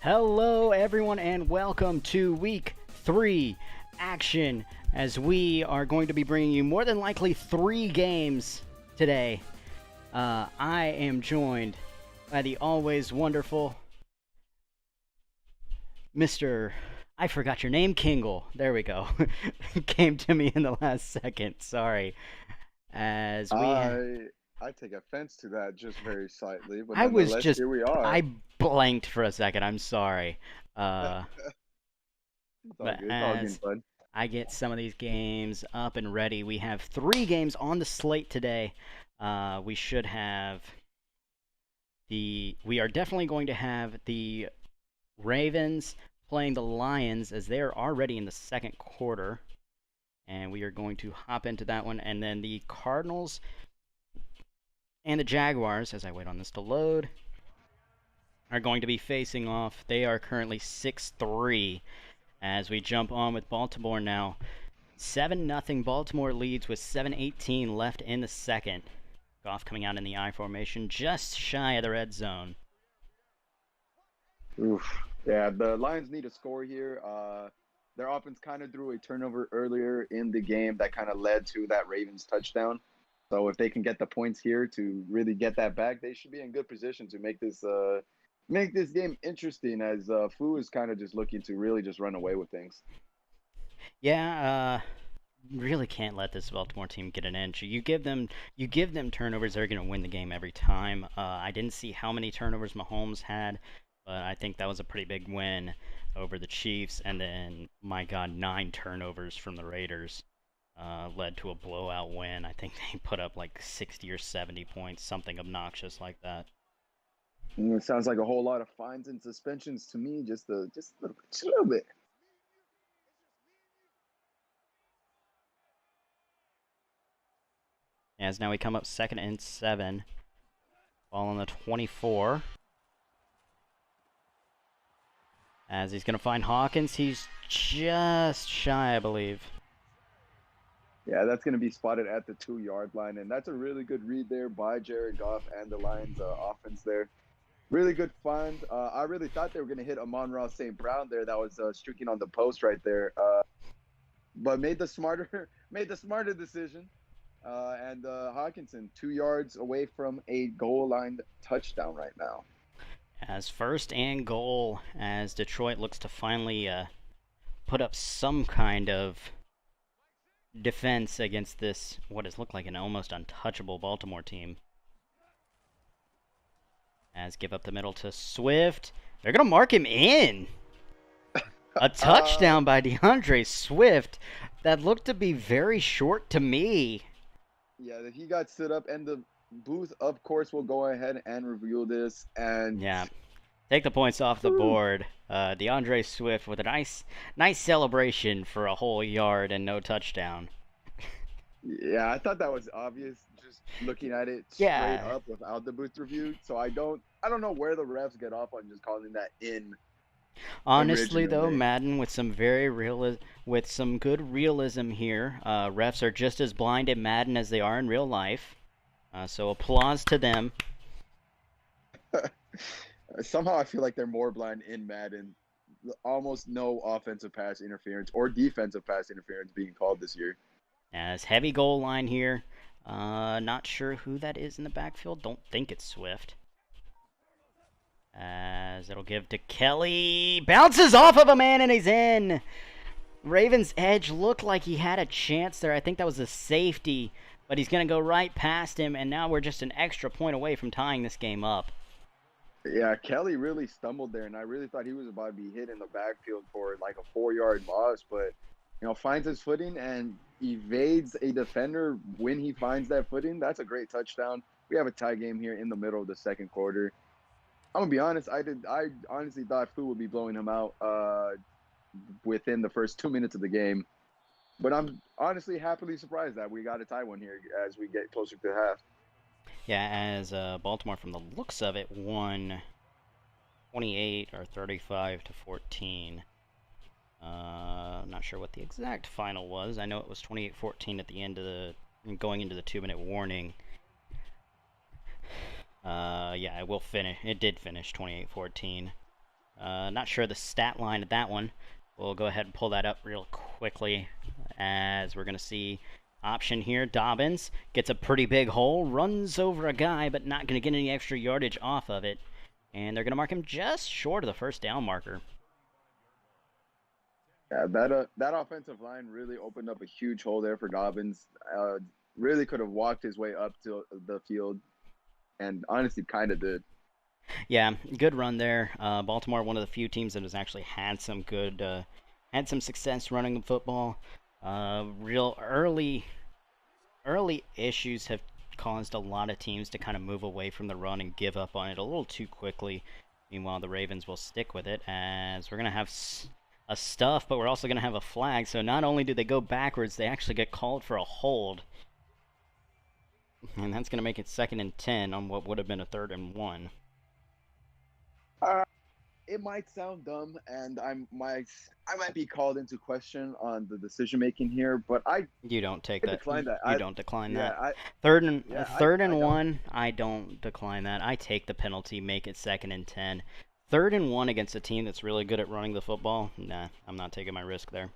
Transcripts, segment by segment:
Hello, everyone, and welcome to Week 3 action, as we are going to be bringing you more than likely 3 games today. I am joined by the always wonderful Mr. I forgot your name, Kingle. There we go. Came to me in the last second. Sorry. As we I take offense to that just very slightly, but I was nonetheless, just here we are. I blanked for a second. I'm sorry. Uh, It's all but good. It's all good, as bud. I get some of these games up and ready, we have 3 games on the slate today. We should have we are definitely going to have the Ravens playing the Lions, as they are already in the second quarter. And we are going to hop into that one. And then the Cardinals and the Jaguars, as I wait on this to load, are going to be facing off. They are currently 6-3 as we jump on with Baltimore now. 7-0 Baltimore leads with 7:18 left in the second. Goff coming out in the I formation, just shy of the red zone. Oof. Yeah, the Lions need a score here. Their offense kind of threw a turnover earlier in the game that kind of led to that Ravens touchdown. So if they can get the points here to really get that back, they should be in good position to make this game interesting. As Fu is kind of just looking to really just run away with things. Yeah, really can't let this Baltimore team get an inch. You give them turnovers, they're going to win the game every time. I didn't see how many turnovers Mahomes had, but I think that was a pretty big win over the Chiefs. And then, my God, 9 turnovers from the Raiders led to a blowout win. I think they put up like 60 or 70 points, something obnoxious like that. It sounds like a whole lot of fines and suspensions to me. Just a little bit. As now we come up 2nd and 7. Ball on the 24. As he's going to find Hawkins. He's just shy, I believe. Yeah, that's going to be spotted at the 2-yard line, and that's a really good read there by Jared Goff and the Lions offense there. Really good find. I really thought they were going to hit Amon-Ra St. Brown there. That was streaking on the post right there, but made the smarter decision. And Hawkinson 2 yards away from a goal line touchdown right now. As 1st and goal, as Detroit looks to finally put up some kind of defense against this, what has looked like an almost untouchable Baltimore team. As give up the middle to Swift. They're going to mark him in. A touchdown by DeAndre Swift that looked to be very short to me. Yeah, he got stood up, and the booth, of course, will go ahead and review this. And yeah, take the points off the board. DeAndre Swift with a nice celebration for a whole yard and no touchdown. Yeah, I thought that was obvious just looking at it straight up without the booth review. So I don't know where the refs get off on just calling that in. Honestly, though, originally. Madden with some with some good realism here. Refs are just as blind in Madden as they are in real life. So applause to them. Somehow I feel like they're more blind in Madden. Almost no offensive pass interference or defensive pass interference being called this year. As heavy goal line here. Not sure who that is in the backfield. Don't think it's Swift. As it'll give to Kelly. Bounces off of a man and he's in. Ravens edge looked like he had a chance there. I think that was a safety. But he's going to go right past him. And now we're just an extra point away from tying this game up. Yeah, Kelly really stumbled there. And I really thought he was about to be hit in the backfield for like a 4-yard loss. But, finds his footing and evades a defender when he finds that footing. That's a great touchdown. We have a tie game here in the middle of the second quarter. I'm gonna be honest. I honestly thought Fu would be blowing him out within the first 2 minutes of the game, but I'm honestly happily surprised that we got a tie one here as we get closer to half. Yeah, as Baltimore, from the looks of it, won 28 or 35-14. Not sure what the exact final was. I know it was 28-14 at the end of going into the 2-minute warning. Yeah, it did finish 28-14. Not sure the stat line of that one. We'll go ahead and pull that up real quickly as we're going to see option here. Dobbins gets a pretty big hole, runs over a guy, but not going to get any extra yardage off of it. And they're going to mark him just short of the first down marker. Yeah, that offensive line really opened up a huge hole there for Dobbins. Really could have walked his way up to the field, and honestly, kind of did. Yeah, good run there. Baltimore, one of the few teams that has actually had some success running the football. Real early issues have caused a lot of teams to kind of move away from the run and give up on it a little too quickly. Meanwhile, the Ravens will stick with it as we're going to have a stuff, but we're also going to have a flag. So not only do they go backwards, they actually get called for a hold. And that's going to make it 2nd and 10 on what would have been a 3rd and 1. It might sound dumb, and I might be called into question on the decision making here, but You don't take I that. decline that. You don't decline that. Yeah, Third and yeah, third and I don't. 1. I don't decline that. I take the penalty, make it 2nd and 10. 3rd and 1 against a team that's really good at running the football. Nah, I'm not taking my risk there.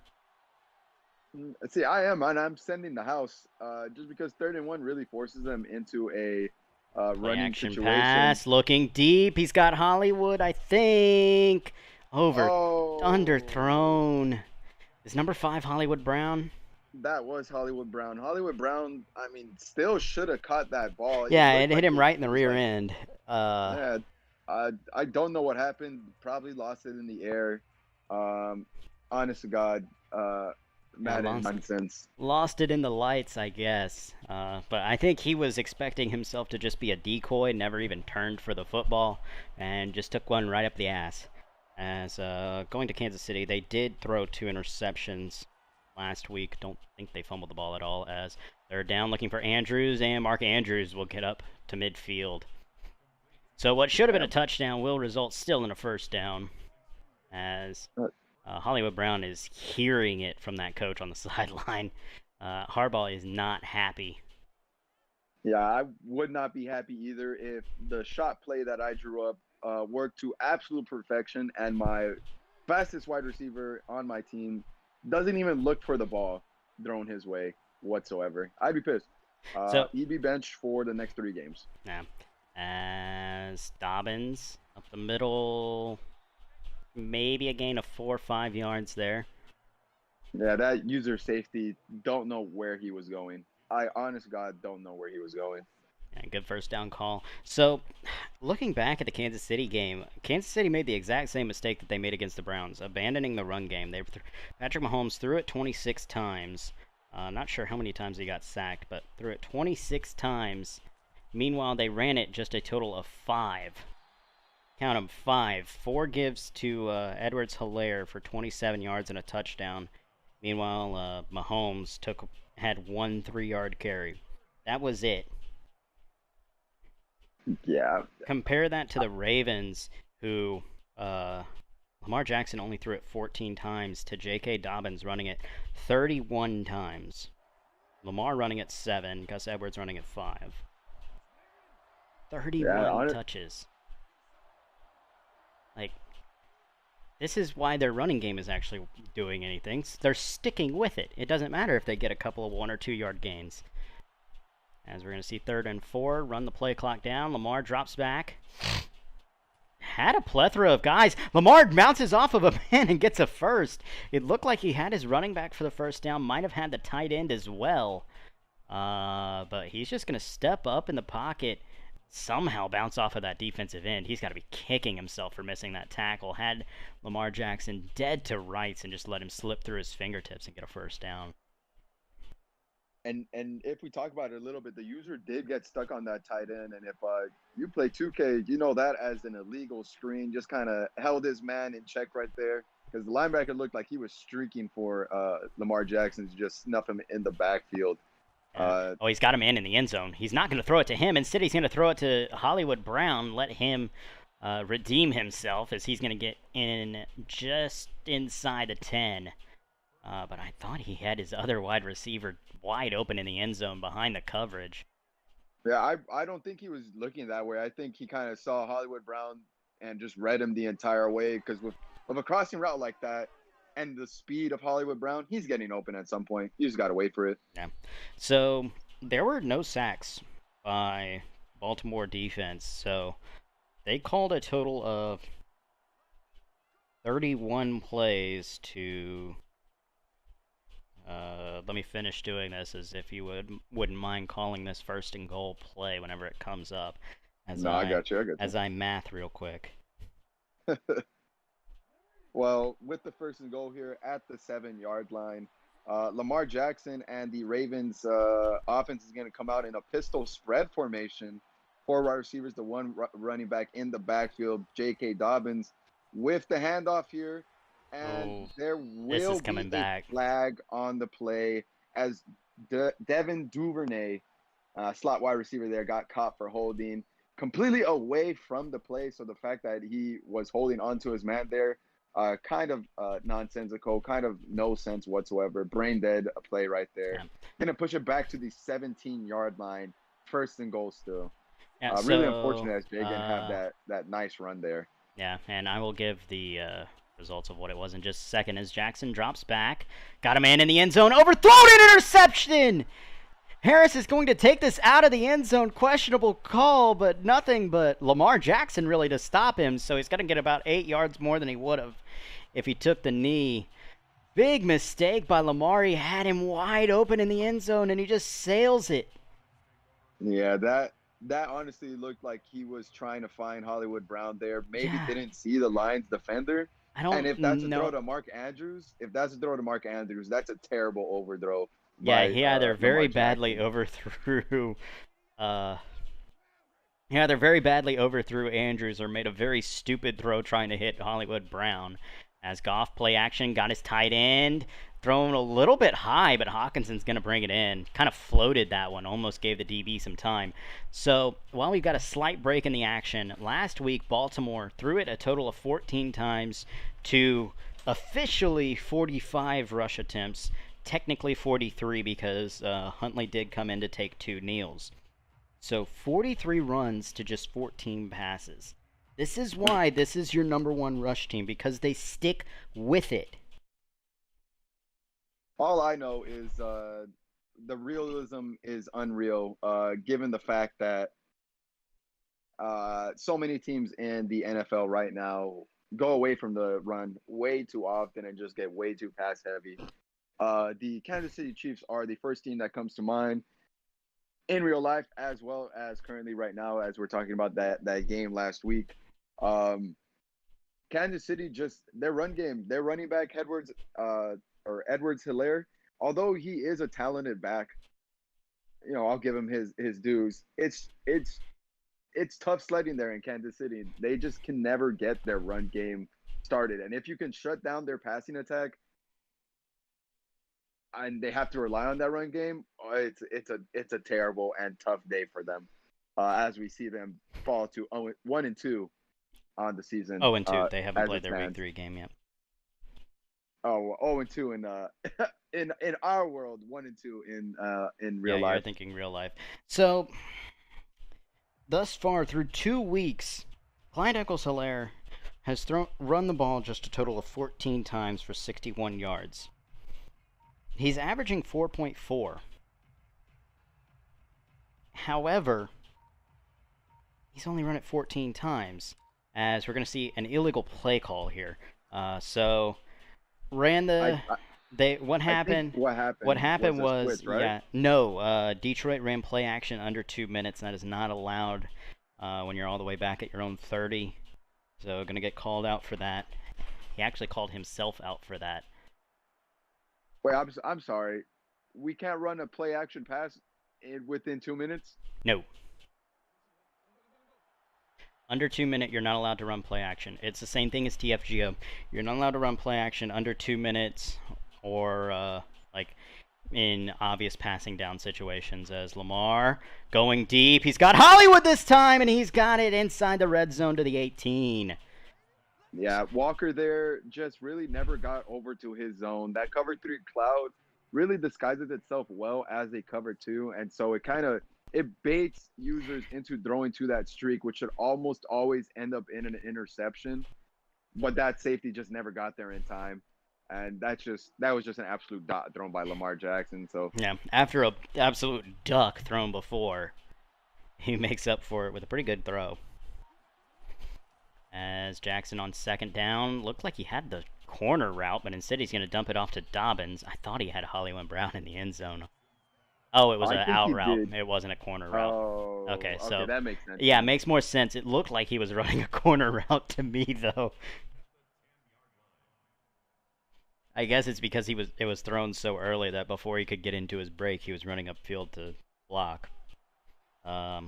See, I am, and I'm sending the house just because 3rd and 1 really forces them into a Play running action situation. pass, looking deep. He's got Hollywood, I think. Oh, Underthrown. Is number 5 Hollywood Brown? that was Hollywood Brown. Hollywood Brown, I mean, still should have caught that ball. It Yeah, it looked hit like him right in it the was rear like, end. yeah, I don't know what happened. Probably lost it in the air. Honest to God, Madden nonsense. Lost it in the lights, I guess. But I think he was expecting himself to just be a decoy, never even turned for the football, and just took one right up the ass. As going to Kansas City, they did throw 2 interceptions last week. Don't think they fumbled the ball at all, as they're down looking for Andrews, and Mark Andrews will get up to midfield. So what should have been a touchdown will result still in a first down, as Hollywood Brown is hearing it from that coach on the sideline. Harbaugh is not happy. Yeah, I would not be happy either if the shot play that I drew up worked to absolute perfection and my fastest wide receiver on my team doesn't even look for the ball thrown his way whatsoever. I'd be pissed. He'd be benched for the next 3 games. Yeah. As Dobbins up the middle, maybe a gain of 4 or 5 yards there. Yeah, that user safety, don't know where he was going. I, honest to God, don't know where he was going. Yeah, good first down call. So, looking back at the Kansas City game, Kansas City made the exact same mistake that they made against the Browns, abandoning the run game. Patrick Mahomes threw it 26 times. Not sure how many times he got sacked, but threw it 26 times. Meanwhile, they ran it just a total of 5. Count them, 5. 4 gives to Edwards-Helaire for 27 yards and a touchdown. Meanwhile, Mahomes had 1 3-yard carry. That was it. Yeah. Compare that to the Ravens, who Lamar Jackson only threw it 14 times to J.K. Dobbins running it 31 times. Lamar running it 7, Gus Edwards running it 5. 31 touches. Like, this is why their running game is actually doing anything. They're sticking with it. It doesn't matter if they get a couple of 1 or 2 yard gains. As we're going to see 3rd and 4, run the play clock down. Lamar drops back. Had a plethora of guys. Lamar bounces off of a man and gets a first. It looked like he had his running back for the first down. Might have had the tight end as well. But he's just going to step up in the pocket, somehow bounce off of that defensive end. He's got to be kicking himself for missing that tackle. Had Lamar Jackson dead to rights and just let him slip through his fingertips and get a first down. And if we talk about it a little bit, the user did get stuck on that tight end. And if you play 2K, you know that as an illegal screen, just kind of held his man in check right there. Because the linebacker looked like he was streaking for Lamar Jackson to just snuff him in the backfield. He's got him in the end zone. He's not going to throw it to him. Instead, he's going to throw it to Hollywood Brown, let him redeem himself, as he's going to get in just inside the 10. But I thought he had his other wide receiver wide open in the end zone behind the coverage. Yeah, I don't think he was looking that way. I think he kind of saw Hollywood Brown and just read him the entire way. Because with a crossing route like that and the speed of Hollywood Brown, he's getting open at some point. You just got to wait for it. Yeah. So there were no sacks by Baltimore defense. So they called a total of 31 plays to. Let me finish doing this as if you wouldn't mind calling this first and goal play whenever it comes up. I got you. As I math real quick. Well, with the first and goal here at the 7-yard line, Lamar Jackson and the Ravens offense is going to come out in a pistol spread formation. 4 wide receivers, the 1 running back in the backfield, J.K. Dobbins, with the handoff here. And there will be a flag on the play as Devin Duvernay, slot wide receiver there, got caught for holding completely away from the play. So the fact that he was holding onto his man there, kind of nonsensical, kind of no sense whatsoever. Brain dead play right there. Yeah. Gonna push it back to the 17-yard line. First and goal still. Yeah, really unfortunate as Jay didn't have that nice run there. Yeah, and I will give the results of what it was in just a second as Jackson drops back. Got a man in the end zone. Overthrown, an interception! Harris is going to take this out of the end zone. Questionable call, but nothing but Lamar Jackson really to stop him. So he's going to get about 8 yards more than he would have if he took the knee. Big mistake by Lamar. He had him wide open in the end zone, and he just sails it. Yeah, that honestly looked like he was trying to find Hollywood Brown there. Maybe didn't see the Lions defender. And if that's a throw to Mark Andrews, that's a terrible overthrow. Yeah, he either very badly overthrew Andrews or made a very stupid throw trying to hit Hollywood Brown. As Goff play action, got his tight end, thrown a little bit high, but Hawkinson's going to bring it in. Kind of floated that one, almost gave the DB some time. So while we've got a slight break in the action, last week Baltimore threw it a total of 14 times to officially 45 rush attempts. Technically 43 because Huntley did come in to take 2 kneels. So 43 runs to just 14 passes. This is why this is your number 1 rush team, because they stick with it. All I know is the realism is unreal, given the fact that so many teams in the NFL right now go away from the run way too often and just get way too pass heavy. The Kansas City Chiefs are the first team that comes to mind in real life, as well as currently right now, as we're talking about that game last week. Kansas City, just their run game, their running back Edwards-Helaire, although he is a talented back, I'll give him his dues. It's tough sledding there in Kansas City. They just can never get their run game started, and if you can shut down their passing attack, and they have to rely on that run game, it's a terrible and tough day for them, as we see them fall to 1-2 on the season. 0-2. They haven't played their Week 3 game yet. 0-2 in our world, 1-2 in real life. Yeah, you're thinking real life. So thus far through 2 weeks, Clyde Edwards-Helaire has run the ball just a total of 14 times for 61 yards. He's averaging 4.4. However, he's only run it 14 times, as we're going to see an illegal play call here. So ran the what happened was switch, right? Detroit ran play action under 2 minutes, and that is not allowed when you're all the way back at your own 30. So going to get called out for that. He actually called himself out for that. Wait, I'm sorry. We can't run a play action pass within 2 minutes? No. Under 2 minutes, you're not allowed to run play action. It's the same thing as TFGO. You're not allowed to run play action under 2 minutes or like in obvious passing down situations. As Lamar going deep. He's got Hollywood this time, and he's got it inside the red zone to the 18. Yeah, Walker there just really never got over to his zone. That cover 3 cloud really disguises itself well as a cover 2, and so it kind of it baits users into throwing to that streak, which should almost always end up in an interception. But that safety just never got there in time. And that was just an absolute dot thrown by Lamar Jackson. So Yeah, after a absolute duck thrown before, he makes up for it with a pretty good throw. As Jackson on second down, looked like he had the corner route, but instead he's going to dump it off to Dobbins. I thought he had Hollywood Brown in the end zone. Oh, it was I an think out he route. did. It wasn't a corner route. Oh, Okay, so that makes sense. yeah, it makes more sense. It looked like he was running a corner route to me, though. I guess it's because it was thrown so early that before he could get into his break, he was running upfield to block. I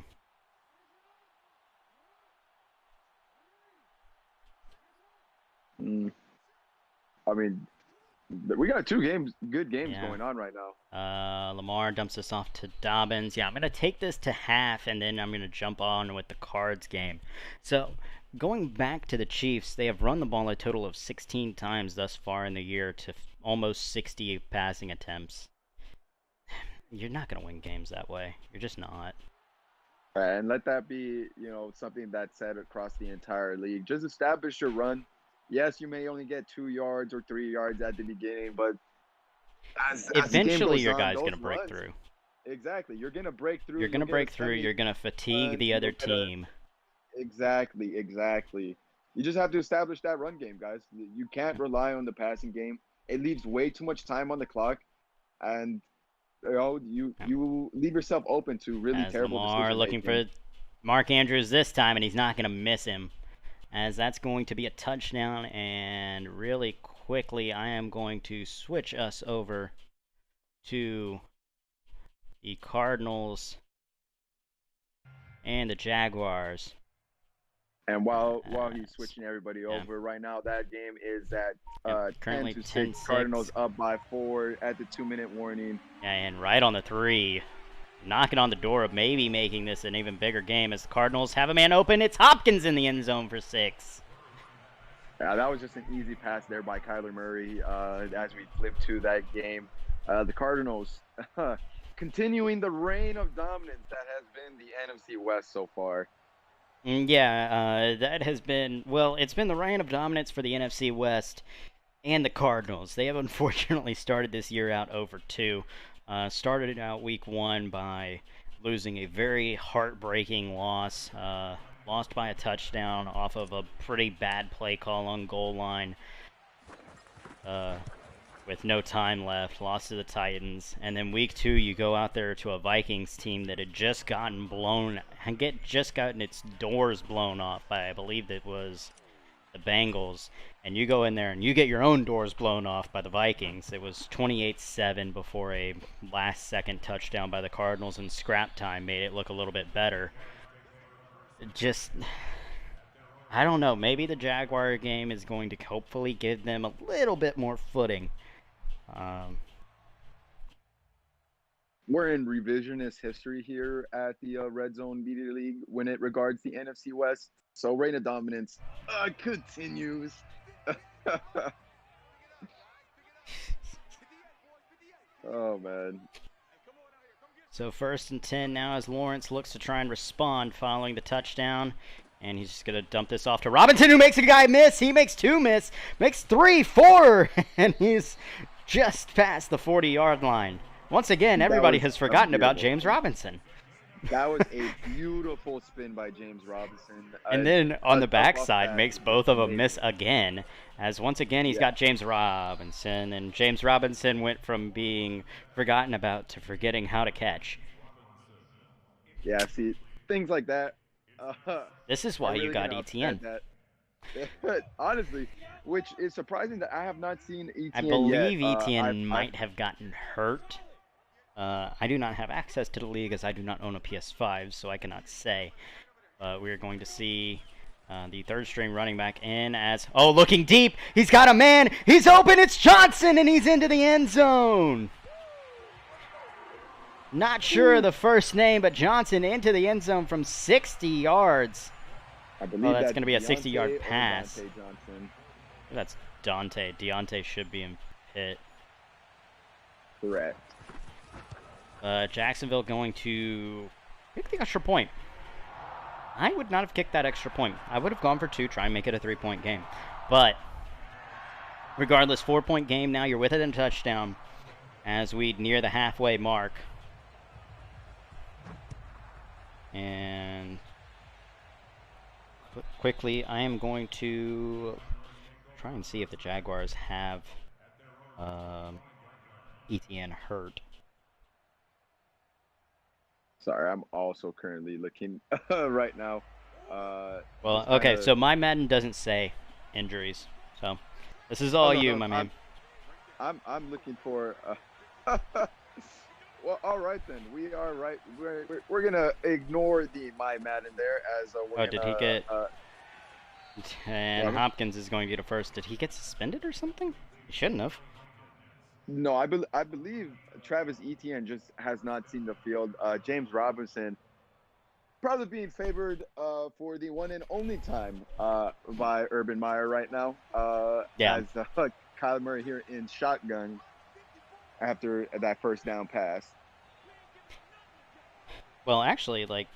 mean, we got good games going on right now. Lamar dumps this off to Dobbins. Yeah, I'm going to take this to half, and then I'm going to jump on with the Cards game. So, going back to the Chiefs, they have run the ball a total of 16 times thus far in the year to almost 60 passing attempts. You're not going to win games that way. You're just not. And let that be, something that's said across the entire league. Just establish your run. Yes, you may only get 2 yards or 3 yards at the beginning, but eventually your guy's going to break through. Exactly. You're going to break through. You're going to break through. You're going to fatigue the other team. Exactly. You just have to establish that run game, guys. You can't rely on the passing game. It leaves way too much time on the clock, and you leave yourself open to really terrible Lamar looking for Mark Andrews this time, and he's not going to miss him, as that's going to be a touchdown. And really quickly, I am going to switch us over to the Cardinals and the Jaguars. And while he's switching everybody over right now, that game is at currently 10-6. Cardinals up by 4 at the 2-minute warning. And right on the 3, knocking on the door of maybe making this an even bigger game as the Cardinals have a man open. It's Hopkins in the end zone for 6. Yeah, that was just an easy pass there by Kyler Murray as we flip to that game. The Cardinals continuing the reign of dominance that has been the NFC West so far. Yeah, that has been, it's been the reign of dominance for the NFC West and the Cardinals. They have unfortunately started this year out 0-2. Started out week 1 by losing a very heartbreaking loss. Lost by a touchdown off of a pretty bad play call on goal line. With no time left, lost to the Titans, and then week 2 you go out there to a Vikings team that had just gotten its doors blown off by, I believe it was the Bengals, and you go in there and you get your own doors blown off by the Vikings. It was 28-7 before a last-second touchdown by the Cardinals, and scrap time made it look a little bit better. I don't know, maybe the Jaguar game is going to hopefully give them a little bit more footing. We're in revisionist history here at the Red Zone Media League when it regards the NFC West. So reign of dominance continues. Oh, man. So 1st and 10 now as Lawrence looks to try and respond following the touchdown. And he's just going to dump this off to Robinson, who makes a guy miss. He makes 2 miss, makes 3, 4, and he's just past the 40-yard line. Once again, everybody has forgotten about James Robinson. That was a beautiful spin by James Robinson. And then on the backside, makes both of them miss again, as once again he's got James Robinson. And James Robinson went from being forgotten about to forgetting how to catch. Yeah, see, things like that. This is why you got ETN. Honestly, which is surprising that I have not seen ETN I believe yet. ETN might have gotten hurt. I do not have access to the league as I do not own a PS5, so I cannot say. But we're going to see the 3rd-string running back in as... Oh, looking deep! He's got a man! He's open! It's Johnson! And he's into the end zone! Not sure of the first name, but Johnson into the end zone from 60 yards. I believe that's going to be a 60-yard pass. Johnson. That's Dante. Deontay should be in pit. Correct. Jacksonville going to Kick the extra point. I would not have kicked that extra point. I would have gone for 2, try and make it a 3-point game. But regardless, 4-point game now. You're within a touchdown as we near the halfway mark. And quickly, I am going to try and see if the Jaguars have ETN hurt. Sorry, I'm also currently looking right now. Well, okay, so my Madden doesn't say injuries, so this is all you, my man. I'm looking for. Well, all right then. We are right. We're gonna ignore the my Madden there as we're did he get? And Robert? Hopkins is going to get a first. Did he get suspended or something? He shouldn't have. No, I believe Travis Etienne just has not seen the field. James Robinson probably being favored for the one and only time by Urban Meyer right now. Yeah. As Kyler Murray here in shotgun after that first down pass. Well, actually, like,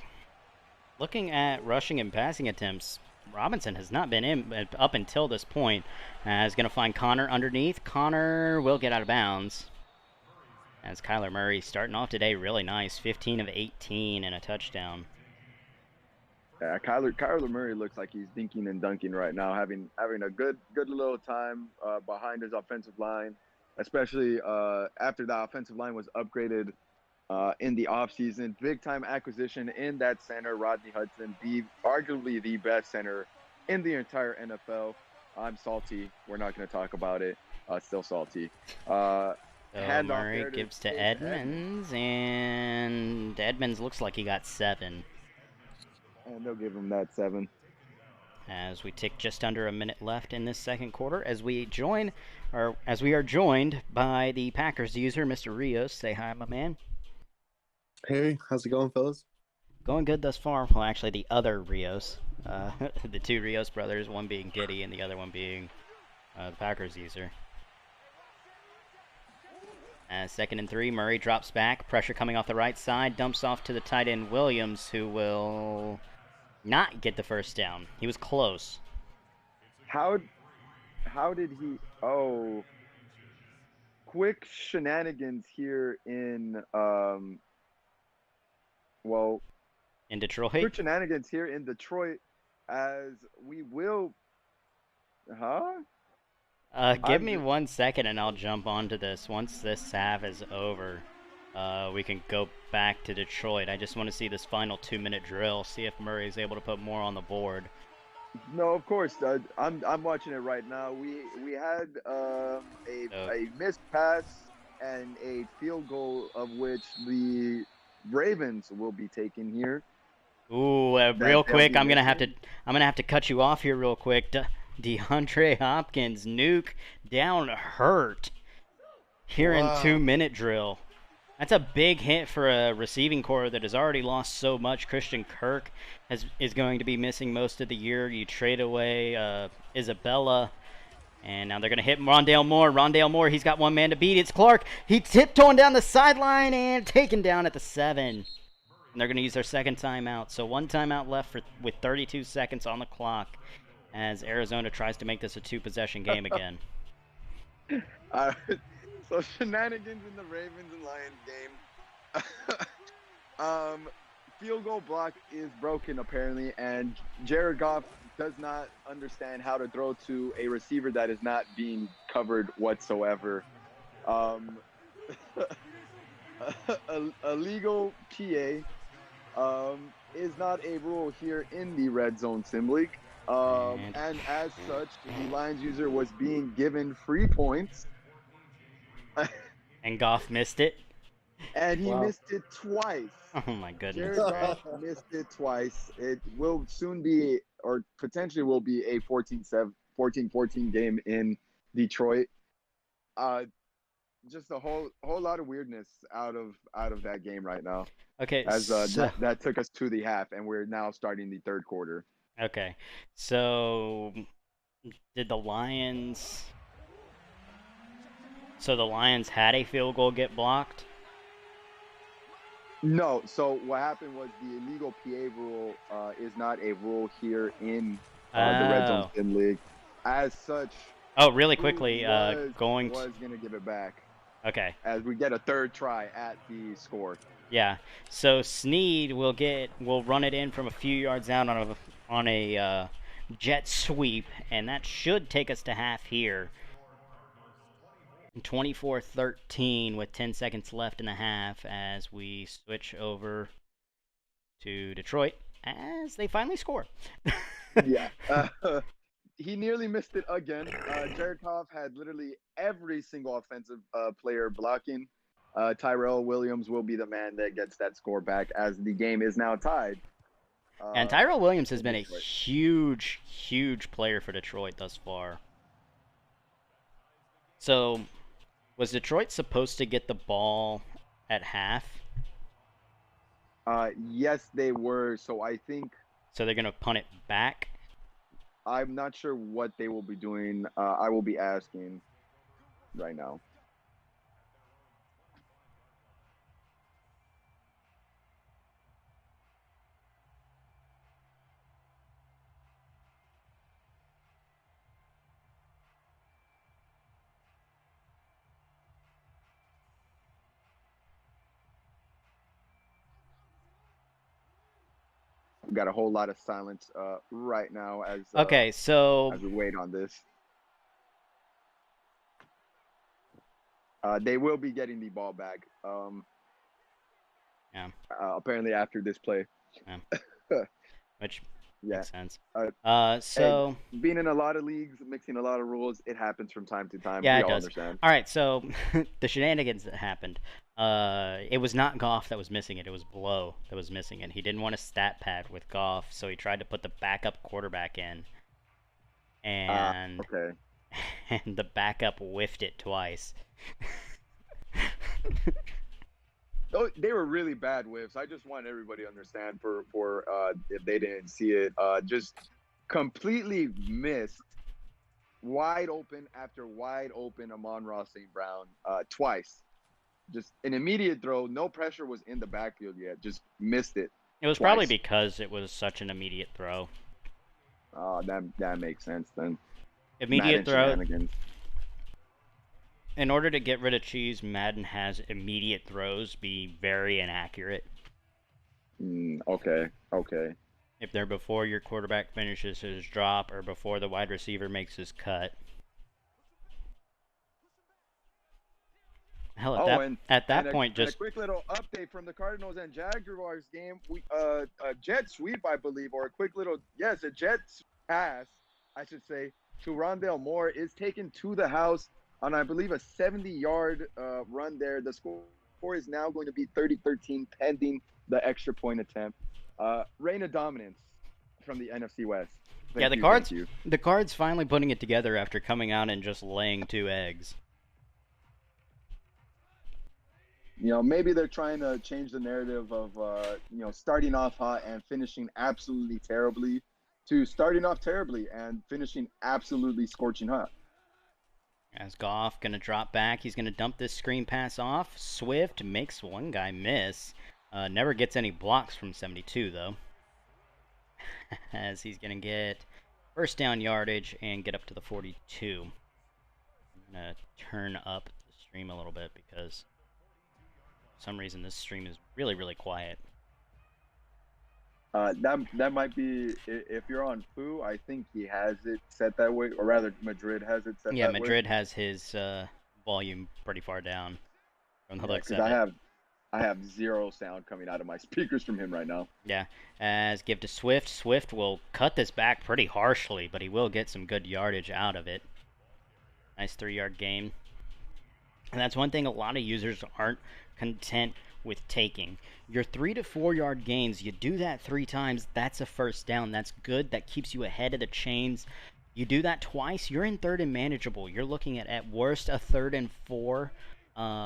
looking at rushing and passing attempts, Robinson has not been in up until this point. Is going to find Connor underneath. Connor will get out of bounds. As Kyler Murray starting off today really nice. 15 of 18 and a touchdown. Yeah, Kyler Murray looks like he's dinking and dunking right now, having a good little time behind his offensive line, especially after the offensive line was upgraded in the offseason. Big time acquisition in that center, Rodney Hudson, arguably the best center in the entire NFL. I'm salty. We're not going to talk about it. Still salty. Murray gives to Edmonds, and Edmonds looks like he got 7. And they'll give him that 7. As we tick just under a minute left in this second quarter, as we are joined by the Packers user, Mr. Rios. Say hi, my man. Hey, how's it going, fellas? Going good thus far. Well, actually, the other Rios, the 2 Rios brothers, one being Giddy and the other one being the Packers user. As 2nd and 3, Murray drops back. Pressure coming off the right side. Dumps off to the tight end Williams, who will not get the first down. He was close. How did he? Oh, quick shenanigans here in in Detroit. Quick shenanigans here in Detroit, as we will. Give me 1 second and I'll jump onto this. Once this half is over, we can go back to Detroit. I just want to see this final 2-minute drill, see if Murray is able to put more on the board. No, of course. I'm watching it right now. We had a missed pass and a field goal of which the Ravens will be taking here. Ooh, real quick, I'm gonna have to cut you off here real quick. DeAndre Hopkins nuke down hurt here in 2-minute drill. That's a big hit for a receiving core that has already lost so much. Christian Kirk is going to be missing most of the year. You trade away Isabella, and now they're going to hit Rondale Moore. Rondale Moore, he's got one man to beat. It's Clark. He's tiptoeing down the sideline and taken down at the 7. And they're going to use their second timeout. So 1 timeout left with 32 seconds on the clock, as Arizona tries to make this a 2-possession game again. So shenanigans in the Ravens and Lions game. Field goal block is broken apparently, and Jared Goff does not understand how to throw to a receiver that is not being covered whatsoever. Illegal PA is not a rule here in the Red Zone Sim League. And as such, the Lions user was being given free points. And Goff missed it? And he missed it twice. Oh my goodness. Jared Goff missed it twice. It will soon be, or potentially will be, a 14-14 game in Detroit. Just a whole lot of weirdness out of that game right now. Okay. As that took us to the half, and we're now starting the third quarter. Okay, so did the Lions? So the Lions had a field goal get blocked? No. So what happened was the illegal PA rule is not a rule here in the Red Zone Oh. Sim League. As such, Oh, really Fu quickly, was going gonna give it back Okay. as we get a third try at the score. Yeah. So Sneed will run it in from a few yards out on a jet sweep, and that should take us to half here. 24-13 with 10 seconds left in the half as we switch over to Detroit as they finally score. Yeah. He nearly missed it again. Jared Goff had literally every single offensive player blocking. Tyrell Williams will be the man that gets that score back as the game is now tied. And Tyrell Williams has been a Detroit. huge, huge player for Detroit thus far. So, was Detroit supposed to get the ball at half? Yes, they were. So I think So they're going to punt it back? I'm not sure what they will be doing. I will be asking right now. We've got a whole lot of silence right now as Okay, so as we wait on this. They will be getting the ball back. Yeah. Apparently after this play. Which Yeah. makes sense. So being in a lot of leagues, mixing a lot of rules, it happens from time to time. Yeah, We it all does. understand. All right, so the shenanigans that happened. It was not Goff that was missing it. It was Blow that was missing it. He didn't want a stat pad with Goff, so he tried to put the backup quarterback in. And okay. and the backup whiffed it twice. Oh, they were really bad whiffs. I just want everybody to understand for if they didn't see it, just completely missed wide open after wide open Amon-Ra St. Brown twice. Just an immediate throw, no pressure was in the backfield yet, just missed it. It was twice. probably because it was such an immediate throw. That makes sense then. Immediate Madden throw. shenanigans. In order to get rid of cheese, Madden has immediate throws be very inaccurate. Okay. If they're before your quarterback finishes his drop or before the wide receiver makes his cut. Hell, at that point, a quick little update from the Cardinals and Jaguars game. We a jet sweep, I believe, or a jet pass, I should say, to Rondale Moore is taken to the house on, I believe, a 70-yard run there. The score is now going to be 30-13 pending the extra point attempt. Reign of dominance from the NFC West. The Cards finally putting it together after coming out and just laying 2 eggs. Maybe they're trying to change the narrative of, starting off hot and finishing absolutely terribly to starting off terribly and finishing absolutely scorching hot. As Goff going to drop back, he's going to dump this screen pass off. Swift makes one guy miss. Never gets any blocks from 72, though. As he's going to get first down yardage and get up to the 42. I'm going to turn up the stream a little bit because for some reason this stream is really, really quiet. That might be, if you're on Fu, I think he has it set that way, or rather Madrid has it set that way. Yeah, Madrid has his volume pretty far down from the looks of it. I have zero sound coming out of my speakers from him right now. Yeah, as give to Swift. Swift will cut this back pretty harshly, but he will get some good yardage out of it. Nice 3-yard gain. And that's one thing a lot of users aren't content with taking. Your 3 to 4 yard gains, you do that 3 times, that's a first down. That's good. That keeps you ahead of the chains. You do that twice, you're in 3rd and manageable. You're looking at worst, a 3rd and 4,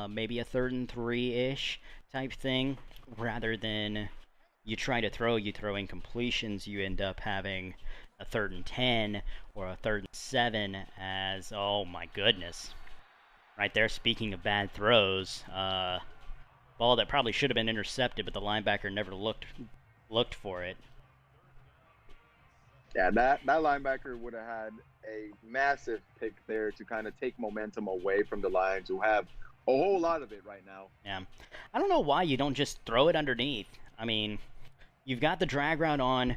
maybe a 3rd and 3-ish type thing, rather than you try to throw, you throw incompletions, you end up having a 3rd and 10 or a 3rd and 7 as, oh my goodness. Right there, speaking of bad throws, ball that probably should have been intercepted, but the linebacker never looked for it. Yeah, that linebacker would have had a massive pick there to kind of take momentum away from the Lions, who have a whole lot of it right now. Yeah. I don't know why you don't just throw it underneath. I mean, you've got the drag route on.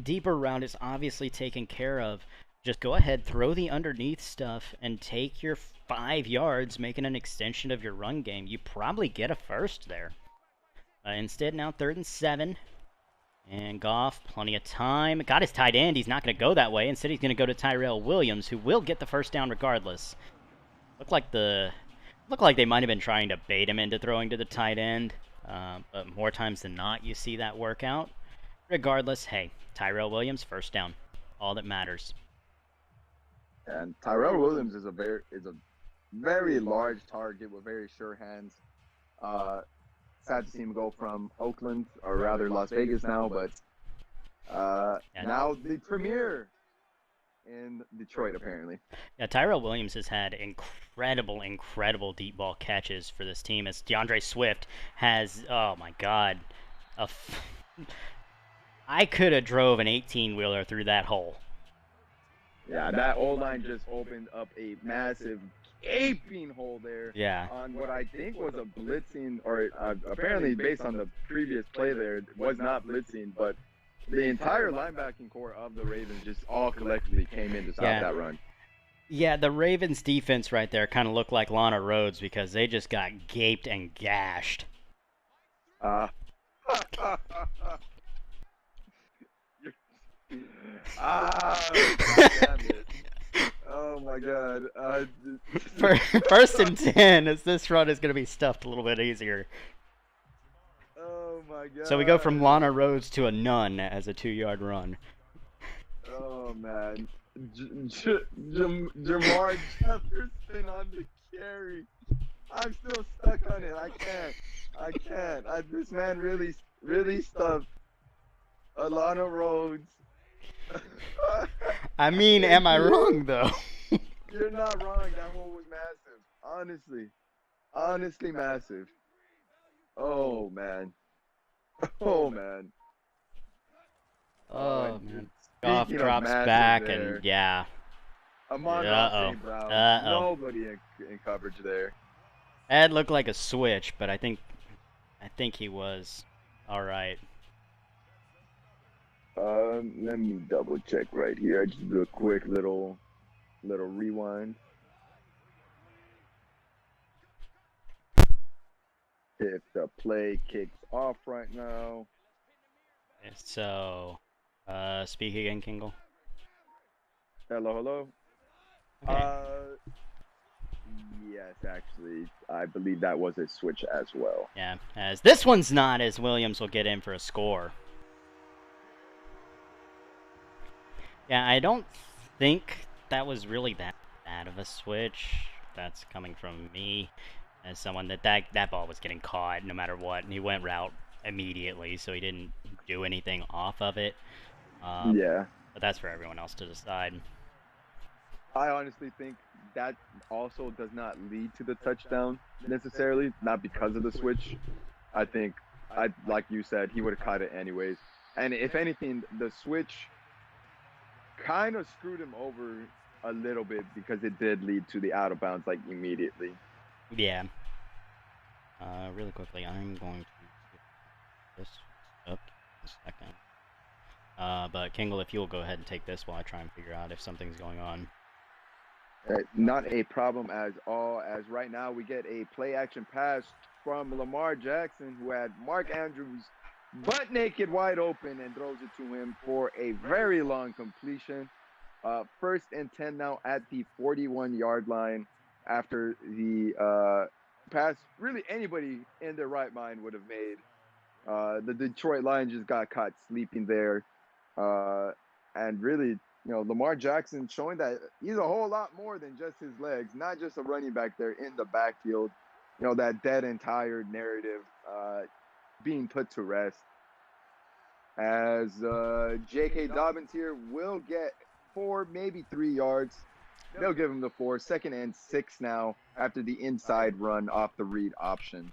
Deeper route is obviously taken care of. Just go ahead, throw the underneath stuff, and take your 5 yards, making an extension of your run game. You probably get a first there. Instead, now 3rd and 7. And Goff, plenty of time. Got his tight end. He's not going to go that way. Instead, he's going to go to Tyrell Williams, who will get the first down regardless. Looked like they might have been trying to bait him into throwing to the tight end. But more times than not, you see that work out. Regardless, hey, Tyrell Williams, first down. All that matters. And Tyrell Williams is a very large target with very sure hands. Sad to see him go from Oakland, or rather Las Vegas now, but now the premier in Detroit, apparently. Yeah, Tyrell Williams has had incredible deep ball catches for this team. As DeAndre Swift has, oh my God, I could have drove an 18-wheeler through that hole. Yeah, that O-line just opened up a massive gaping hole there. Yeah. On what I think was a blitzing, or apparently based on the previous play there, it was not blitzing, but the entire linebacking core of the Ravens just all collectively came in to stop that run. Yeah, the Ravens defense right there kind of looked like Lana Rhodes because they just got gaped and gashed. Damn it. Oh my God. First and 10, as this run is going to be stuffed a little bit easier. Oh my God. So we go from Lana Rhodes to a nun as a 2-yard run. Oh man. Jamar Jefferson on the carry. I'm still stuck on it. I can't. This man really stuffed Alana Rhodes. I mean, am I wrong, though? You're not wrong. That hole was massive. Honestly massive. Oh, man. Oh, man. Goff drops back, and yeah. Amon-Ra St. Brown. Nobody in coverage there. That looked like a switch, but I think he was all right. Let me double check right here. I just do a quick little rewind. If the play kicks off right now. So, speak again, Kingle. Hello. Okay. Yes, actually, I believe that was a switch as well. Yeah, as this one's not, as Williams will get in for a score. Yeah, I don't think that was really that bad of a switch. That's coming from me as someone that ball was getting caught no matter what, and he went route immediately, so he didn't do anything off of it. Yeah. But that's for everyone else to decide. I honestly think that also does not lead to the touchdown necessarily, not because of the switch. I think, like you said, he would have caught it anyways. And if anything, the switch kind of screwed him over a little bit because it did lead to the out of bounds like immediately. Yeah. Really quickly, I'm going to pick this up in a second. But Kingle, if you'll go ahead and take this while I try and figure out if something's going on. Not a problem as right now we get a play action pass from Lamar Jackson, who had Mark Andrews butt naked wide open and throws it to him for a very long completion. 1st and 10 now at the 41-yard line after the pass really anybody in their right mind would have made. The Detroit Lions just got caught sleeping there. And really, Lamar Jackson showing that he's a whole lot more than just his legs, not just a running back there in the backfield. That dead and tired narrative being put to rest. As J.K. Dobbins here will get 4, maybe 3 yards. They'll give him the 4. 2nd and 6 now after the inside run off the read option.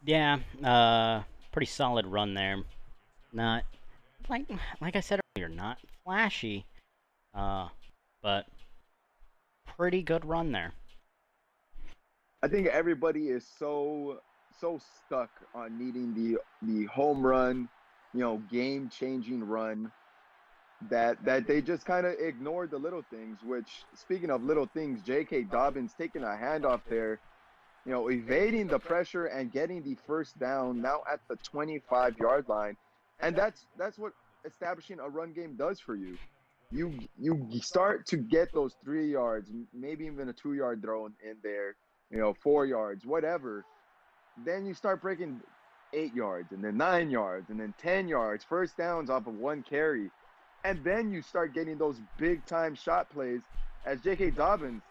Yeah, pretty solid run there. Not like I said earlier, not flashy, but pretty good run there. I think everybody is so stuck on needing the home run, game changing run that they just kind of ignored the little things. Which, speaking of little things, J.K. Dobbins taking a handoff there, evading the pressure and getting the first down now at the 25-yard line, and that's what establishing a run game does for you. You start to get those 3 yards, maybe even a 2-yard throw in there, 4 yards, whatever. Then you start breaking 8 yards and then 9 yards and then 10 yards, first downs off of one carry. And then you start getting those big time shot plays as J.K. Dobbins,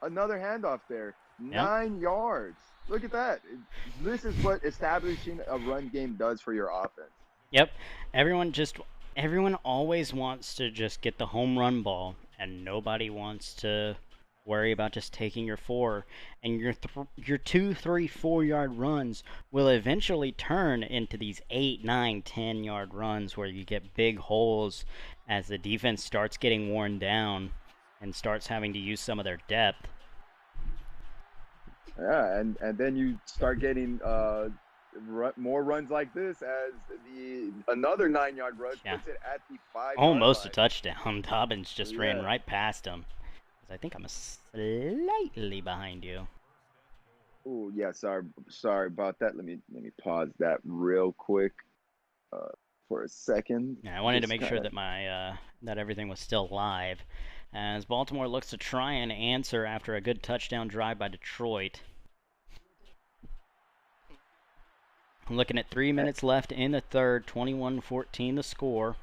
another handoff there, 9 yards. Look at that. This is what establishing a run game does for your offense. Yep. Everyone always wants to just get the home run ball, and nobody wants to worry about just taking your 4. And your 2, 3, 4-yard runs will eventually turn into these 8, 9, 10-yard runs where you get big holes as the defense starts getting worn down and starts having to use some of their depth. Yeah, and then you start getting more runs like this as another 9-yard run puts it at the 5-yard almost line. A touchdown. Dobbins just ran right past him. I think I'm slightly behind you. Oh yeah, sorry about that. Let me pause that real quick for a second. Yeah, I wanted to make sure that that everything was still live, as Baltimore looks to try and answer after a good touchdown drive by Detroit. I'm looking at 3 minutes left in the third, 21-14 the score.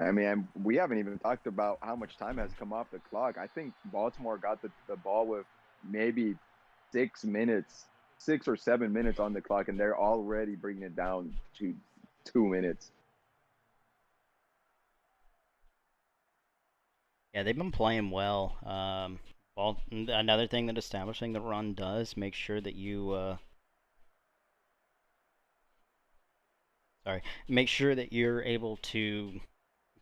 I mean, we haven't even talked about how much time has come off the clock. I think Baltimore got the ball with maybe 6 or 7 minutes on the clock, and they're already bringing it down to 2 minutes. Yeah, they've been playing well. Another thing that establishing the run does, make sure that you make sure that you're able to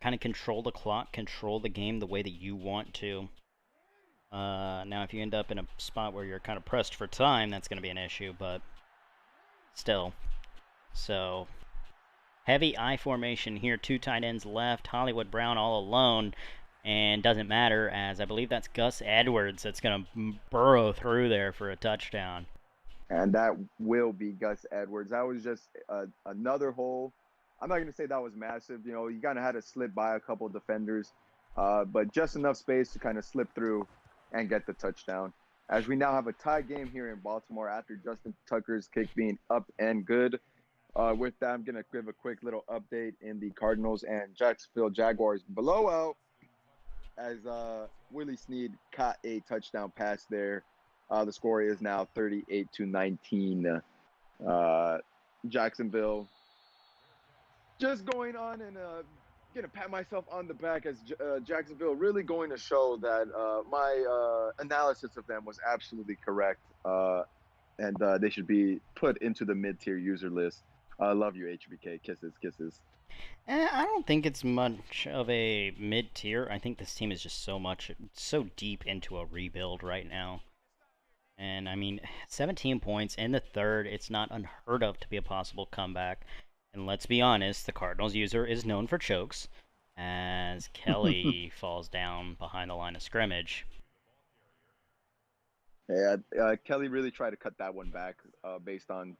kind of control the clock, control the game the way that you want to. Now, if you end up in a spot where you're kind of pressed for time, that's going to be an issue, but still. So, heavy I formation here, 2 tight ends left, Hollywood Brown all alone, and doesn't matter, as I believe that's Gus Edwards that's going to burrow through there for a touchdown. And that will be Gus Edwards. That was just another hole. I'm not going to say that was massive. You kind of had to slip by a couple of defenders, but just enough space to kind of slip through and get the touchdown. As we now have a tie game here in Baltimore after Justin Tucker's kick being up and good. With that, I'm going to give a quick little update in the Cardinals and Jacksonville Jaguars blowout as Willie Snead caught a touchdown pass there. The score is now 38-19. Jacksonville just going on and gonna pat myself on the back as Jacksonville really going to show that my analysis of them was absolutely correct, and they should be put into the mid-tier user list. Love you, HBK. Kisses. I don't think it's much of a mid-tier. I think this team is just so deep into a rebuild right now. And, I mean, 17 points in the third, it's not unheard of to be a possible comeback. And let's be honest, the Cardinals user is known for chokes, as Kelly falls down behind the line of scrimmage. Yeah, Kelly really tried to cut that one back based on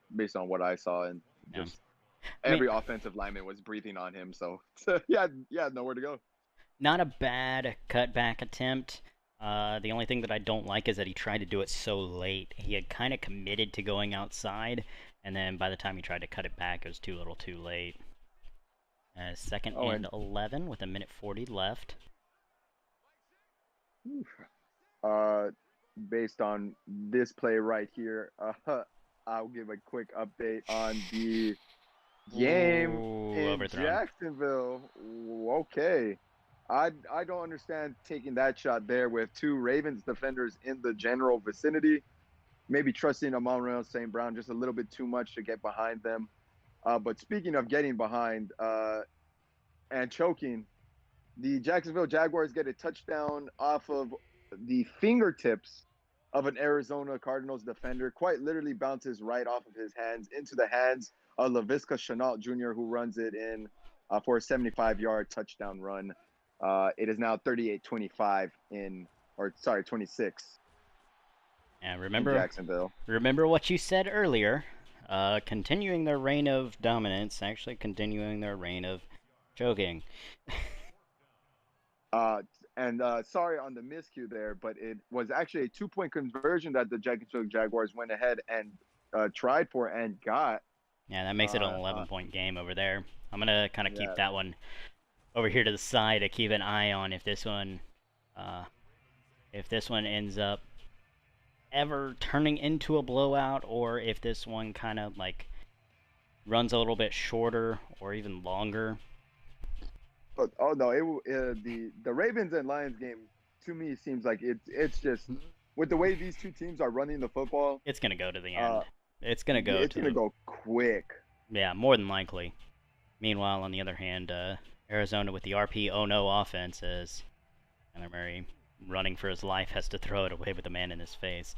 what I saw, and just every offensive lineman was breathing on him. So yeah, nowhere to go. Not a bad cutback attempt. The only thing that I don't like is that he tried to do it so late. He had kind of committed to going outside, and then by the time he tried to cut it back, it was too little too late. 2nd and 11 with 1:40 left. Based on this play right here, I'll give a quick update on the game. Ooh, in overthrown. Jacksonville. Okay. I don't understand taking that shot there with two Ravens defenders in the general vicinity. Maybe trusting Amon-Ra St. Brown just a little bit too much to get behind them. But speaking of getting behind and choking, the Jacksonville Jaguars get a touchdown off of the fingertips of an Arizona Cardinals defender. Quite literally bounces right off of his hands into the hands of Laviska Shenault Jr., who runs it in for a 75-yard touchdown run. It is now 38-25 26 Yeah, in Jacksonville. remember what you said earlier. Continuing their reign of dominance, actually continuing their reign of choking. And sorry on the miscue there, but it was actually a 2-point conversion that the Jacksonville Jaguars went ahead and tried for and got. Yeah, that makes it an 11-point game over there. I'm gonna kind of Yeah. keep that one over here to the side to keep an eye on if this one ends up ever turning into a blowout, or if this one kind of like runs a little bit shorter or even longer. Oh no! The Ravens and Lions game to me seems like it's just with the way these two teams are running the football. It's gonna go to the end. It's gonna go. It's gonna go quick. Yeah, more than likely. Meanwhile, on the other hand, Arizona with the RP oh no offense as Kyler Murray running for his life has to throw it away with a man in his face.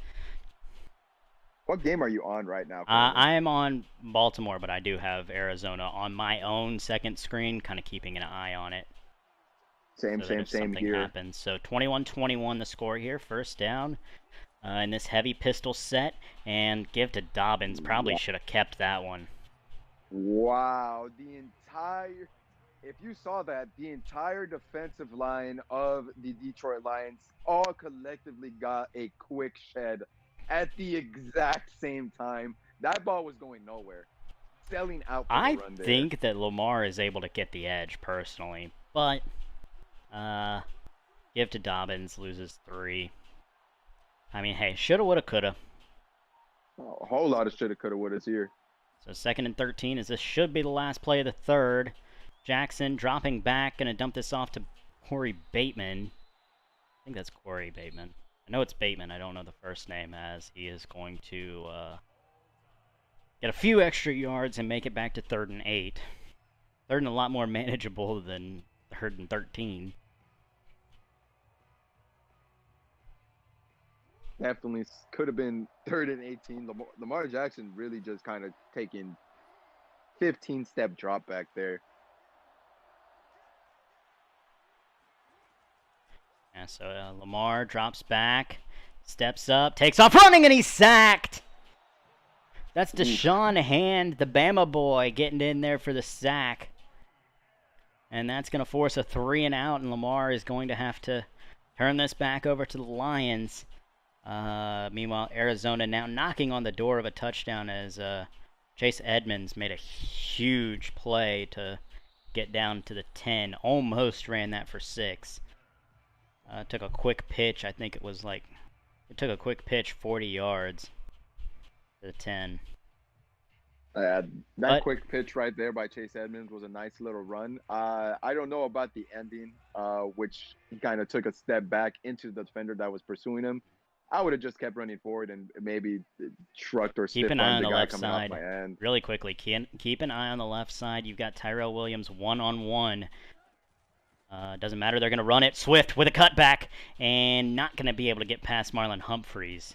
What game are you on right now? I am on Baltimore, but I do have Arizona on my own second screen, kind of keeping an eye on it. Same here. Happens. So 21-21 the score here, first down in this heavy pistol set, and give to Dobbins. Probably should have kept that one. Wow, if you saw that, the entire defensive line of the Detroit Lions all collectively got a quick shed at the exact same time. That ball was going nowhere. Selling out for the run there. I think that Lamar is able to get the edge personally, but give to Dobbins, loses 3. I mean, hey, shoulda, woulda, coulda. A whole lot of shoulda, coulda, wouldas here. So 2nd and 13, as this should be the last play of the third. Jackson dropping back, going to dump this off to Corey Bateman. I think that's Corey Bateman. I know it's Bateman. I don't know the first name, as he is going to get a few extra yards and make it back to 3rd and 8. 3rd and a lot more manageable than 3rd and 13. Definitely could have been 3rd and 18. Lamar Jackson really just kind of taking 15-step drop back there. Yeah, so Lamar drops back, steps up, takes off running, and he's sacked! That's Deshaun Hand, the Bama boy, getting in there for the sack. And that's going to force a 3 and out, and Lamar is going to have to turn this back over to the Lions. Meanwhile, Arizona now knocking on the door of a touchdown as Chase Edmonds made a huge play to get down to the 10. Almost ran that for 6. Took a quick pitch. I think it was like, it took a quick pitch 40 yards to the 10. That quick pitch right there by Chase Edmonds was a nice little run. I don't know about the ending, which he kind of took a step back into the defender that was pursuing him. I would have just kept running forward and maybe trucked or keep an eye on the left coming side. off my end. Really quickly, keep an eye on the left side. You've got Tyrell Williams one-on-one. Doesn't matter. They're going to run it. Swift with a cutback and not going to be able to get past Marlon Humphreys.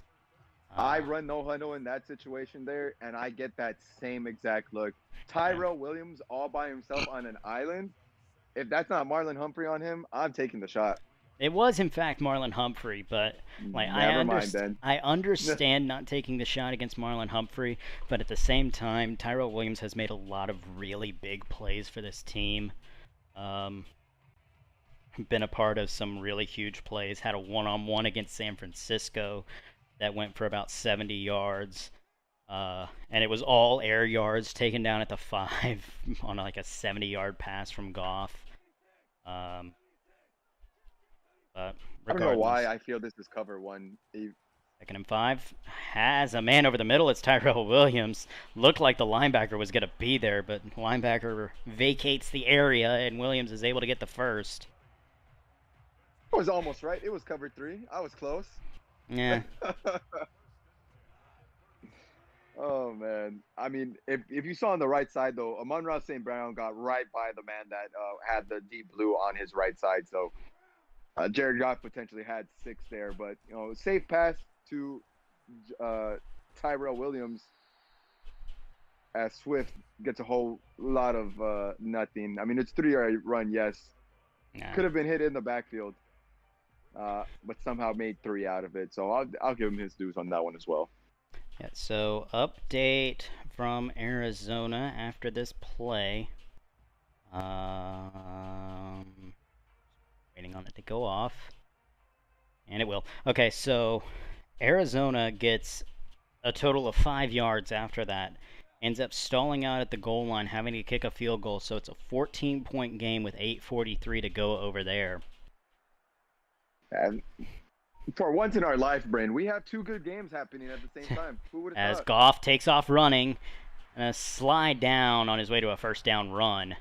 I run no huddle in that situation there, and I get that same exact look. Tyrell Williams all by himself on an island. If that's not Marlon Humphrey on him, I'm taking the shot. It was, in fact, Marlon Humphrey, but like I understand not taking the shot against Marlon Humphrey, but at the same time, Tyrell Williams has made a lot of really big plays for this team. Been a part of some really huge plays. Had a one-on-one against San Francisco that went for about 70 yards. And it was all air yards taken down at the 5 on like a 70-yard pass from Goff. But I don't know why I feel this is cover 1. Second and 5. Has a man over the middle. It's Tyrell Williams. Looked like the linebacker was going to be there, but linebacker vacates the area, and Williams is able to get the first. I was almost right. It was cover 3. I was close. Yeah. Oh, man. I mean, if you saw on the right side, though, Amon-Ra St. Brown got right by the man that had the deep blue on his right side. So Jared Goff potentially had 6 there. But, safe pass to Tyrell Williams as Swift gets a whole lot of nothing. I mean, it's 3-yard run, yes. Nah. Could have been hit in the backfield, but somehow made 3 out of it. So I'll give him his dues on that one as well. Yeah, so update from Arizona after this play. Waiting on it to go off. And it will. Okay, so Arizona gets a total of 5 yards after that. Ends up stalling out at the goal line, having to kick a field goal. So it's a 14-point game with 8:43 to go over there. And for once in our life, Bryn, we have 2 good games happening at the same time. Who would have As thought? Goff takes off running, and a slide down on his way to a first down run.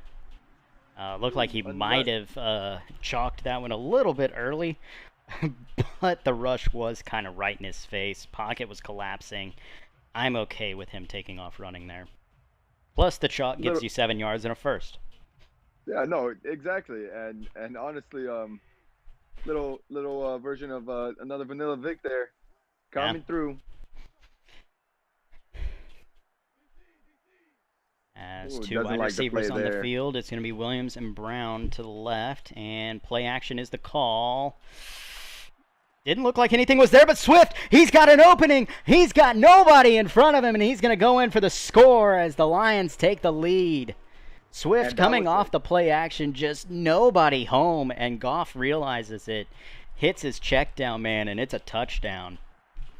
Looked like he might have chalked that one a little bit early, but the rush was kind of right in his face. Pocket was collapsing. I'm okay with him taking off running there. Plus, the chalk gives you 7 yards and a first. Yeah, no, exactly. And honestly, little version of another Vanilla Vic there, coming through. As 2 wide receivers on the field, it's going to be Williams and Brown to the left, and play action is the call. Didn't look like anything was there, but Swift, he's got an opening. He's got nobody in front of him, and he's going to go in for the score as the Lions take the lead. Swift coming off the play action, just nobody home, and Goff realizes it, hits his check down man, and it's a touchdown.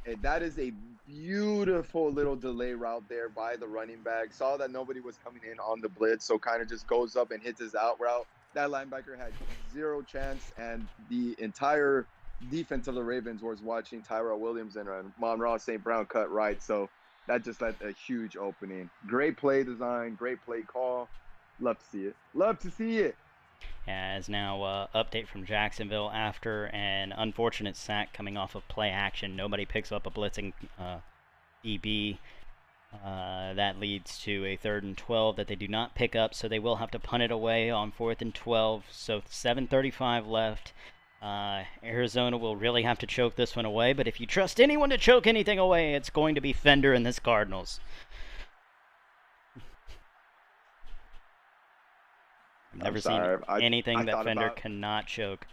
And that is a beautiful little delay route there by the running back. Saw that nobody was coming in on the blitz, so kind of just goes up and hits his out route. That linebacker had 0 chance, and the entire defense of the Ravens was watching Tyrell Williams and Amon-Ra St. Brown cut right. So that just led a huge opening. Great play design, great play call. Love to see it. Love to see it. As now update from Jacksonville after an unfortunate sack coming off of play action. Nobody picks up a blitzing DB. That leads to a 3rd and 12 that they do not pick up, so they will have to punt it away on 4th and 12. So 7:35 left. Arizona will really have to choke this one away, but if you trust anyone to choke anything away, it's going to be Fender and this Cardinals. I've never seen anything that Fender cannot choke.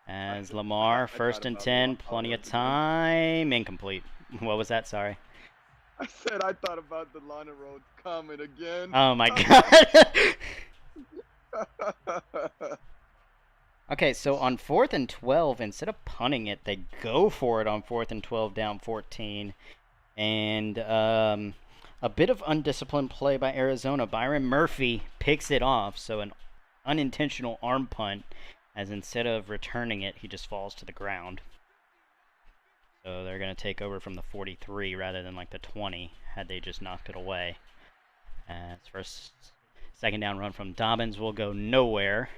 As Lamar, 1st and 10, plenty of time, incomplete. What was that? Sorry. I said I thought about the Lana Rhodes comment again. Oh my god. Okay, so on 4th and 12, instead of punting it, they go for it on 4th and 12 down 14. And a bit of undisciplined play by Arizona. Byron Murphy picks it off, so an unintentional arm punt, as instead of returning it, he just falls to the ground. So they're going to take over from the 43 rather than like the 20, had they just knocked it away. As first, 2nd down run from Dobbins will go nowhere.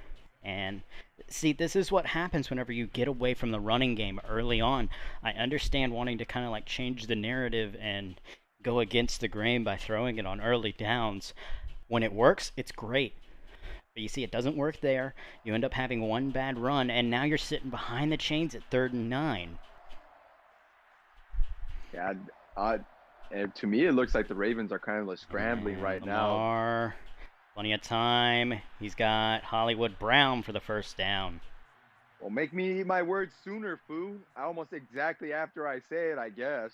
And see, this is what happens whenever you get away from the running game early on. I understand wanting to kind of like change the narrative and go against the grain by throwing it on early downs. When it works, it's great. But you see, it doesn't work there. You end up having one bad run, and now you're sitting behind the chains at 3rd and 9. Yeah, to me, it looks like the Ravens are kind of like scrambling right now. Plenty of time. He's got Hollywood Brown for the 1st down. Well, make me eat my words sooner, foo. Almost exactly after I say it, I guess.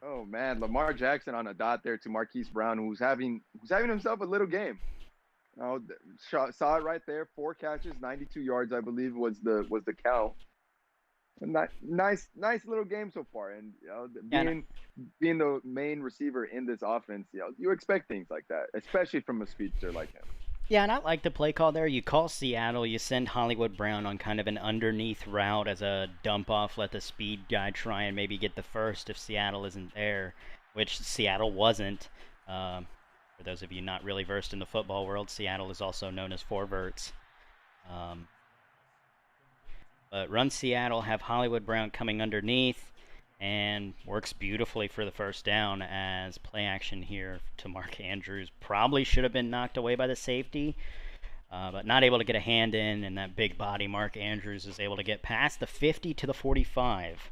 Oh man, Lamar Jackson on a dot there to Marquise Brown, who's having himself a little game. Saw it right there. 4 catches, 92 yards, I believe was the count. Nice little game so far, and being the main receiver in this offense, you expect things like that, especially from a speedster like him. Yeah, and I like the play call there. You call Seattle, you send Hollywood Brown on kind of an underneath route as a dump off, let the speed guy try and maybe get the first if Seattle isn't there, which Seattle wasn't. For those of you not really versed in the football world, Seattle is also known as Forverts. But run Seattle, have Hollywood Brown coming underneath, and works beautifully for the first down as play action here to Mark Andrews. Probably should have been knocked away by the safety, but not able to get a hand in, and that big body Mark Andrews is able to get past the 50 to the 45.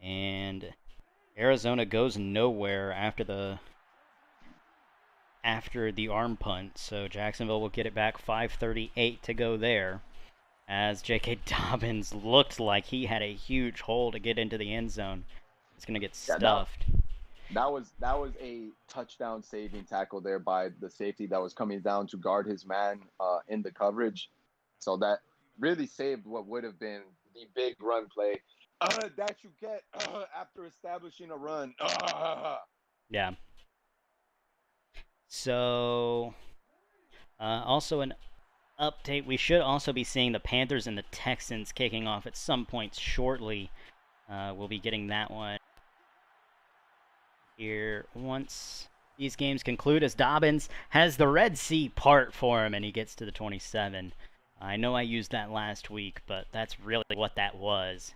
And Arizona goes nowhere after the arm punt, so Jacksonville will get it back. 5:38 to go there, as J.K. Dobbins looked like he had a huge hole to get into the end zone. He's going to get stuffed. That was a touchdown saving tackle there by the safety that was coming down to guard his man in the coverage. So that really saved what would have been the big run play that you get after establishing a run. Yeah. So, also an update, we should also be seeing the Panthers and the Texans kicking off at some point shortly. We'll be getting that one here once these games conclude, as Dobbins has the Red Sea part for him and he gets to the 27. I know I used that last week, but that's really what that was.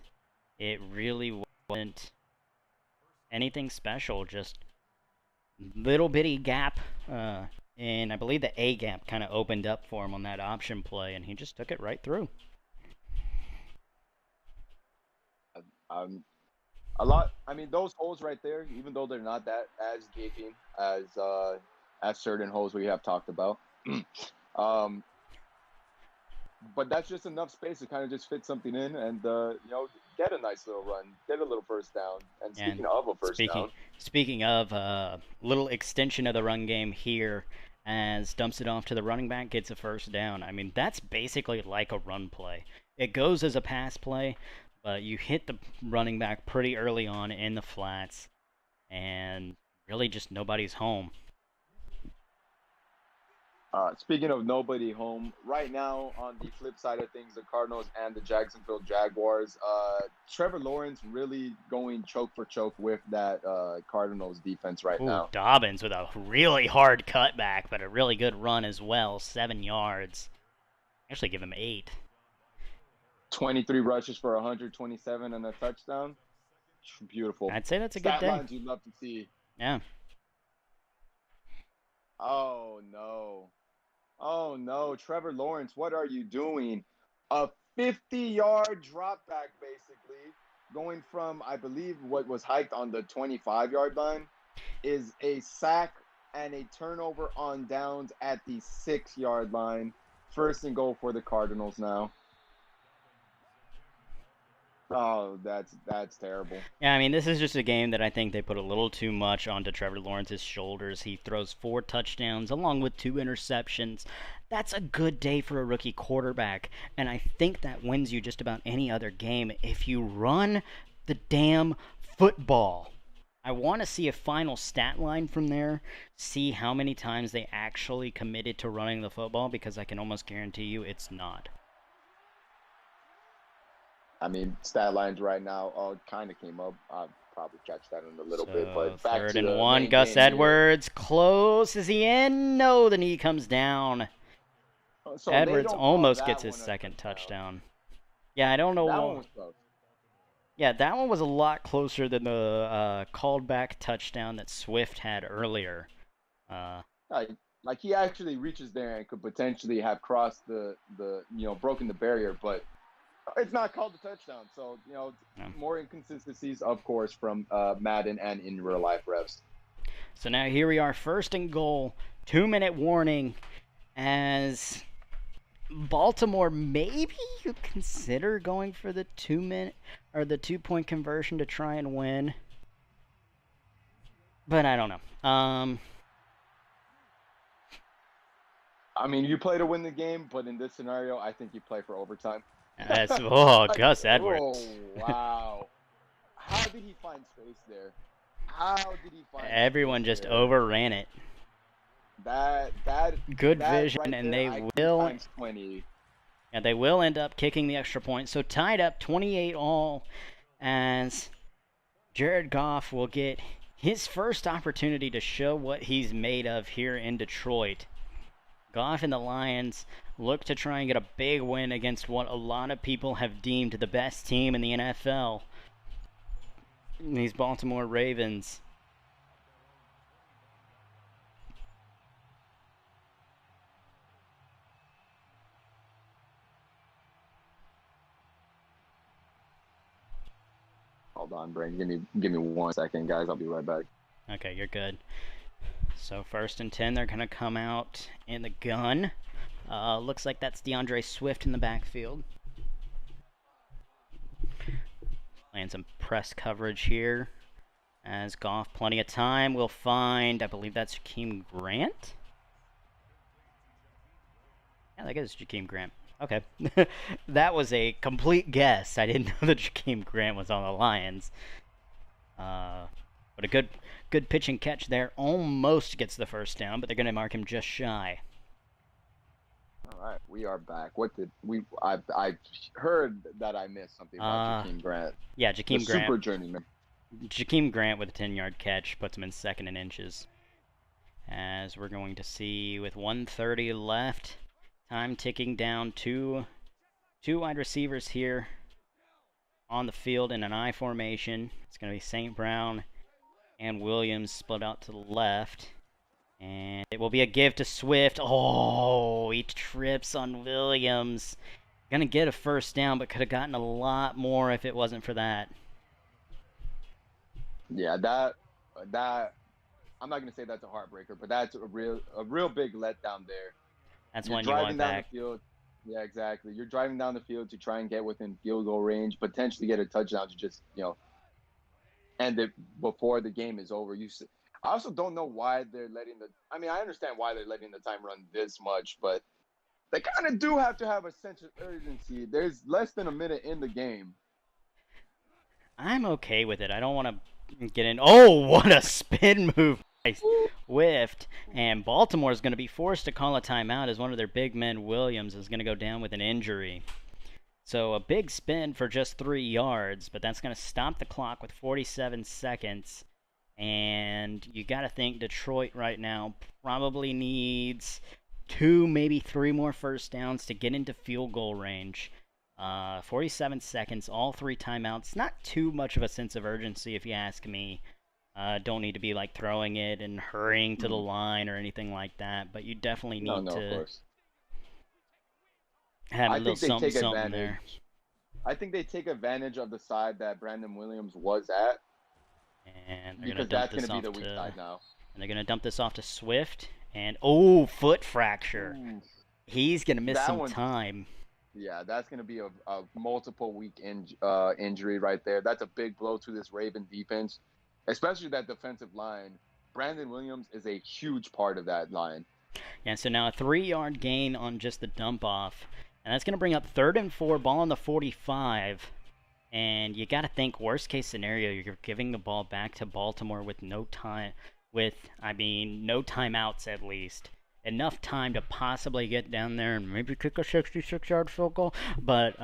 It really wasn't anything special, just little bitty gap, and I believe the A gap kind of opened up for him on that option play, and he just took it right through. A lot. I mean, those holes right there, even though they're not that as gaping as certain holes we have talked about, but that's just enough space to kind of just fit something in and get a nice little run, get a little first down. And speaking of a first down, speaking of little extension of the run game here, as dumps it off to the running back, gets a first down. I mean, that's basically like a run play. It goes as a pass play, but you hit the running back pretty early on in the flats, and really just nobody's home. Speaking of nobody home, right now on the flip side of things, the Cardinals and the Jacksonville Jaguars, Trevor Lawrence really going choke for choke with that Cardinals defense right now. Dobbins with a really hard cutback, but a really good run as well, 7 yards. Actually give him 8. 23 rushes for 127 and a touchdown. Beautiful. I'd say that's a good day. Stat lines you'd love to see. Yeah. Oh, no. Oh, no. Trevor Lawrence, what are you doing? A 50-yard drop back, basically, going from, I believe, what was hiked on the 25-yard line, is a sack and a turnover on downs at the 6-yard line. First and goal for the Cardinals now. Oh, that's terrible. Yeah, I mean, this is just a game that I think they put a little too much onto Trevor Lawrence's shoulders. He throws 4 touchdowns along with 2 interceptions. That's a good day for a rookie quarterback, and I think that wins you just about any other game if you run the damn football. I want to see a final stat line from there, see how many times they actually committed to running the football, because I can almost guarantee you it's not. I mean, stat lines right now kind of came up. I'll probably catch that in a little bit. But back third to and the 1, main Gus game Edwards, close. Is he in? No, the knee comes down. So Edwards almost gets his second touchdown. Yeah, I don't know. That one was close. Yeah, that one was a lot closer than the called back touchdown that Swift had earlier. Like he actually reaches there and could potentially have crossed the broken the barrier, but it's not called a touchdown. So, more inconsistencies, of course, from Madden and in real life refs. So now here we are, first and goal, 2-minute warning, as Baltimore, maybe you consider going for the 2-minute or the 2-point conversion to try and win. But I don't know. I mean, you play to win the game, but in this scenario, I think you play for overtime. Gus Edwards. Oh, wow. How did he find space there? Everyone just overran it. Good that vision, right and there, they IQ will. times 20. And they will end up kicking the extra point. So tied up 28 all, as Jared Goff will get his first opportunity to show what he's made of here in Detroit. Goff and the Lions look to try and get a big win against what a lot of people have deemed the best team in the NFL. These Baltimore Ravens. Hold on, Brain. Give me 1 second, guys. I'll be right back. Okay, you're good. So 1st and 10, they're going to come out in the gun. Looks like that's DeAndre Swift in the backfield. Playing some press coverage here. As Goff, plenty of time. We'll find, I believe that's Jakeem Grant. Yeah, that is Jakeem Grant. Okay. That was a complete guess. I didn't know that Jakeem Grant was on the Lions. But a good pitch and catch there. Almost gets the first down, but they're going to mark him just shy. All right, we are back. I heard that I missed something about Jakeem Grant. Yeah, Jakeem Grant. Super journeyman. Jakeem Grant with a 10-yard catch puts him in 2nd and inches. As we're going to see with 1:30 left, time ticking down, two wide receivers here on the field in an I formation. It's going to be St. Brown and Williams split out to the left. And it will be a give to Swift. Oh, he trips on Williams. Gonna get a first down, but could have gotten a lot more if it wasn't for that. Yeah, that I'm not gonna say that's a heartbreaker, but that's a real big letdown there. That's You're when you want driving down back. the field. Yeah, exactly. You're driving down the field to try and get within field goal range, potentially get a touchdown to just end it before the game is over. I also don't know why they're letting I understand why they're letting the time run this much, but they kind of do have to have a sense of urgency. There's less than a minute in the game. I'm okay with it. I don't want to get in. Oh, what a spin move. Nice. Whiffed. And Baltimore is going to be forced to call a timeout as one of their big men, Williams, is going to go down with an injury. So a big spin for just 3 yards, but that's going to stop the clock with 47 seconds. And you got to think Detroit right now probably needs 2, maybe 3 more first downs to get into field goal range. 47 seconds, all 3 timeouts. Not too much of a sense of urgency, if you ask me. Don't need to be like throwing it and hurrying to the line or anything like that. But you definitely need to have a little something there. I think they take advantage of the side that Brandon Williams was at. And because that's going to be the weak side now. And they're going to dump this off to Swift. And, oh, foot fracture. Ooh. He's going to miss some time. Yeah, that's going to be a multiple week injury right there. That's a big blow to this Raven defense, especially that defensive line. Brandon Williams is a huge part of that line. Yeah, so now a 3-yard gain on just the dump off. And that's going to bring up 3rd and 4, ball on the 45. And you got to think, worst case scenario, you're giving the ball back to Baltimore with no timeouts at least. Enough time to possibly get down there and maybe kick a 66-yard field goal. But,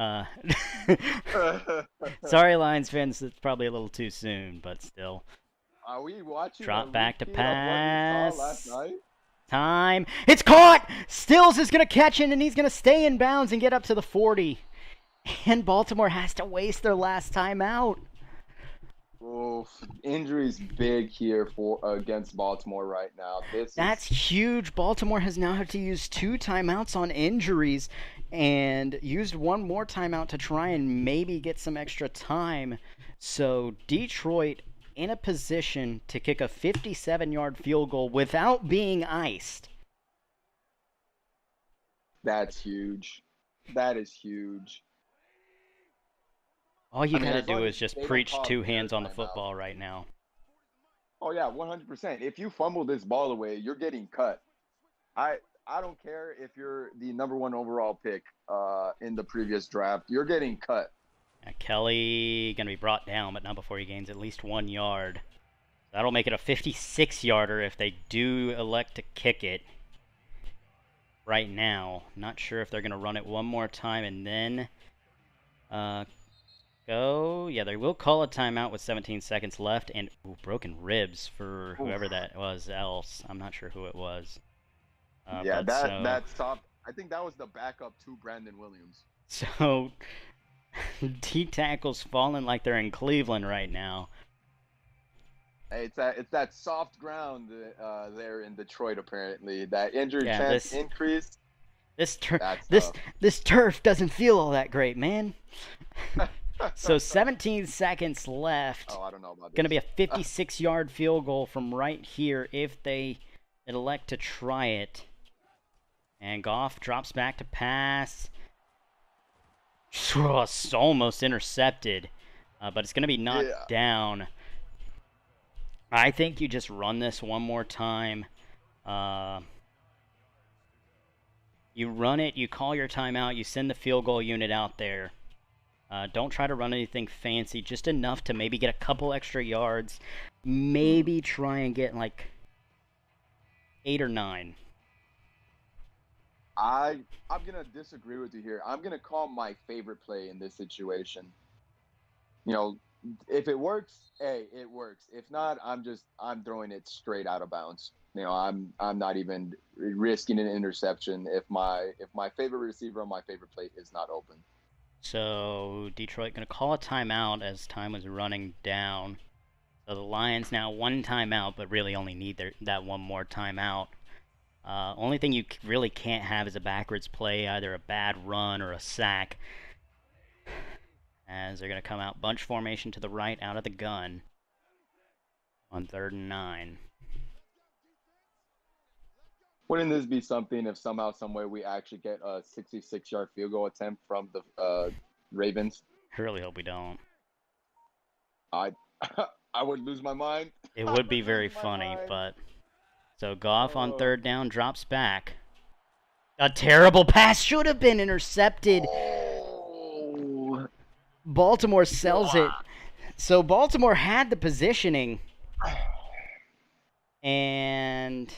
sorry, Lions fans, it's probably a little too soon, but still. Are we watching? Drop back to pass. Last night? Time. It's caught! Stills is going to catch it, and he's going to stay in bounds and get up to the 40. And Baltimore has to waste their last timeout. Oof. Injuries big here against Baltimore right now. That's huge. Baltimore has now had to use 2 timeouts on injuries and used 1 more timeout to try and maybe get some extra time. So Detroit in a position to kick a 57-yard field goal without being iced. That's huge. That is huge. All you got to do is just preach 2 hands on the football right now. Oh, yeah, 100%. If you fumble this ball away, you're getting cut. I don't care if you're the number 1 overall pick in the previous draft. You're getting cut. Kelly going to be brought down, but not before he gains at least 1 yard. That'll make it a 56-yarder if they do elect to kick it right now. Not sure if they're going to run it one more time and then go. Yeah, they will call a timeout with 17 seconds left. And broken ribs for whoever that was else. I'm not sure who it was. Yeah, that's soft. I think that was the backup to Brandon Williams. So D tackles falling like they're in Cleveland right now. Hey, it's that soft ground there in Detroit. Apparently, that injured chance increased. This turf doesn't feel all that great, man. So 17 seconds left. Oh, I don't know about this. Going to be a 56-yard field goal from right here if they elect to try it. And Goff drops back to pass. It's almost intercepted, but it's going to be knocked down. I think you just run this one more time. You run it, you call your timeout, you send the field goal unit out there. Don't try to run anything fancy, just enough to maybe get a couple extra yards. Maybe try and get like 8 or 9. I'm going to disagree with you here. I'm going to call my favorite play in this situation. You know, if it works, hey, it works. If not, I'm throwing it straight out of bounds. You know, I'm not even risking an interception if my favorite receiver on my favorite play is not open. So Detroit going to call a timeout as time was running down. So the Lions now one timeout, but really only need that one more timeout. Only thing you really can't have is a backwards play, either a bad run or a sack. As they're going to come out bunch formation to the right out of the gun on 3rd and 9. Wouldn't this be something if somehow, some way we actually get a 66-yard field goal attempt from the Ravens? I really hope we don't. I would lose my mind. It would be very funny, but... So Goff on 3rd down drops back. A terrible pass should have been intercepted. Oh. Baltimore sells it. So Baltimore had the positioning. And...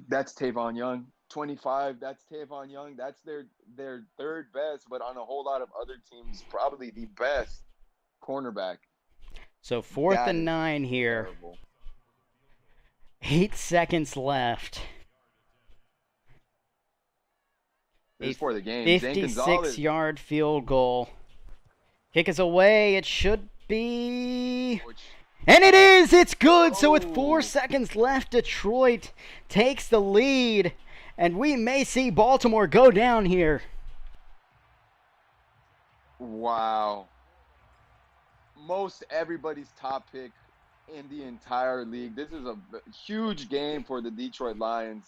That's Tavon Young. 25, that's Tavon Young. That's their third best, but on a whole lot of other teams, probably the best cornerback. So 4th and 9 here. Terrible. 8 seconds left. This is for the game. 56-yard field goal. Kick is away. It should be... And it is! It's good! So with 4 seconds left, Detroit takes the lead. And we may see Baltimore go down here. Wow. Most everybody's top pick in the entire league. This is a huge game for the Detroit Lions.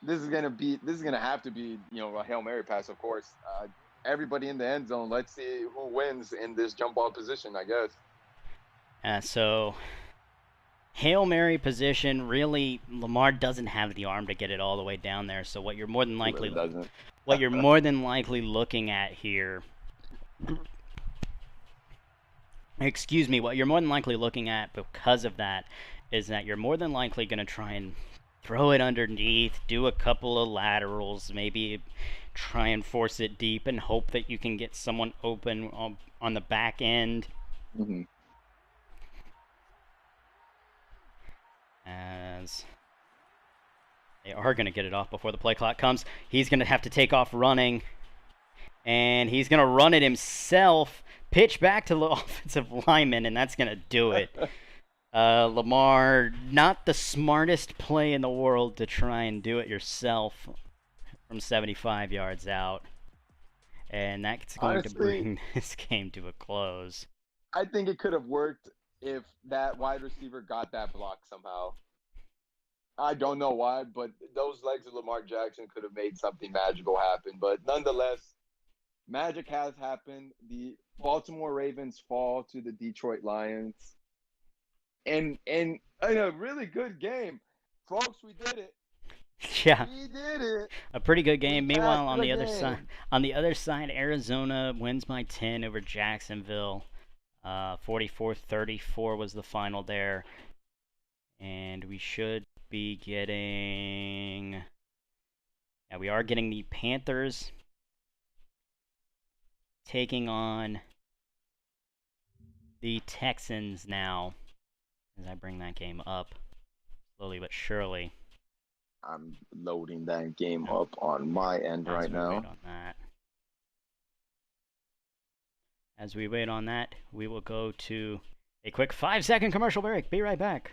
This is gonna have to be, you know, a Hail Mary pass, of course. Everybody in the end zone. Let's see who wins in this jump ball position, I guess. So, Hail Mary position, really, Lamar doesn't have the arm to get it all the way down there. So what you're more than likely looking at here, excuse me, what you're more than likely looking at because of that is that you're more than likely going to try and throw it underneath, do a couple of laterals, maybe try and force it deep and hope that you can get someone open on the back end. Mm-hmm. As they are going to get it off before the play clock comes. He's going to have to take off running. And he's going to run it himself. Pitch back to the offensive lineman, and that's going to do it. Lamar, not the smartest play in the world to try and do it yourself from 75 yards out. And that's going to bring this game to a close. I think it could have worked if that wide receiver got that block somehow. I don't know why, but those legs of Lamar Jackson could have made something magical happen. But nonetheless, magic has happened. The Baltimore Ravens fall to the Detroit Lions. And in a really good game. Folks, we did it. Yeah. We did it. A pretty good game. Meanwhile, on the other side, Arizona wins by 10 over Jacksonville. 44-34 was the final there. And we should be getting... Yeah, we are getting the Panthers taking on the Texans now, as I bring that game up, slowly but surely. I'm loading that game up on my end right now. Wait on that. As we wait on that, we will go to a quick 5-second commercial break. Be right back.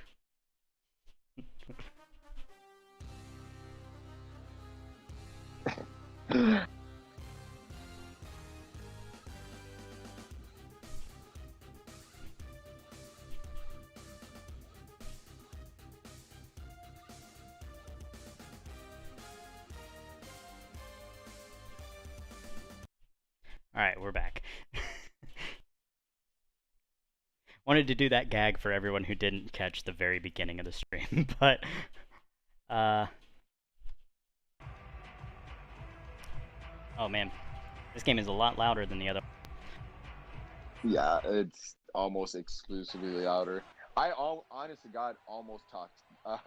Alright, we're back. Wanted to do that gag for everyone who didn't catch the very beginning of the stream, but oh man, this game is a lot louder than the other. Yeah, it's almost exclusively louder. Honest to God, almost talked. I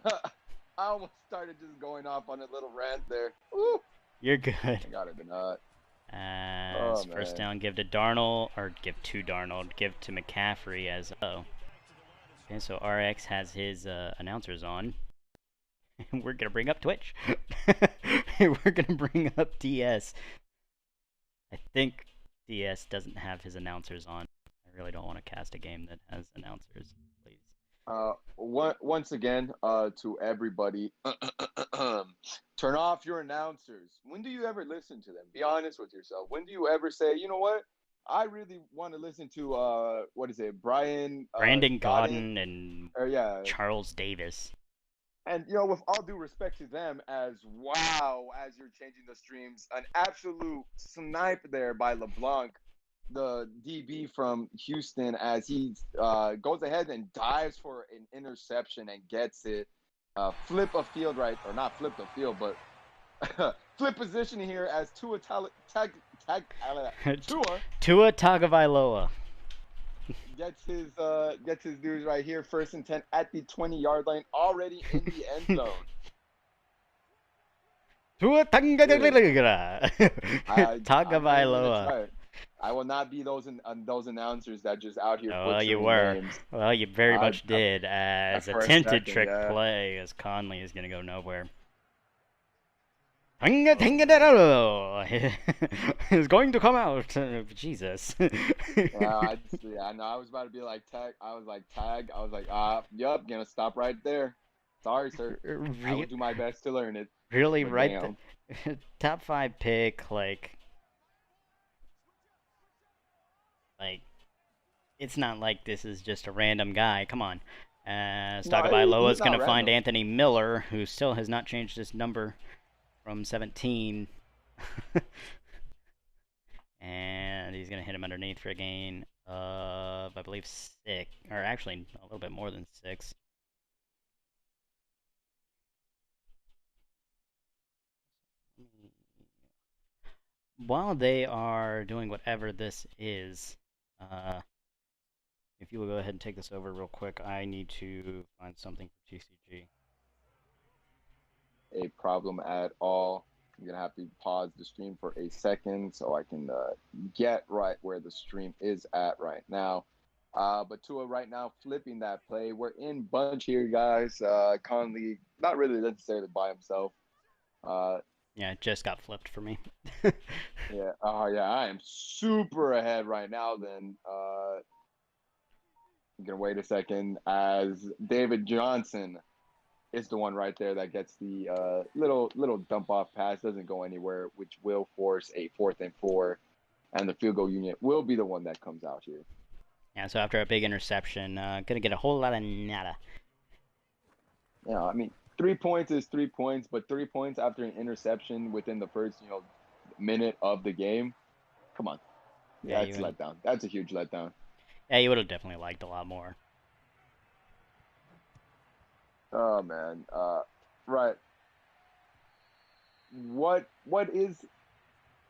almost started just going off on a little rant there. Ooh. You're good. I got it, not. As first down, give to Darnold, or give to Darnold, give to McCaffrey as Okay, so RX has his announcers on. We're gonna bring up Twitch. We're gonna bring up DS. I think DS doesn't have his announcers on. I really don't want to cast a game that has announcers, please. Once again, to everybody, turn off your announcers. When do you ever listen to them? Be honest with yourself. When do you ever say, you know what? I really want to listen to what is it, Brandon Gaudin and Charles Davis. And with all due respect to them, as you're changing the streams, an absolute snipe there by LeBlanc, the DB from Houston, as he goes ahead and dives for an interception and gets it. Flip positioning here as Tua Tagovailoa gets his dudes right here, 1st and 10 at the 20-yard line, already in the end zone. Tagovailoa. I will not be those announcers that just out here. Well, you were. Names. Well, you very much did. As attempted trick play, as Conley is gonna go nowhere. Is going to come out. Jesus. I know. I was about to be like tag. I was like, yup, gonna stop right there. Sorry, sir. I will do my best to learn it. Really, right? Top 5 pick, like, it's not like this is just a random guy. Come on. Tagovailoa is going to find Anthony Miller, who still has not changed his number from 17. And he's going to hit him underneath for a gain of, I believe, 6. Or actually, a little bit more than 6. While they are doing whatever this is, if you will go ahead and take this over real quick, I need to find something for TCG. A problem at all. I'm going to have to pause the stream for a second so I can get right where the stream is at right now. But Tua right now flipping that play. We're in bunch here, guys. Conley, not really necessarily by himself. Yeah, it just got flipped for me. Yeah. I am super ahead right now then. I'm going to wait a second as David Johnson is the one right there that gets the little dump off pass, doesn't go anywhere, which will force a 4th and 4, and the field goal unit will be the one that comes out here. Yeah, so after a big interception, gonna get a whole lot of nada. Yeah, I mean, 3 points is 3 points, but 3 points after an interception within the first minute of the game, come on. Yeah, that's a letdown. That's a huge letdown. Yeah, you would have definitely liked a lot more. Oh man, right. What is?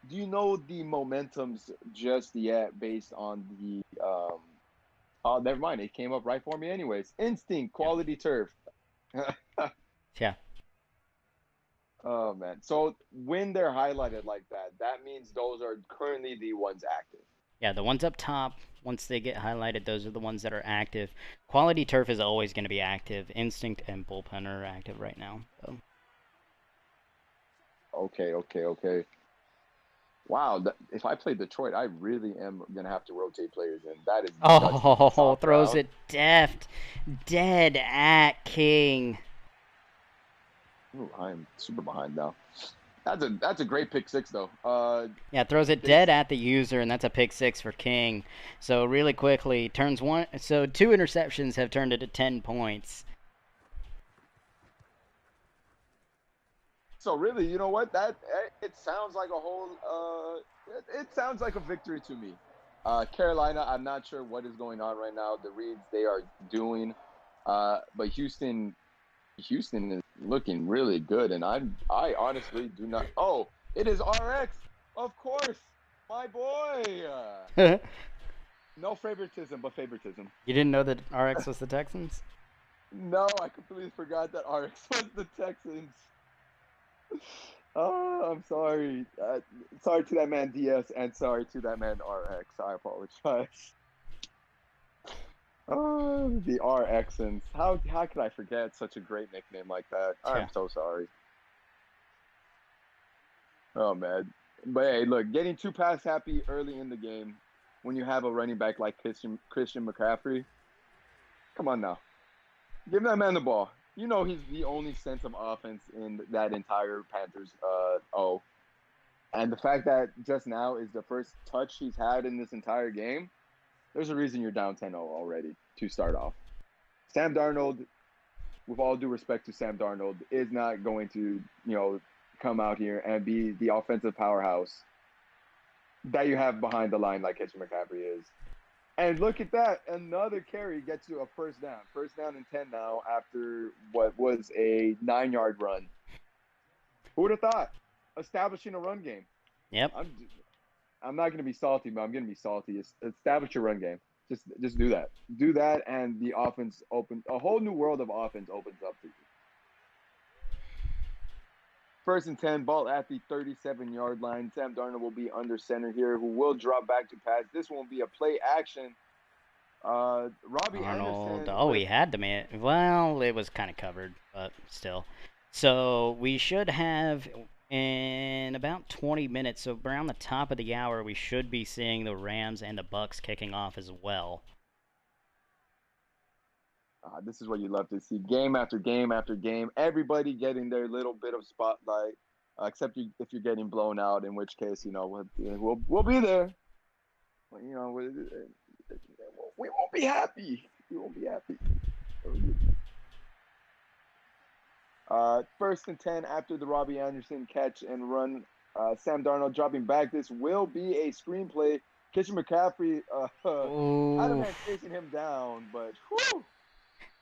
Do you know the momentums just yet based on the Oh, never mind. It came up right for me anyways. Instinct, Yeah. quality turf. Yeah. Oh man. So when they're highlighted like that, that means those are currently the ones active. Yeah, the ones up top, once they get highlighted, those are the ones that are active. Quality turf is always going to be active. Instinct and bullpen are active right now. So. Okay. Wow. If I play Detroit, I really am gonna have to rotate players in. That is such a Oh, soft throws round. it deft. Dead at King. Ooh, I am super behind now. That's a great pick six though. Yeah, throws it This dead at the user, and that's a pick six for King. So really quickly, turns one. So 2 interceptions have turned into 10 points. So really, you know what? That it sounds like a whole. It sounds like a victory to me. Carolina, I'm not sure what is going on right now. The reads they are doing, but Houston is looking really good, and I honestly do not. Oh, it is RX, of course, my boy. You No favoritism, but favoritism. didn't know that RX was the Texans? No, I completely forgot that RX was the Texans. Oh, I'm sorry. Sorry to that man DS, and sorry to that man RX. I apologize. Oh, the RXans. How could I forget such a great nickname like that? Yeah. I'm so sorry. Oh man. But hey, look, getting too pass happy early in the game when you have a running back like Christian McCaffrey. Come on now. Give that man the ball. You know he's the only sense of offense in that entire Panthers And the fact that just now is the first touch he's had in this entire game, there's a reason you're down 10-0 already to start off. Sam Darnold, with all due respect to Sam Darnold, is not going to, come out here and be the offensive powerhouse that you have behind the line like Christian McCaffrey is. And look at that. Another carry gets you a first down. First down and 10 now after what was a 9-yard run. Who would have thought? Establishing a run game. Yep. I'm not going to be salty, but I'm going to be salty. Establish your run game. Just do that. Do that, and the offense a whole new world of offense opens up to you. First and 10, ball at the 37-yard line. Sam Darnold will be under center here, who will drop back to pass. This won't be a play action. Robbie Arnold. Anderson. Oh, he had to make it. Well, it was kind of covered, but still. So we should have in about 20 minutes, so around the top of the hour, we should be seeing the Rams and the Bucks kicking off as well. This is what you love to see. Game after game after game. Everybody getting their little bit of spotlight, except if you're getting blown out, in which case, we'll be there. But, we won't be happy. We won't be happy. First and 10 after the Robbie Anderson catch and run. Sam Darnold dropping back. This will be a screenplay. Christian McCaffrey had a man chasing him down, but whew,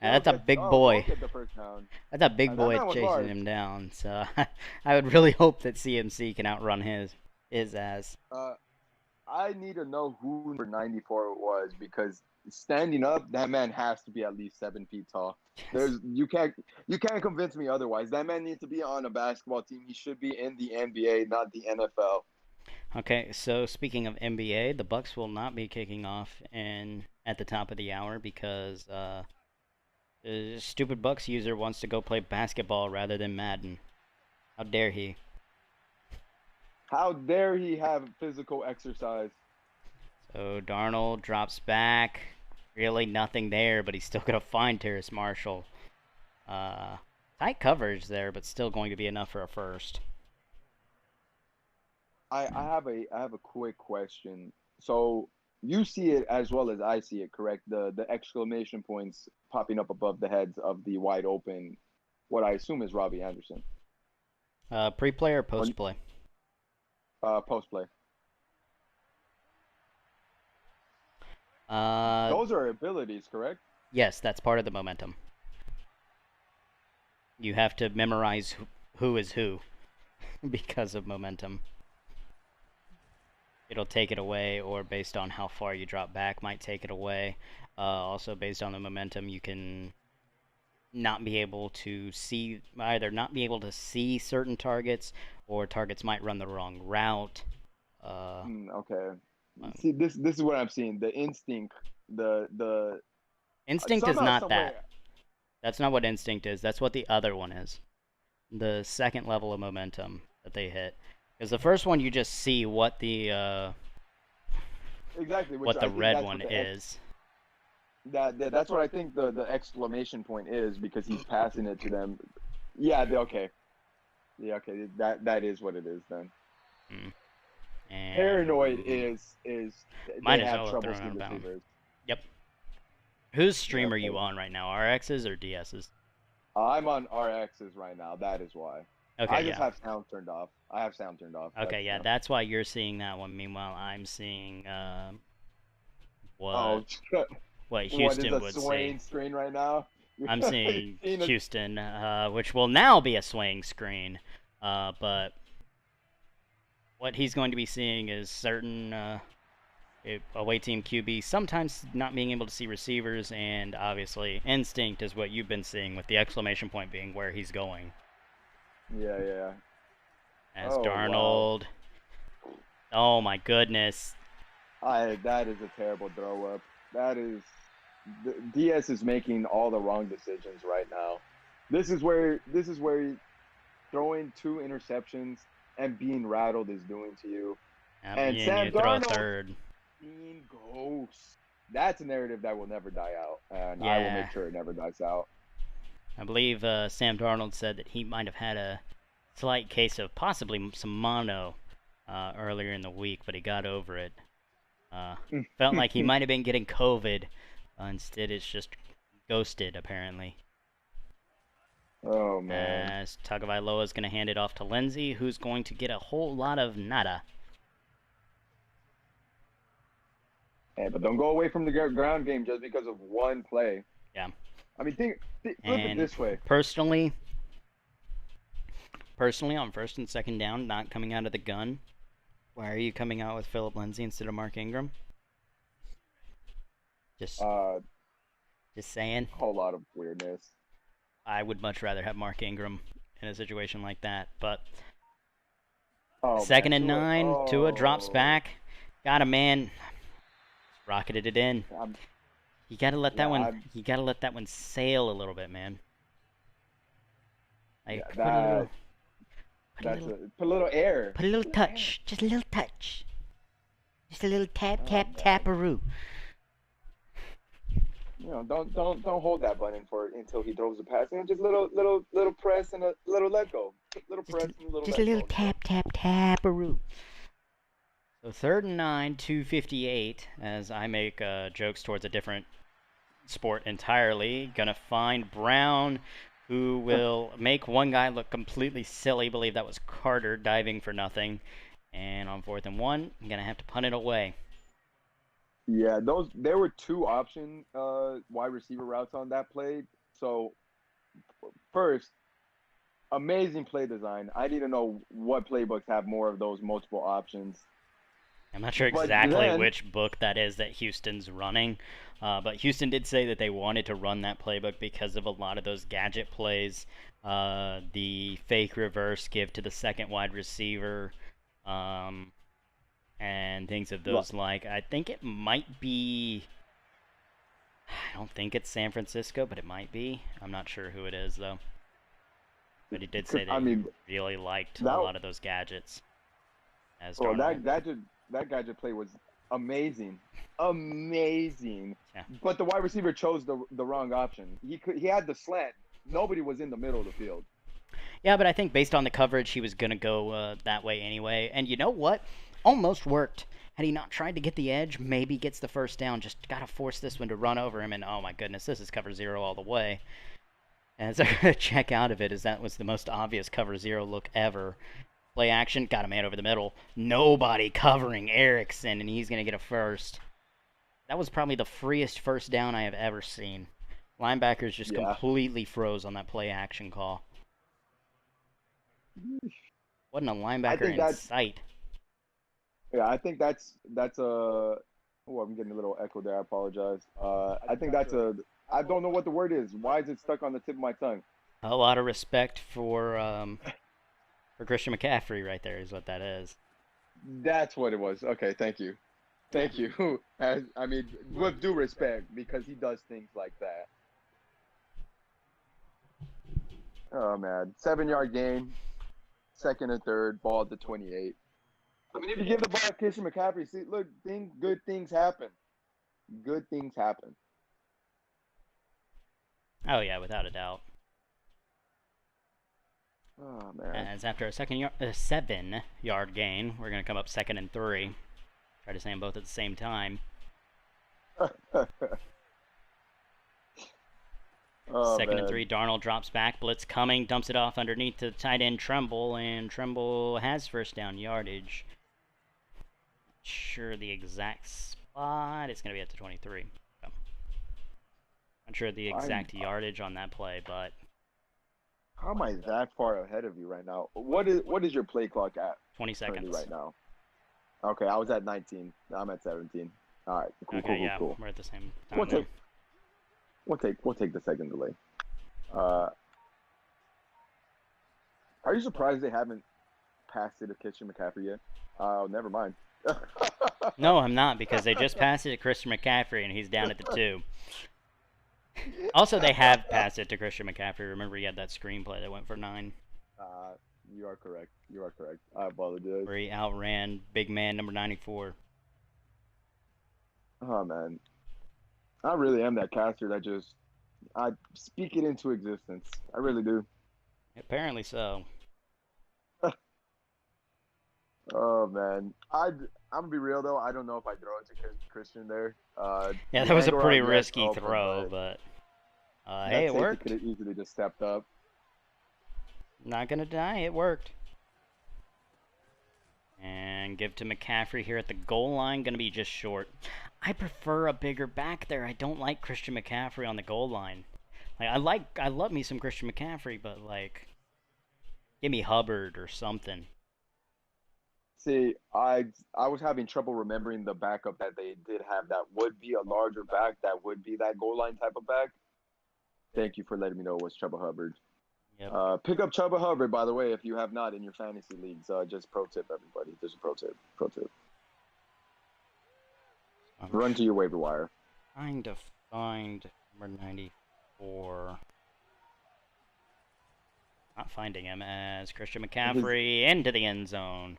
that's a big boy. We'll get the first down. That's a big boy chasing him down. So I would really hope that CMC can outrun his ass. I need to know who number 94 was, because standing up, that man has to be at least 7 feet tall. Yes. You can't convince me otherwise. That man needs to be on a basketball team. He should be in the NBA, not the NFL. Okay, so speaking of NBA, the Bucks will not be kicking off at the top of the hour because the stupid Bucks user wants to go play basketball rather than Madden. How dare he? How dare he have physical exercise? So Darnold drops back. Really nothing there, but he's still going to find Terrace Marshall. Tight coverage there, but still going to be enough for a first. I have a quick question. So you see it as well as I see it, correct? The exclamation points popping up above the heads of the wide open, what I assume is Robbie Anderson. Pre-play or post-play? Post-play. Those are abilities, correct? Yes, that's part of the momentum. You have to memorize who is who because of momentum. it'll take it away, or based on how far you drop back, might take it away. Also, based on the momentum, you can not be able to see certain targets, or targets might run the wrong route. Okay. Um, See, this is what I'm seeing. The instinct, the Instinct is somehow, not somewhere. that. That's not what instinct is. That's what the other one is. The second level of momentum that they hit. Because the first one, you just see what the Exactly, which what the I think red that's one what is. that's what I think the exclamation point is, because he's passing it to them. Yeah. Okay. Yeah. Okay. That is what it is then. And Paranoid is might they as have well have trouble thrown seeing him down. receivers. Yep. Whose Yeah. stream are you on right now? RX's or DS's? I'm on RXs right now. That is why. Okay, I just yeah. have sound turned off. I have sound turned off. Okay, yeah, that's why you're seeing that one. Meanwhile, I'm seeing Oh, what what is Houston a would see. swaying screen right now? I'm seeing Houston, which will now be a swaying screen. But what he's going to be seeing is certain away team QB sometimes not being able to see receivers, and obviously instinct is what you've been seeing, with the exclamation point being where he's going. Yeah. As Oh, Darnold. Wow. Oh my goodness. That is a terrible throw up. That is DS is making all the wrong decisions right now. This is where throwing 2 interceptions and being rattled is doing to you. And Sam Darnold throw third. Being ghost. That's a narrative that will never die out, and yeah. I will make sure it never dies out. I believe Sam Darnold said that he might have had a slight case of possibly some mono earlier in the week, but he got over it. Felt like he might have been getting COVID. Instead, it's just ghosted, apparently. Oh, man. As Tagovailoa is going to hand it off to Lindsey, who's going to get a whole lot of nada. Hey, but don't go away from the ground game just because of one play. Yeah. I mean, flip it this way. Personally, on first and second down, not coming out of the gun, why are you coming out with Philip Lindsay instead of Mark Ingram? Just saying. A whole lot of weirdness. I would much rather have Mark Ingram in a situation like that, but Second and 9, Tua drops back, got a man, rocketed it in. You gotta let that one. You gotta let that one sail a little bit, man. Like, put a little air. Put a little touch. Just a little touch. Just a little taparoo. You know, don't hold that button until he throws the pass. You know, just little press and a little let go. Little press and a little. Just a little taparoo. So 3rd and 9, 2:58. As I make jokes towards a different sport entirely, gonna find Brown, who will make one guy look completely silly. Believe that was Carter diving for nothing. And on 4th and 1, I'm gonna have to punt it away. Yeah, there were 2 option wide receiver routes on that play. So first, amazing play design. I need to know what playbooks have more of those multiple options. I'm not sure exactly which book that is that Houston's running, but Houston did say that they wanted to run that playbook because of a lot of those gadget plays, the fake reverse give to the second wide receiver, and things of those like. I think it might be, I don't think it's San Francisco, but it might be. I'm not sure who it is, though. But he did say that he really liked a lot of those gadgets. That gadget play was amazing. Yeah. But the wide receiver chose the wrong option. He had the slant. Nobody was in the middle of the field. Yeah, but I think based on the coverage, he was going to go that way anyway. And you know what? Almost worked. Had he not tried to get the edge, maybe gets the first down. Just got to force this one to run over him. And oh my goodness, this is cover 0 all the way. And so check out of it, as that was the most obvious cover 0 look ever. Play action, got a man over the middle. Nobody covering Erickson, and he's going to get a first. That was probably the freest first down I have ever seen. Linebackers just completely froze on that play action call. Wasn't a linebacker in sight. Yeah, I think that's a. Oh, I'm getting a little echo there. I apologize. I think that's a. I don't know what the word is. Why is it stuck on the tip of my tongue? A lot of respect for Christian McCaffrey right there is what that is. That's what it was. Okay, thank you. Yeah. Thank you. I mean, with due respect, because he does things like that. Oh man, 7 yard gain, second and third, ball at the 28. I mean, if you give the ball to Christian McCaffrey, see, look, good things happen. Good things happen. Oh yeah, without a doubt. Oh man. As after a 7-yard gain, we're gonna come up 2nd and 3. Try to say them both at the same time. Oh, 2nd and man. 3. Darnold drops back, blitz coming, dumps it off underneath to the tight end Tremble, and Tremble has first down yardage. Not sure the exact spot. It's gonna be at the 23. So. Not sure the exact yardage on that play, but How am I that far ahead of you right now? What is your play clock at 20 seconds right now? Okay, I was at 19. I'm at 17. All right, cool. We're at the same time. We'll take the second delay. Are you surprised they haven't passed it to Christian McCaffrey yet? Oh, never mind. No, I'm not, because they just passed it to Christian McCaffrey and he's down at the 2. Also, they have passed it to Christian McCaffrey. Remember, he had that screenplay that went for 9. You are correct. I apologize. Where he outran big man number 94. Oh man, I really am that caster that I speak it into existence. I really do. Apparently so. Oh man, I'm gonna be real though. I don't know if I throw it to Christian there. Yeah, that was a pretty risky throw, but hey, it worked. Could have easily just stepped up. Not gonna deny it worked. And give to McCaffrey here at the goal line. Gonna be just short. I prefer a bigger back there. I don't like Christian McCaffrey on the goal line. I love me some Christian McCaffrey, but like, give me Hubbard or something. See, I was having trouble remembering the backup that they did have that would be a larger back, that would be that goal line type of back. Thank you for letting me know it was Chuba Hubbard. Yep. Pick up Chuba Hubbard, by the way, if you have not in your fantasy leagues. Just pro tip, everybody. Just a pro tip. Run to your waiver wire. Trying to find number 94. Not finding him as Christian McCaffrey into the end zone.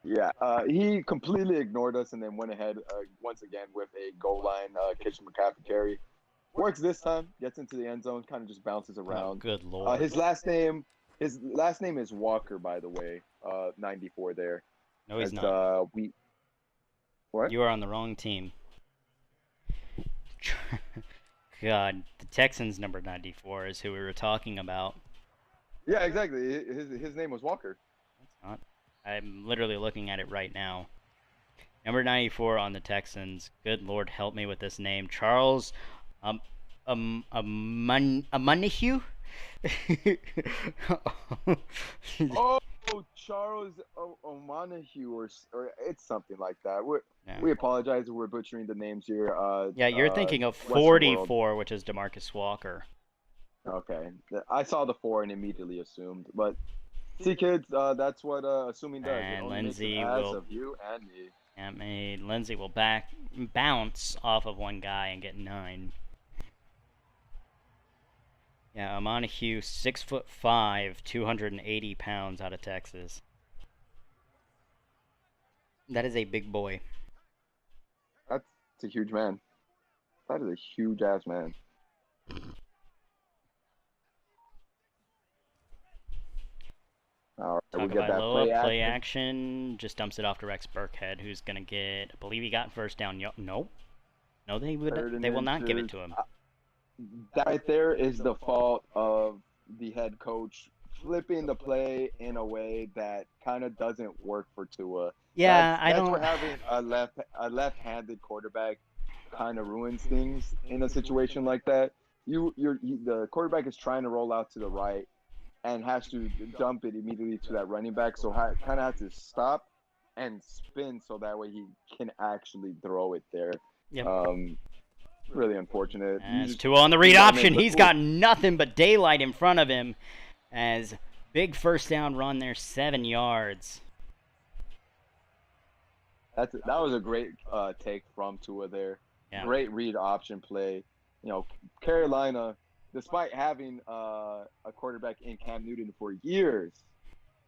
Yeah, he completely ignored us and then went ahead once again with a goal line Christian McCaffrey carry. Works this time, gets into the end zone, kind of just bounces around. Oh, good lord. His last name is Walker, by the way. 94 there. No, he's not. What? You are on the wrong team. God, the Texans number 94 is who we were talking about. Yeah, exactly. His name was Walker. That's not. I'm literally looking at it right now. Number 94 on the Texans. Good lord, help me with this name. Charles Omonihu? Oh, Charles Omonihu, or it's something like that. We apologize if we're butchering the names here. Yeah, you're thinking of 44, which is DeMarcus Walker. Okay, I saw the 4 and immediately assumed, but see, kids, that's what assuming does. And Lindsay will of you and me. Yeah, Lindsay will bounce off of one guy and get 9. Yeah, Omonihu, 6'5", 280 pounds, out of Texas. That is a big boy. That's a huge man. That is a huge ass man. All right, Talk we get about that play action. Just dumps it off to Rex Burkhead, who's gonna get. I believe he got first down. No, they will not give it to him. That right there is the fault of the head coach flipping the play in a way that kind of doesn't work for Tua. Yeah, that's where having a left-handed quarterback kind of ruins things in a situation like that. The quarterback is trying to roll out to the right and has to dump it immediately to that running back, so kind of has to stop and spin so that way he can actually throw it there. Yep. Really unfortunate. As Tua on the read I option, mean, he's got nothing but daylight in front of him. As big first down run there, 7 yards. that was a great take from Tua there. Yeah. Great read option play. You know, Carolina, despite having a quarterback in Cam Newton for years,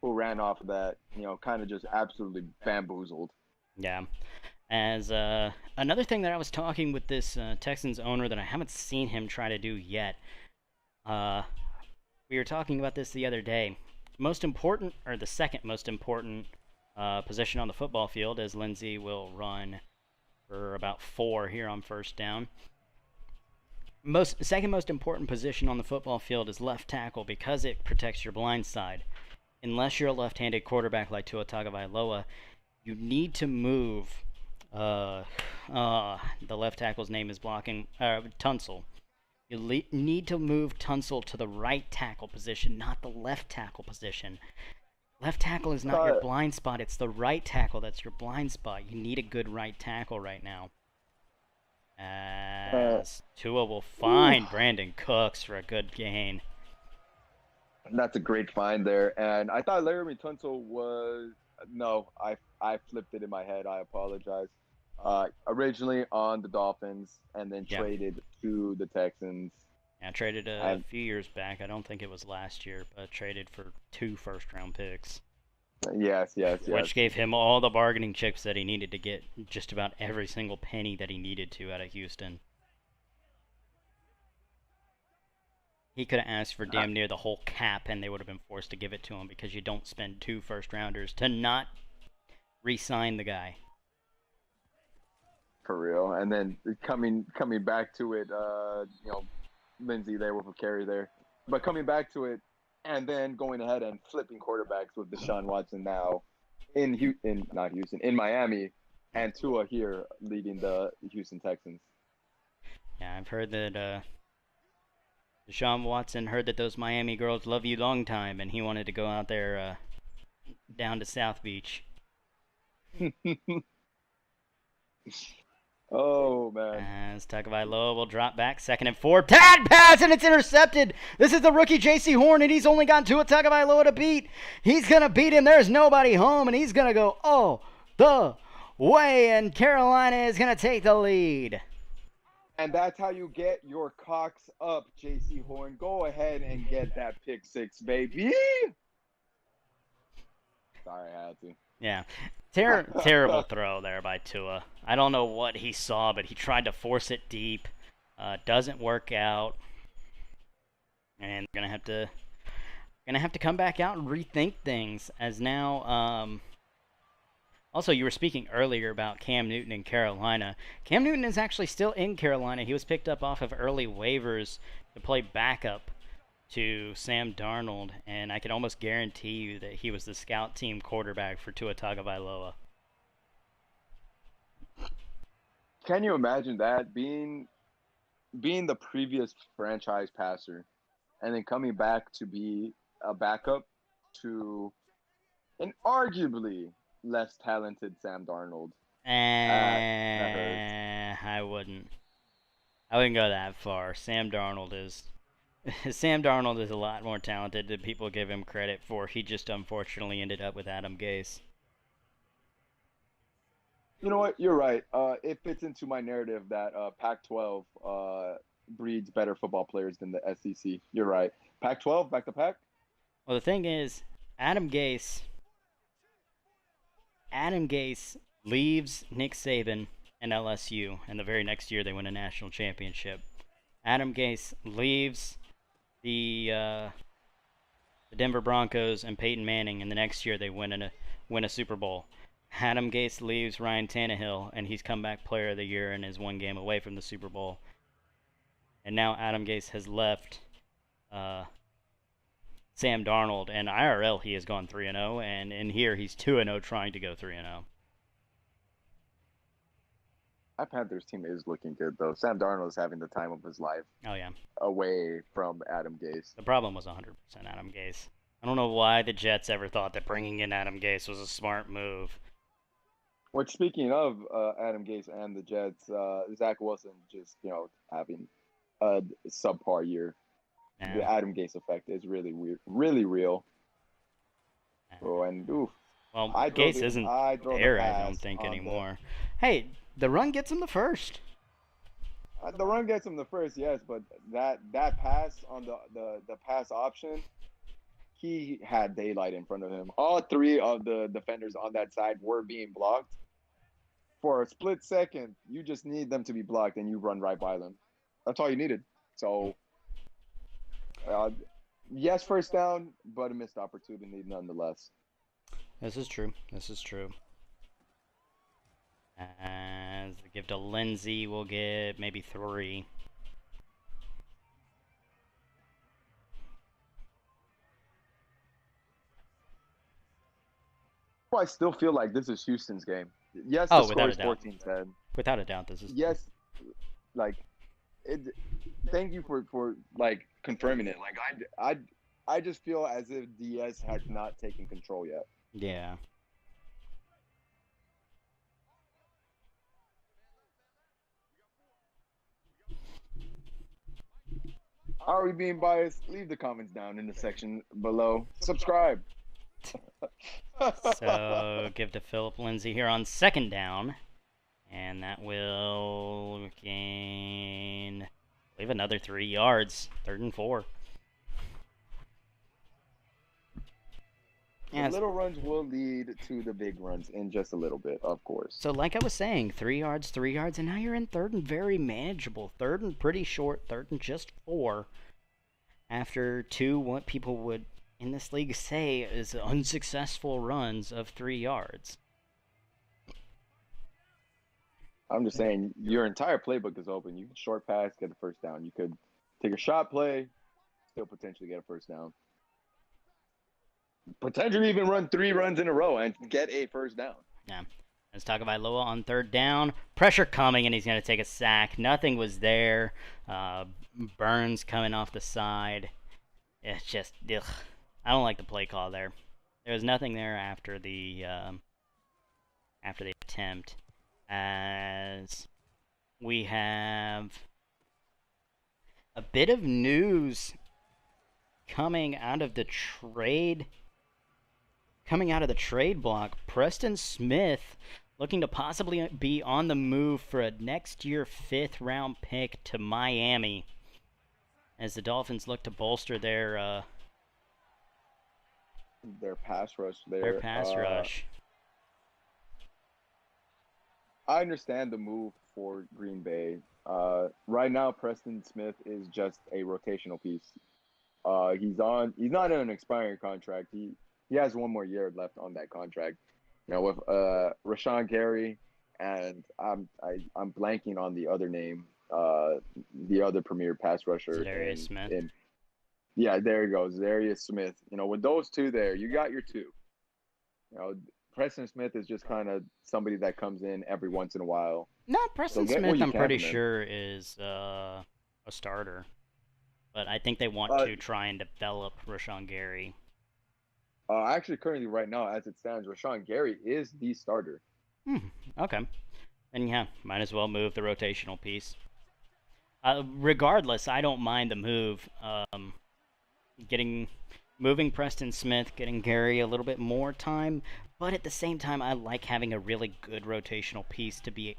who ran off of that, you know, kind of just absolutely bamboozled. Yeah. As another thing that I was talking with this Texans owner that I haven't seen him try to do yet. We were talking about this the other day. Most important, or the second most important position on the football field, as Lindsey will run for about 4 here on first down. Second most important position on the football field is left tackle because it protects your blind side. Unless you're a left-handed quarterback like Tua Tagovailoa, you need to move. The left tackle's name is Tunsil. You need to move Tunsil to the right tackle position, not the left tackle position. Left tackle is not your blind spot. It's the right tackle that's your blind spot. You need a good right tackle right now. As Tua will find Brandon Cooks for a good gain. That's a great find there. And I thought Laramie Tunsil was... No, I flipped it in my head. I apologize. Originally on the Dolphins and then traded to the Texans. Yeah, traded a few years back. I don't think it was last year, but traded for 2 first-round picks. Yes. Which gave him all the bargaining chips that he needed to get just about every single penny that he needed to out of Houston. He could have asked for damn near the whole cap, and they would have been forced to give it to him because you don't spend 2 first-rounders to not re-sign the guy. For real. And then coming back to it, you know, Lindsey there with a carry there. But coming back to it, and then going ahead and flipping quarterbacks with Deshaun Watson now in Miami, and Tua here leading the Houston Texans. Yeah, I've heard that Deshaun Watson heard that those Miami girls love you long time, and he wanted to go out there down to South Beach. Oh, man. As Tagovailoa will drop back, 2nd and 4. Tad pass, and it's intercepted. This is the rookie J.C. Horn, and he's only got Tua Tagovailoa to beat. He's going to beat him. There's nobody home, and he's going to go all the way, and Carolina is going to take the lead. And that's how you get your cocks up, J.C. Horn. Go ahead and get that pick 6, baby. Sorry, I had to. Yeah. Terrible throw there by Tua. I don't know what he saw, but he tried to force it deep. Doesn't work out. And they're gonna have to come back out and rethink things. As now, also you were speaking earlier about Cam Newton in Carolina. Cam Newton is actually still in Carolina. He was picked up off of early waivers to play backup to Sam Darnold, and I can almost guarantee you that he was the scout team quarterback for Tua Tagovailoa. Can you imagine that, being the previous franchise passer and then coming back to be a backup to an arguably less talented Sam Darnold? I wouldn't go that far. Sam Darnold is a lot more talented than people give him credit for. He just unfortunately ended up with Adam Gase. You know what? You're right. It fits into my narrative that Pac-12 breeds better football players than the SEC. You're right. Pac-12, back to Pac? Well, the thing is, Adam Gase leaves Nick Saban and LSU, and the very next year they win a national championship. Adam Gase leaves the Denver Broncos and Peyton Manning, and the next year they win a Super Bowl. Adam Gase leaves Ryan Tannehill, and he's comeback player of the year and is 1 game away from the Super Bowl. And now Adam Gase has left Sam Darnold, and IRL he has gone 3-0, and in here he's 2-0 trying to go 3-0. That Panthers team is looking good, though. Sam Darnold is having the time of his life. Oh, yeah. Away from Adam Gase. The problem was 100% Adam Gase. I don't know why the Jets ever thought that bringing in Adam Gase was a smart move. Which, speaking of Adam Gase and the Jets, Zach Wilson just having a subpar year. The Yeah. Adam Gase effect is really weird, really real. Yeah. Oh, and oof, Well, I throw Gase the isn't I throw the there, I don't pass think, on the anymore. Hey, the run gets him the first. the run gets him the first, yes, but that pass on the pass option, he had daylight in front of him. All three of the defenders on that side were being blocked. For a split second, you just need them to be blocked, and you run right by them. That's all you needed. So, uh, yes, first down, but a missed opportunity nonetheless. This is true. This is true. As the give to Lindsey, we'll get maybe 3. I still feel like this is Houston's game. Yes, the Oh, score without a is doubt. 14-10. Without a doubt, this is. Yes, like it. Thank you for like confirming it. Like I just feel as if DS has not taken control yet. Yeah. Are we being biased? Leave the comments down in the section below. Subscribe. So give to Philip Lindsay here on 2nd down. And that will gain, I believe, another 3 yards. 3rd and 4. The little runs will lead to the big runs in just a little bit, of course. So like I was saying, 3 yards, and now you're in 3rd and very manageable. 3rd and pretty short, 3rd and just 4. After 2, what people would in this league say is unsuccessful runs of 3 yards. I'm just saying, your entire playbook is open. You can short pass, get a first down. You could take a shot play, still potentially get a first down. Potentially even run 3 runs in a row and get a first down. Yeah. Let's talk about Loa on 3rd down. Pressure coming, and he's going to take a sack. Nothing was there. Burns coming off the side. It's just, ugh. I don't like the play call there. There was nothing there after the attempt. As we have a bit of news coming out of the trade block. Preston Smith looking to possibly be on the move for a next year 5th round pick to Miami, as the Dolphins look to bolster their pass rush there. Their pass rush. I understand the move for Green Bay. Right now, Preston Smith is just a rotational piece. He's not in an expiring contract. He has 1 more year left on that contract. With Rashawn Gary, and I'm blanking on the other name, the other premier pass rusher. Darius Smith. Yeah, there he goes, Darius Smith. With those 2 there, you got your 2. Preston Smith is just kind of somebody that comes in every once in a while. No, Preston Smith, I'm pretty sure, is a starter. But I think they want to try and develop Rashawn Gary. Actually, currently, right now, as it stands, Rashawn Gary is the starter. Okay. Then, yeah, might as well move the rotational piece. Regardless, I don't mind the move. Moving Preston Smith, getting Gary a little bit more time, but at the same time, I like having a really good rotational piece to be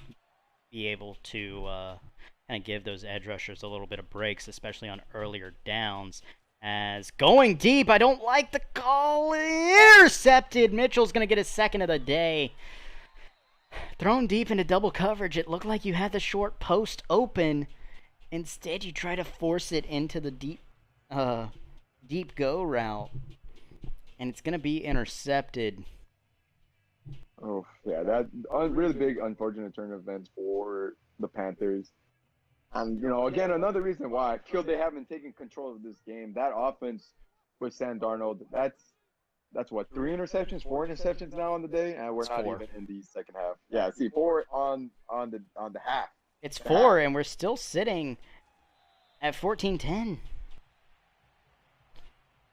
able to kind of give those edge rushers a little bit of breaks, especially on earlier downs. As going deep, I don't like the call. Intercepted. Mitchell's going to get his 2nd of the day. Thrown deep into double coverage. It looked like you had the short post open. Instead, you try to force it into the deep go route, and it's going to be intercepted. Oh, yeah, that really big unfortunate turn of events for the Panthers. And, again, another reason why I feel they haven't taken control of this game. That offense with Sam Darnold, that's what, 3 interceptions, 4 interceptions now on the day, and we're not even in the second half. Yeah, see, 4 on the half. It's 4, and we're still sitting at 14-10.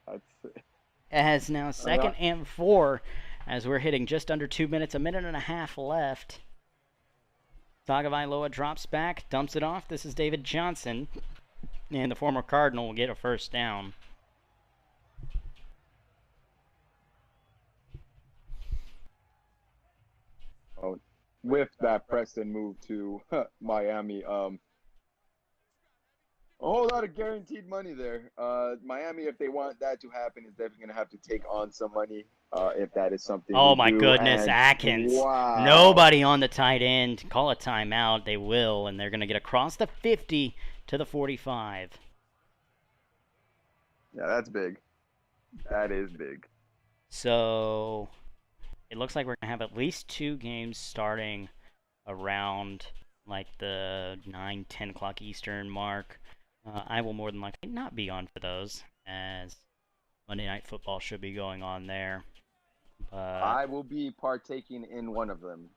It has now 2nd and 4 as we're hitting just under 2 minutes, a minute and a half left. Tagovailoa drops back, dumps it off. This is David Johnson, and the former Cardinal will get a first down. Oh, with that Preston move to Miami, a whole lot of guaranteed money there. Miami, if they want that to happen, is definitely going to have to take on some money if that is something. Oh, to my do. goodness, And Atkins. wow. Nobody on the tight end. Call a timeout. They will, and they're going to get across the 50 to the 45. Yeah, that's big. That is big. So it looks like we're going to have at least 2 games starting around like the 9, 10 o'clock Eastern mark. I will more than likely not be on for those, as Monday Night Football should be going on there. I will be partaking in one of them.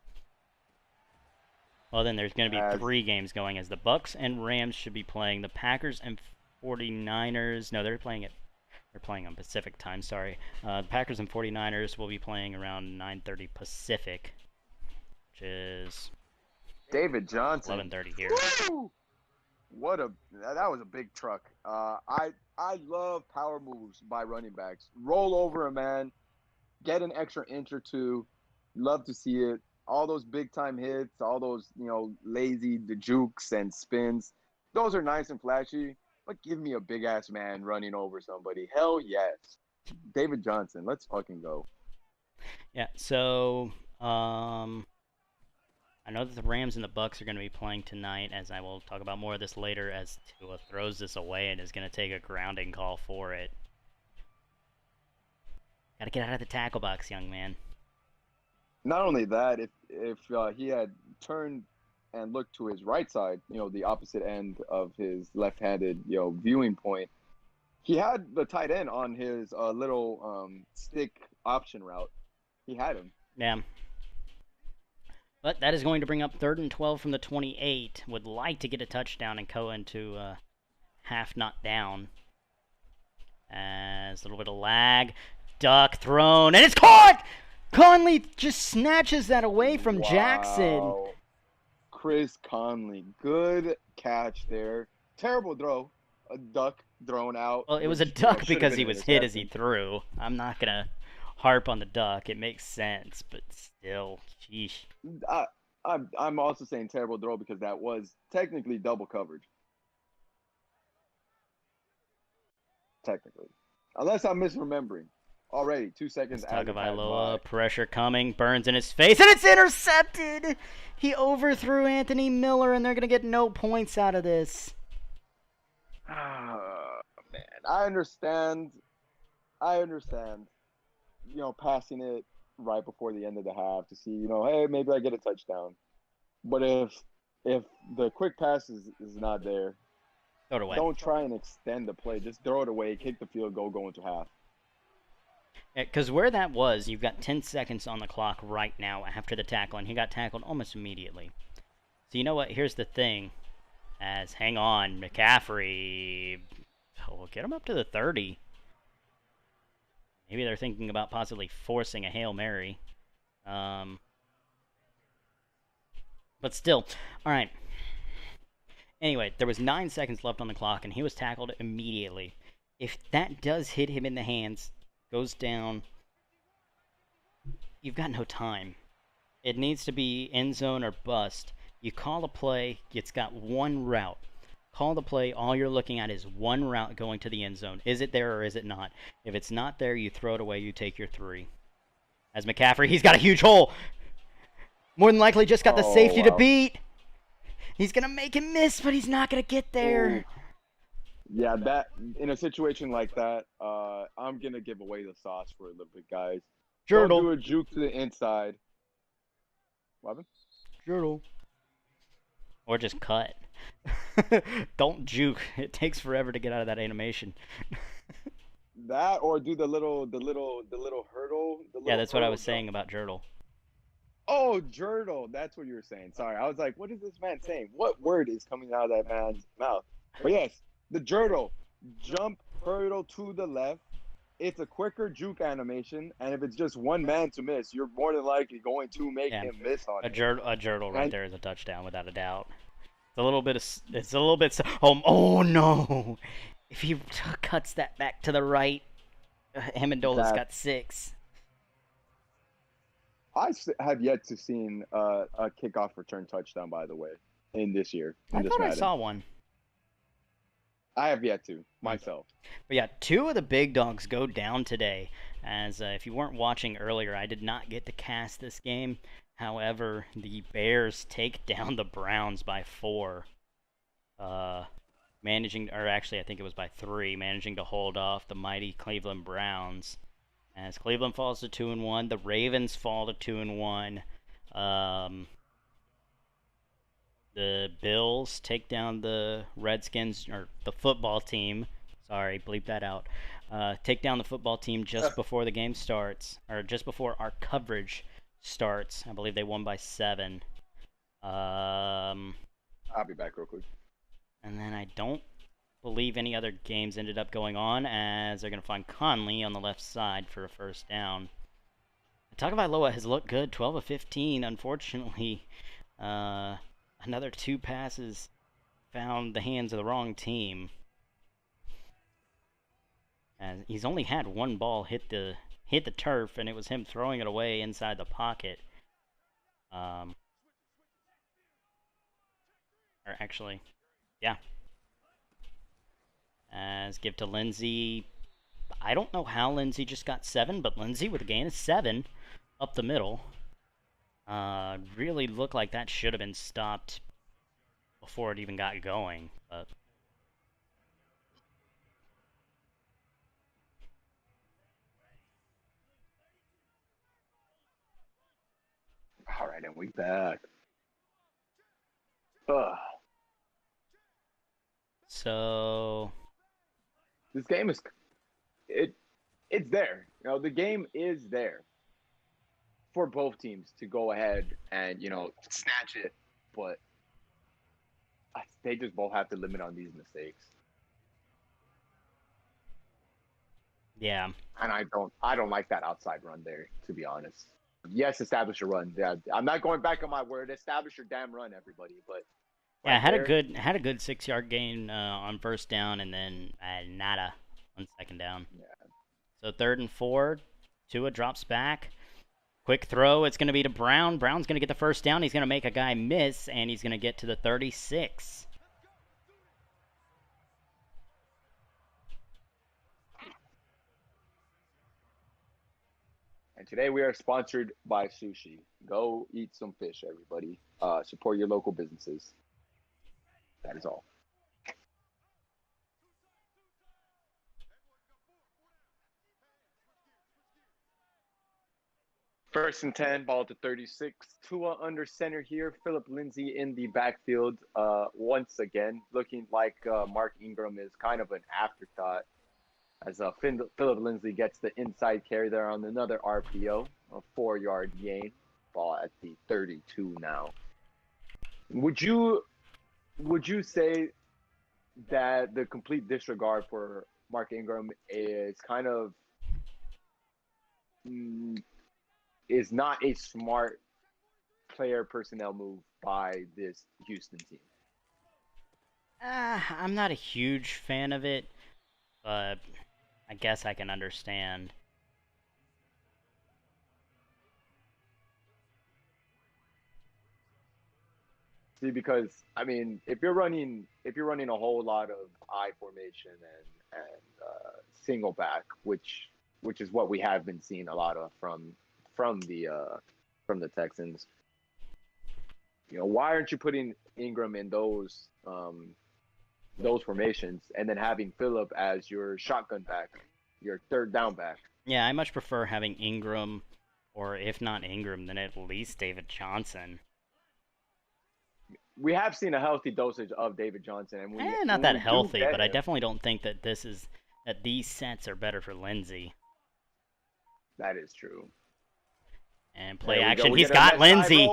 Well, then there's going to be 3 games going, as the Bucks and Rams should be playing. The Packers and 49ers, no, they're playing on Pacific time, sorry. The Packers and 49ers will be playing around 9:30 Pacific, which is David Johnson. 11:30 here. Woo! That was a big truck. I love power moves by running backs. Roll over a man, get an extra inch or two. Love to see it. All those big time hits, all those lazy the jukes and spins. Those are nice and flashy, but give me a big ass man running over somebody. Hell yes. David Johnson, let's fucking go. Yeah, so I know that the Rams and the Bucks are going to be playing tonight, as I will talk about more of this later, as Tua throws this away and is going to take a grounding call for it. Got to get out of the tackle box, young man. Not only that, if he had turned and looked to his right side, the opposite end of his left-handed, viewing point, he had the tight end on his little stick option route. He had him. Yeah. But that is going to bring up 3rd and 12 from the 28. Would like to get a touchdown and go into half not down. As a little bit of lag. Duck thrown, and it's caught! Conley just snatches that away from Jackson. Chris Conley. Good catch there. Terrible throw. A duck thrown out. Well, it was a duck because he was hit as he threw. I'm not going to harp on the duck. It makes sense, but still, sheesh. I'm also saying terrible throw because that was technically double coverage. Technically. Unless I'm misremembering. Already, 2 seconds. Tagovailoa, pressure coming, Burns in his face, and it's intercepted! He overthrew Anthony Miller, and they're going to get no points out of this. Man, I understand. Passing it right before the end of the half to see, hey, maybe I get a touchdown. But if the quick pass is not there, throw it away. Don't try and extend the play. Just throw it away, kick the field goal, go into half. Because where that was, you've got 10 seconds on the clock right now after the tackle, and he got tackled almost immediately. So you know what? Here's the thing. Hang on, McCaffrey. We'll get him up to the 30. Maybe they're thinking about possibly forcing a Hail Mary. But still. All right. Anyway, there was 9 seconds left on the clock, and he was tackled immediately. If that does hit him in the hands, goes down, you've got no time. It needs to be end zone or bust. You call a play, it's got one route. Call the play, all you're looking at is one route going to the end zone. Is it there or is it not? If it's not there, you throw it away, you take your 3. As McCaffrey, he's got a huge hole. More than likely just got the safety to beat. He's going to make him miss, but he's not going to get there. Ooh. Yeah, that in a situation like that, I'm going to give away the sauce for a little bit, guys. Jurtle. Don't do a juke to the inside. What happened? Jurtle. Or just cut. Don't juke. It takes forever to get out of that animation. That or do the little hurdle. Yeah, that's what I was saying about Jurtle. Oh, Jurtle. That's what you were saying. Sorry. I was like, what is this man saying? What word is coming out of that man's mouth? But yes, the Jurtle. Jump, hurdle to the left, it's a quicker juke animation, and if it's just one man to miss, you're more than likely going to make Yeah, him miss on a it. Jurtle right And there is a touchdown without a doubt. It's a little bit of it's a little bit. Oh no! If he cuts that back to the right, Amendola's that got 6. have yet to seen a kickoff return touchdown, by the way, in this year in I this thought I Madden. saw one. I have yet to myself. But yeah, 2 of the big dogs go down today. As if you weren't watching earlier, I did not get to cast this game. However, the Bears take down the Browns by 4. Managing, or actually I think it was by 3, managing to hold off the mighty Cleveland Browns. As Cleveland falls to 2-1, the Ravens fall to 2-1. The Bills take down the Redskins, or the football team. Sorry, bleep that out. Take down the football team just before the game starts, or just before our coverage starts. I believe they won by 7. I'll be back real quick. And then I don't believe any other games ended up going on, as they're going to find Conley on the left side for a first down. Tagovailoa has looked good, 12 of 15. Unfortunately, another 2 passes found the hands of the wrong team. And he's only had 1 ball hit the turf, and it was him throwing it away inside the pocket. Or actually, yeah. As give to Lindsey. I don't know how Lindsey just got 7, but Lindsey with a gain of 7 up the middle. Really looked like that should have been stopped before it even got going. But All right, and we back. Ugh. so This game is it's there. You know, the game is there for both teams to go ahead and, you know, snatch it, but they just both have to limit on these mistakes. yeah, And I don't like that outside run there, to be honest. Yes, establish a run. Yeah, I'm not going back on my word. Establish your damn run, everybody. But yeah, right had there, a good 6-yard gain on first down, and then nada on second down. Yeah. So 3rd and 4, Tua drops back. Quick throw. It's going to be to Brown. Brown's going to get the first down. He's going to make a guy miss, and he's going to get to the 36. And today we are sponsored by sushi. Go eat some fish, everybody. Support your local businesses. That is all. First and 10, ball to 36. Tua under center here. Philip Lindsay in the backfield. Once again, looking like Mark Ingram is kind of an afterthought, as Philip Lindsay gets the inside carry there on another RPO, a 4-yard gain. Ball at the 32 now. Would you say that the complete disregard for Mark Ingram is kind of is not a smart player personnel move by this Houston team? I'm not a huge fan of it, but I guess I can understand. See, because I mean, if you're running a whole lot of I formation and single back, which is what we have been seeing a lot of from the Texans. You know, why aren't you putting Ingram in those formations and then having Phillip as your shotgun back, your third down back? Yeah, I much prefer having Ingram, or if not Ingram, then at least David Johnson. We have seen a healthy dosage of David Johnson, and not that healthy, but I definitely don't think that these sets are better for Lindsey. That is true. And play action. He's got Lindsey.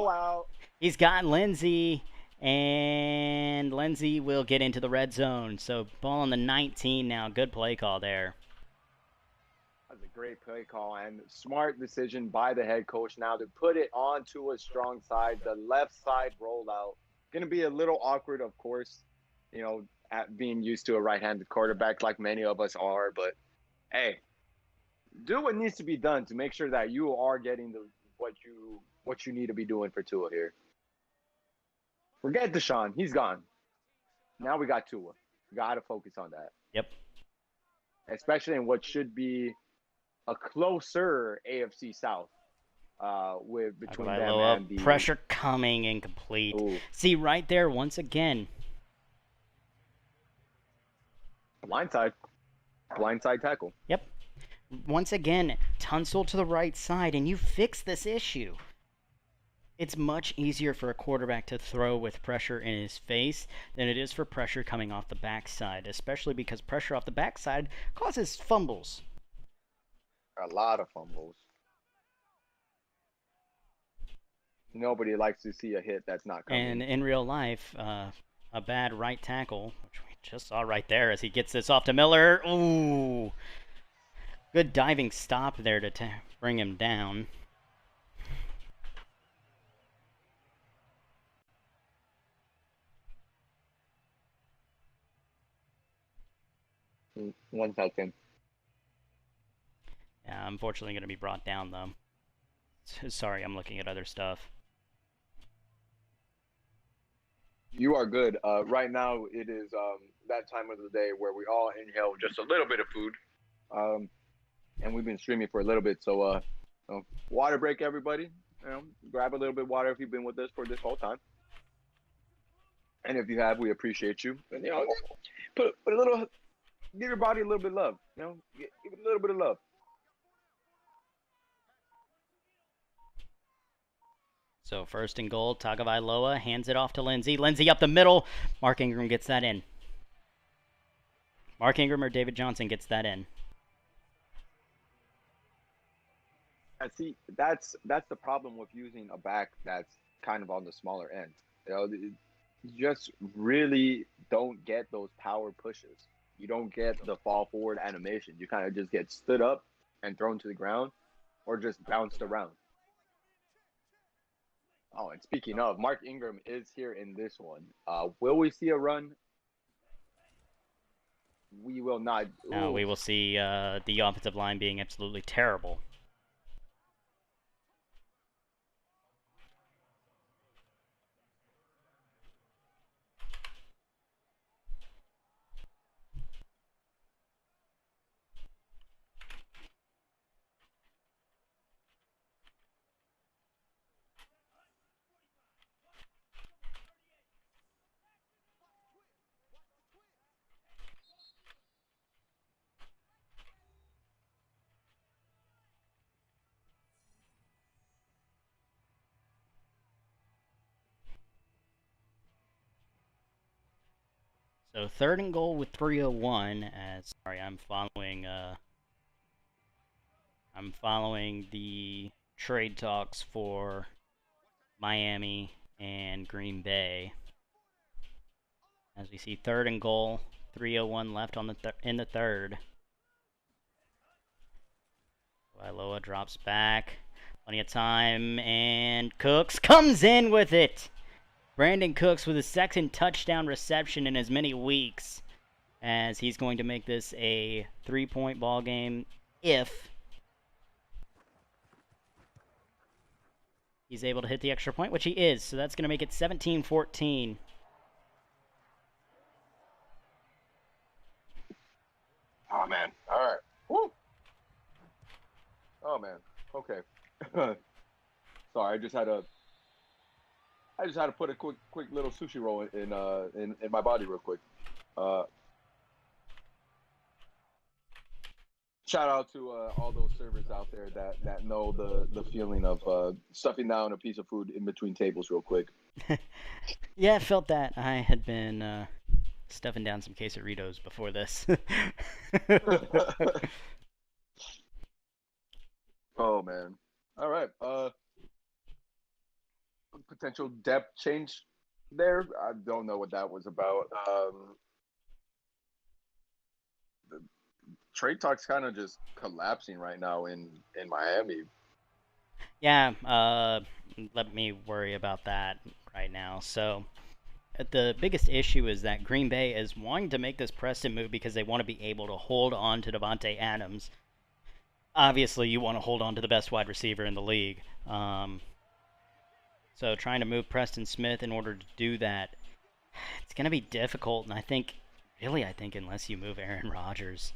He's got Lindsey, and Lindsey will get into the red zone. So ball on the 19 now. Good play call there. great play call and smart decision by the head coach now to put it onto a strong side, the left side rollout. Going to be a little awkward, of course, at being used to a right-handed quarterback like many of us are. But hey, do what needs to be done to make sure that you are getting what you need to be doing for Tua here. Forget Deshaun, he's gone. Now we got Tua. Got to focus on that. Yep. Especially in what should be a closer AFC South with between them and the pressure coming incomplete. Ooh. See right there once again. Blindside tackle. Yep. Once again, Tunsil to the right side, and you fix this issue. It's much easier for a quarterback to throw with pressure in his face than it is for pressure coming off the backside, especially because pressure off the backside causes fumbles. A lot of fumbles. Nobody likes to see a hit that's not coming. And in real life, a bad right tackle, which we just saw right there as he gets this off to Miller. Ooh. Good diving stop there to bring him down. One second. Yeah, unfortunately going to be brought down, though. Sorry, I'm looking at other stuff. You are good. Right now, it is that time of the day where we all inhale just a little bit of food. And we've been streaming for a little bit. So, water break, everybody. Grab a little bit of water if you've been with us for this whole time. And if you have, we appreciate you. And, put a little, give your body a little bit of love. Give it a little bit of love. So first and goal, Tagovailoa hands it off to Lindsey. Lindsey up the middle. Mark Ingram gets that in. Mark Ingram or David Johnson gets that in. See, that's the problem with using a back that's kind of on the smaller end. You just really don't get those power pushes. You don't get the fall forward animation. You kind of just get stood up and thrown to the ground or just bounced around. Oh, and speaking of, Mark Ingram is here in this one. Will we see a run? We will not. No, we will see the offensive line being absolutely terrible. So third and goal with 3:01. Sorry, I'm following the trade talks for Miami and Green Bay. As we see third and goal, 3:01 left on in the third. Iloa drops back, plenty of time, and Cooks comes in with it. Brandon Cooks with his second touchdown reception in as many weeks, as he's going to make this a 3-point ball game if he's able to hit the extra point, which he is. So that's going to make it 17-14. Oh, man. All right. Woo. Oh, man. Okay. Sorry, I just had to put a quick little sushi roll in my body real quick. Shout out to all those servers out there that know the feeling of stuffing down a piece of food in between tables real quick. Yeah, I felt that. I had been stuffing down some quesadillas before this. Oh, man. All right. Potential depth change there. I don't know what that was about. trade talk's kind of just collapsing right now in Miami. Yeah, let me worry about that right now. So, the biggest issue is that Green Bay is wanting to make this Preston move because they want to be able to hold on to Devontae Adams. Obviously, you want to hold on to the best wide receiver in the league. So, trying to move Preston Smith in order to do that, it's going to be difficult. And I think unless you move Aaron Rodgers,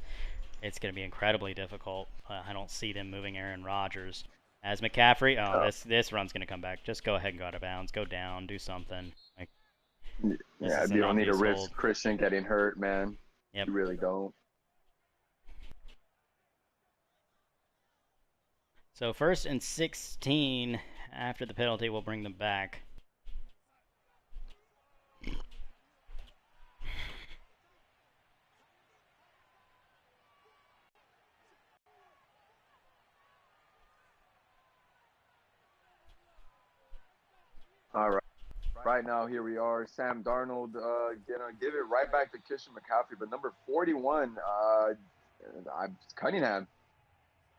it's going to be incredibly difficult. I don't see them moving Aaron Rodgers. As McCaffrey, this run's going to come back. Just go ahead and go out of bounds. Go down. Do something. Like, Yeah, you don't need to risk Christian getting hurt, man. Yep. You really don't. So 1st and 16 after the penalty, we'll bring them back. All right. Right now, here we are. Sam Darnold gonna give it right back to Christian McCaffrey, but number 41, Cunningham.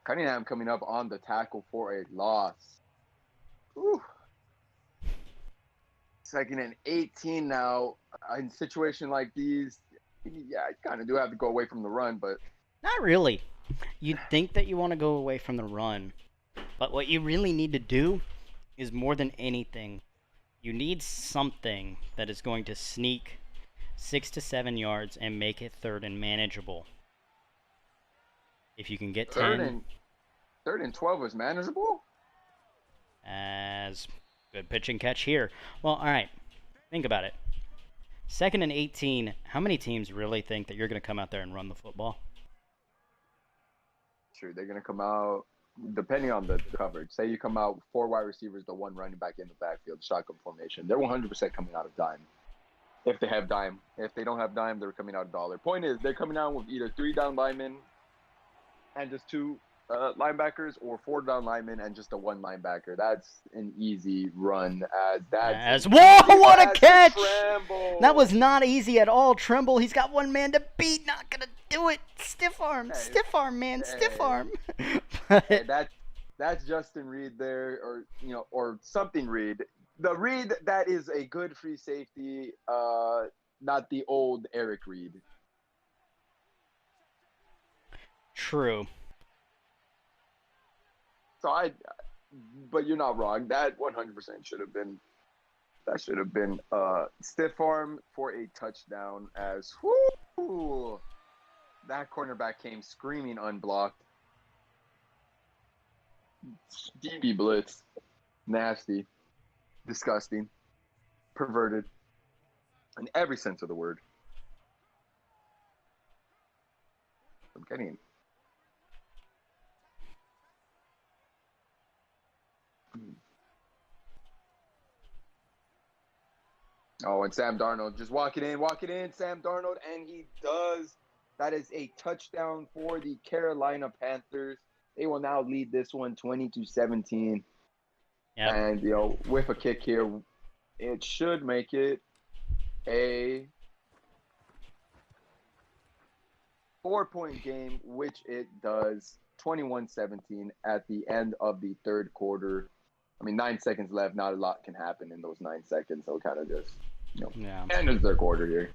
Cunningham coming up on the tackle for a loss. Whew. 2nd and 18 now. In a situation like these, yeah, you kind of do have to go away from the run, but not really. You'd think that you want to go away from the run, but what you really need to do is more than anything, you need something that is going to sneak 6 to 7 yards and make it 3rd and manageable. If you can get 10. 3rd and 12 is manageable? As good pitch and catch here. Well, all right. Think about it. 2nd and 18, how many teams really think that you're going to come out there and run the football? Sure, they're going to come out, depending on the coverage. Say you come out 4 wide receivers to 1 running back in the backfield, shotgun formation. They're 100% coming out of dime. If they have dime. If they don't have dime, they're coming out of dollar. Point is, they're coming out with either 3 down linemen and just 2 linebackers, or 4 down linemen and just a 1 linebacker. That's what a catch! Tremble. That was not easy at all. Tremble, he's got 1 man to beat. Not gonna do it. Stiff arm, man, stiff arm. Hey, that's Justin Reed there, or something Reed. The Reed that is a good free safety, not the old Eric Reed. True. So but you're not wrong. That 100% should have been stiff arm for a touchdown. As that cornerback came screaming unblocked. DB blitz, nasty, disgusting, perverted, in every sense of the word. I'm getting. Oh, and Sam Darnold just walk it in, Sam Darnold, and he does. That is a touchdown for the Carolina Panthers. They will now lead this one 20-17. Yep. And, with a kick here, it should make it a 4-point game, which it does. 21-17 at the end of the 3rd quarter. I mean, 9 seconds left. Not a lot can happen in those 9 seconds. So kind of just, end of the 3rd quarter here.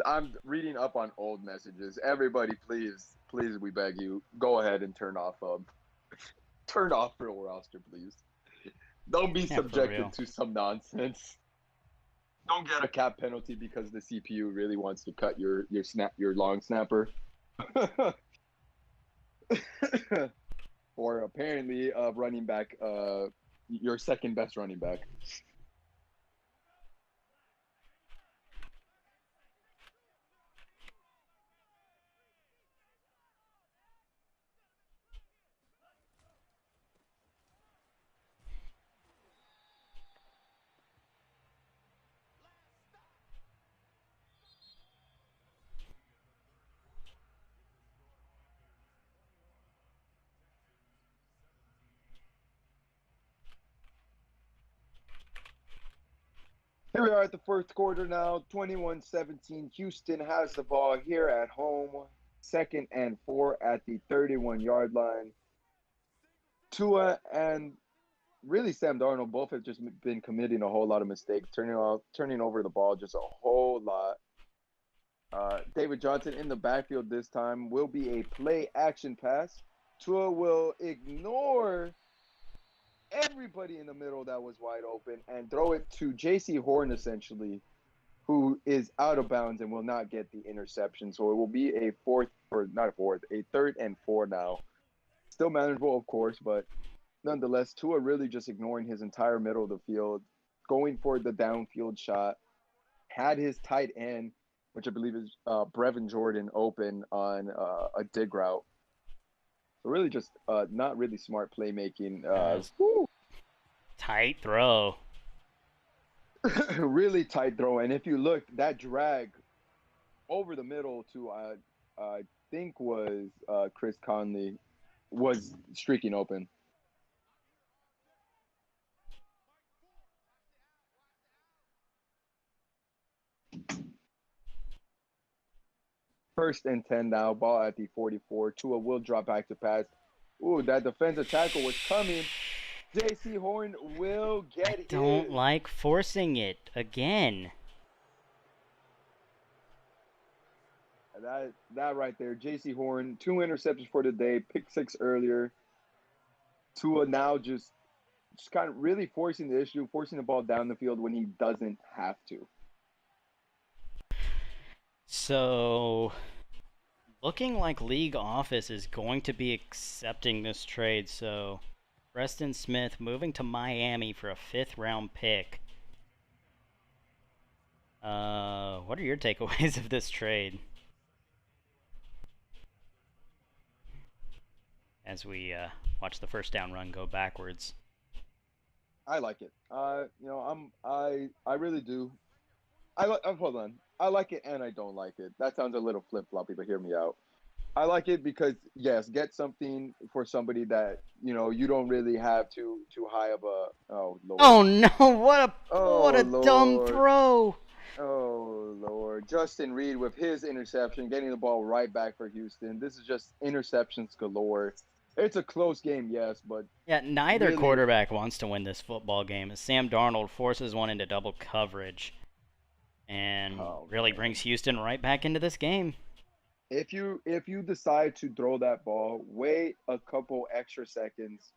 I'm reading up on old messages. Everybody, please, we beg you, go ahead and turn off Pro Roster, please. Don't be subjected to some nonsense. Don't get a cap penalty because the CPU really wants to cut your long snapper. Or apparently running back, your 2nd best running back. Here we are at the first quarter now, 21-17. Houston has the ball here at home, 2nd and 4 at the 31-yard line. Tua and really Sam Darnold both have just been committing a whole lot of mistakes, turning over the ball just a whole lot. David Johnson in the backfield this time will be a play action pass. Tua will ignore everybody in the middle that was wide open and throw it to J.C. Horn, essentially, who is out of bounds and will not get the interception. So it will be a 3rd and 4 now. Still manageable, of course, but nonetheless, Tua really just ignoring his entire middle of the field, going for the downfield shot, had his tight end, which I believe is Brevin Jordan, open on a dig route. So really just not really smart playmaking. Tight throw. Really tight throw. And if you look, that drag over the middle to, I think was Chris Conley, was streaking open. First and 10 now, ball at the 44. Tua will drop back to pass. Ooh, that defensive tackle was coming. J.C. Horn will get I don't like forcing it again. That right there, J.C. Horn, 2 interceptions for the day, pick 6 earlier. Tua now just kind of really forcing the issue, forcing the ball down the field when he doesn't have to. So, looking like League Office is going to be accepting this trade. So, Preston Smith moving to Miami for a 5th round pick. What are your takeaways of this trade? As we watch the first down run go backwards. I like it. I really do. Hold on. I like it and I don't like it. That sounds a little flip-floppy, but hear me out. I like it because, yes, get something for somebody that, you don't really have too high of a... Oh, Lord. Oh, no. What a dumb throw. Oh, Lord. Justin Reed with his interception, getting the ball right back for Houston. This is just interceptions galore. It's a close game, yes, but... Yeah, neither quarterback wants to win this football game, as Sam Darnold forces one into double coverage and really brings Houston right back into this game. If you decide to throw that ball, wait a couple extra seconds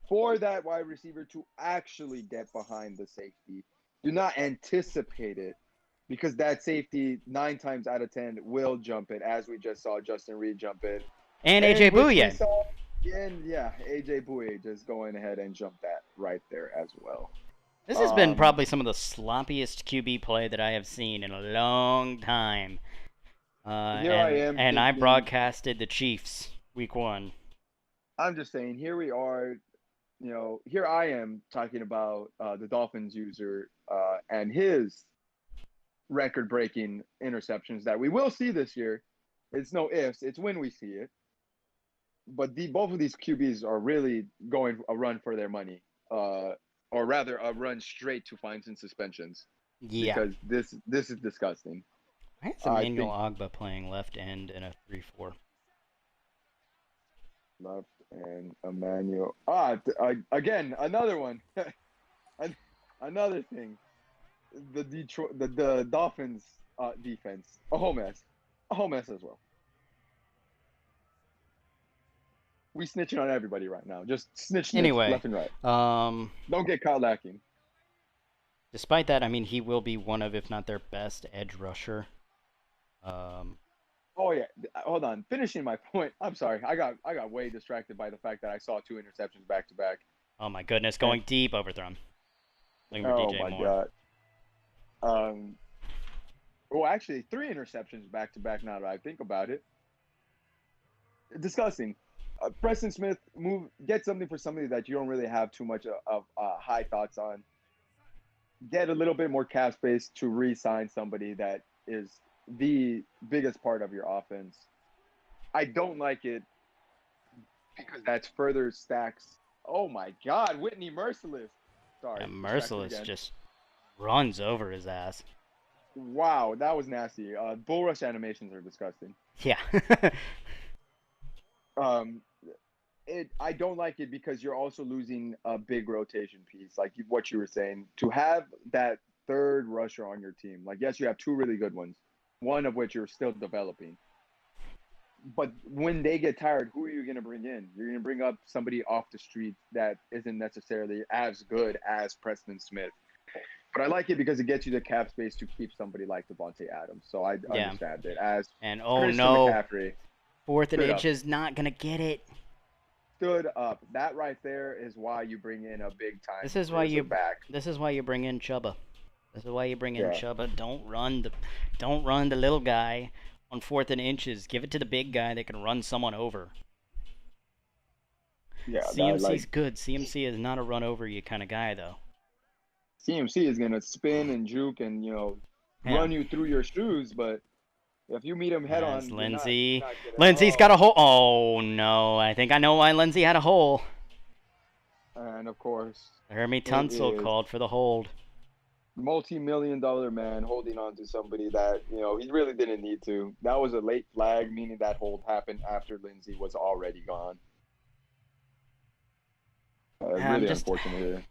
for that wide receiver to actually get behind the safety. Do not anticipate it, because that safety 9 times out of 10 will jump it, as we just saw Justin Reed jump in. And AJ Bouye. And yeah, AJ Bouye just going ahead and jump that right there as well. This has been probably some of the sloppiest QB play that I have seen in a long time. I broadcasted the Chiefs week 1. I'm just saying, here we are, here I am talking about the Dolphins user and his record-breaking interceptions that we will see this year. It's no ifs, it's when we see it. But both of these QBs are really going a run for their money, or rather a run straight to fines and suspensions. Yeah. Because this is disgusting. I had Emmanuel Ogbah playing left end in a 3-4. Left and Emmanuel. Again, another one. Another thing. The Dolphins defense. A whole mess. A whole mess as well. We snitching on everybody right now. Just snitch left and right. Don't get caught lacking. Despite that, I mean, he will be one of, if not their best edge rusher. Oh yeah, hold on. Finishing my point. I'm sorry. I got way distracted by the fact that I saw 2 interceptions back to back. Oh my goodness, going deep, overthrown. Looking for DJ Moore. God. Well, actually, 3 interceptions back to back. Now that I think about it, disgusting. Preston Smith, get something for somebody that you don't really have too much of high thoughts on. Get a little bit more cap space to re-sign somebody that is the biggest part of your offense. I don't like it because that's further stacks. Oh my God, Whitney Merciless. Sorry. Yeah, Merciless just runs over his ass. Wow, that was nasty. Bull rush animations are disgusting. Yeah. Um, I don't like it because you're also losing a big rotation piece, like what you were saying. To have that third rusher on your team, like yes, you have two really good ones, one of which you're still developing. But when they get tired, who are you going to bring in? You're going to bring up somebody off the street that isn't necessarily as good as Preston Smith. But I like it because it gets you the cap space to keep somebody like Devontae Adams. So I Yeah. understand it. As And oh Christian no, McCaffrey 4th and stood up. inches, not gonna get it. stood up, that right there is why you bring in a big time. This is why you back. This is why you bring in Chuba. This is why you bring in Yeah. Chuba. Don't run the little guy on 4th and inches. Give it to the big guy that can run someone over. Yeah, CMC's good. CMC is not a run over you kind of guy though. CMC is gonna spin and juke and run you through your shoes, but if you meet him head on, Lindsey. Lindsey's got a hole. Oh no! I think I know why Lindsey had a hole. And of course, Hermie Tunsil is called for the hold. multi-million-dollar man holding on to somebody that he really didn't need to. That was a late flag, meaning that hold happened after Lindsey was already gone. Really unfortunate here.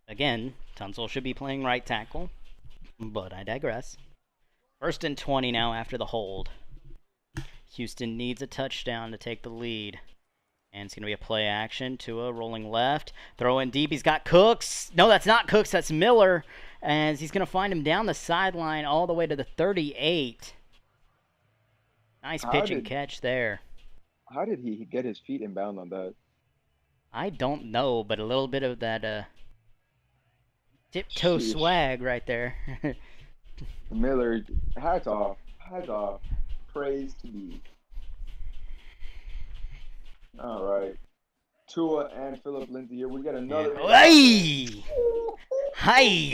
Again, Tunsil should be playing right tackle, but I digress. 1st and 20 now after the hold. Houston needs a touchdown to take the lead. And it's going to be a play action. Tua rolling left. Throw in deep. He's got Cooks. No, that's not Cooks. That's Miller. As he's going to find him down the sideline all the way to the 38. Nice pitch and catch there. How did he get his feet inbound on that? I don't know, but a little bit of that tiptoe swag right there. Miller, hats off. Praise to thee. All right. Tua and Philip Lindsay here. We got another. Hey! Hi.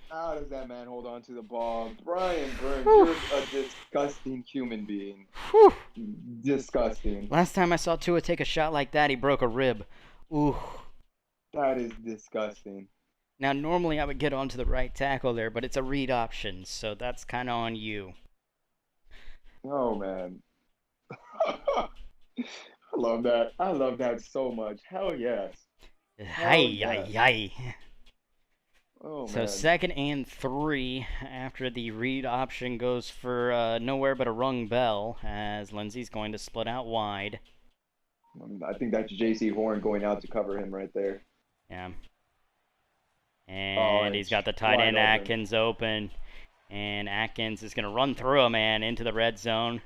How does that man hold on to the ball? Brian Burns, you're a disgusting human being. Whew. Disgusting. Last time I saw Tua take a shot like that, he broke a rib. Ooh. That is disgusting. Now, normally I would get onto the right tackle there, but it's a read option, so that's kind of on you. Oh, man. I love that. I love that so much. Hell yes. Hi. Oh, So man. 2nd and 3 after the read option goes for nowhere but a rung bell, as Lindsey's going to split out wide. I think that's J.C. Horn going out to cover him right there. Yeah. And he's got the tight end Atkins open. And Atkins is going to run through him, man, into the red zone.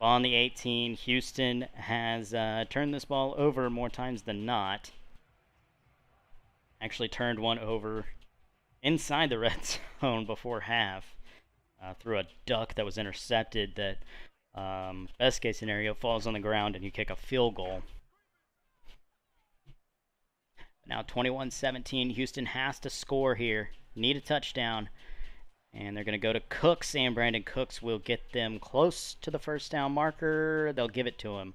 Ball on the 18. Houston has turned this ball over more times than not. Actually turned one over inside the red zone before half. Through a duck that was intercepted that, best case scenario, falls on the ground and you kick a field goal. Now 21-17, Houston has to score here. Need a touchdown. And they're going to go to Cooks, and Brandon Cooks will get them close to the first down marker. They'll give it to him.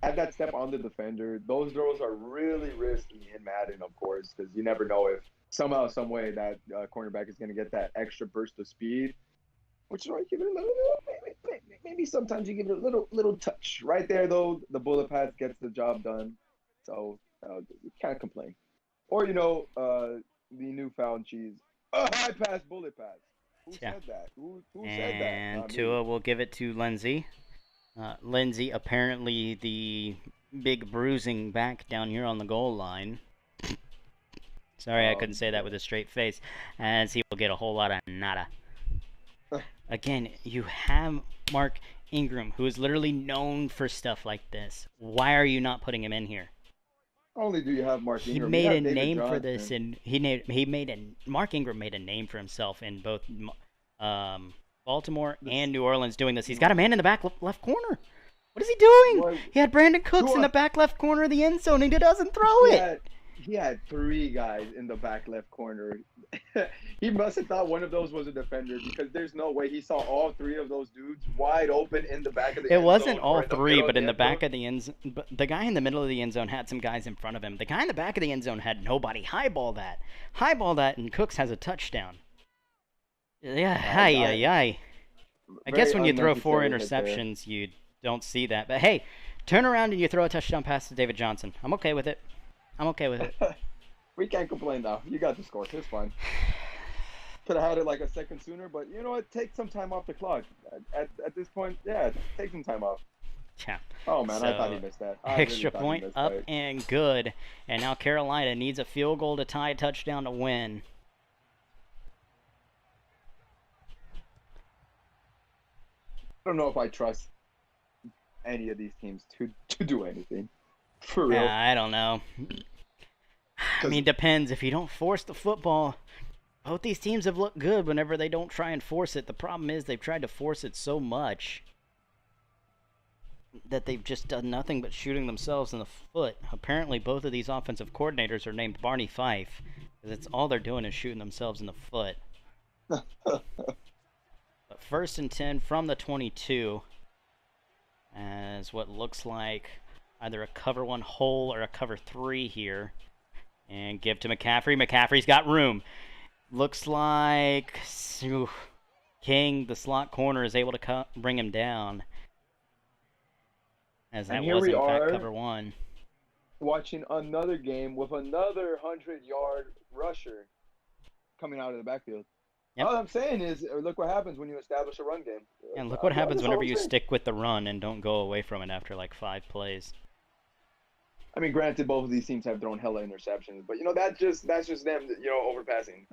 Had that step on the defender. Those throws are really risky in Madden, of course, because you never know if somehow, some way that cornerback is going to get that extra burst of speed. Which is why you give it a little, maybe sometimes you give it a little touch. Right there, though, the bullet pass gets the job done. So you can't complain. Or, the newfound cheese. A high pass, bullet pass. Who said that? Who said that? And Tua will give it to Lindsey. Lindsey, apparently the big bruising back down here on the goal line. Sorry, I couldn't say that with a straight face. As he will get a whole lot of nada. Again, you have Mark Ingram, who is literally known for stuff like this. Why are you not putting him in here? Not only do you have Mark Ingram, he made a David name Johnson. for this, and Mark Ingram made a name for himself in both Baltimore and New Orleans doing this. He's got a man in the back left corner. What is he doing? He had Brandon Cooks in the back left corner of the end zone, and he doesn't throw it. He had 3 guys in the back left corner. He must have thought one of those was a defender because there's no way he saw all three of those dudes wide open in the back of the It end wasn't zone all or in the three, middle but in the end zone. back of the end zone. But the guy in the middle of the end zone had some guys in front of him. The guy in the back of the end zone had nobody. Highball that, and Cooks has a touchdown. Yeah, hi. I guess when you throw 4 Very unnecessary hit there. interceptions, you don't see that. But hey, turn around and you throw a touchdown pass to David Johnson. I'm okay with it. We can't complain though. You got the score. It's fine. Could have had it like a second sooner, but you know what? Take some time off the clock. At this point, yeah, take some time off. Yeah. Oh man, I thought So, he missed that. Extra point up and good. And now Carolina needs a field goal to tie a touchdown to win. I don't know if I trust any of these teams to do anything. For real. Yeah, I don't know. I mean, depends. If you don't force the football, both these teams have looked good whenever they don't try and force it. The problem is they've tried to force it so much that they've just done nothing but shooting themselves in the foot. Apparently, both of these offensive coordinators are named Barney Fife, because it's all they're doing is shooting themselves in the foot. But 1st and 10 from the 22, as what looks like either a cover 1 hole or a cover 3 here. And give to McCaffrey. McCaffrey's got room. Looks like King, the slot corner, is able to bring him down. As that was, in fact, cover 1. Watching another game with another 100-yard rusher coming out of the backfield. Yep. All I'm saying is, look what happens when you establish a run game. And look what happens That's all whenever I'm you saying. stick with the run and don't go away from it after like 5 plays. I mean, granted, both of these teams have thrown hella interceptions, but you know that's just them, overpassing.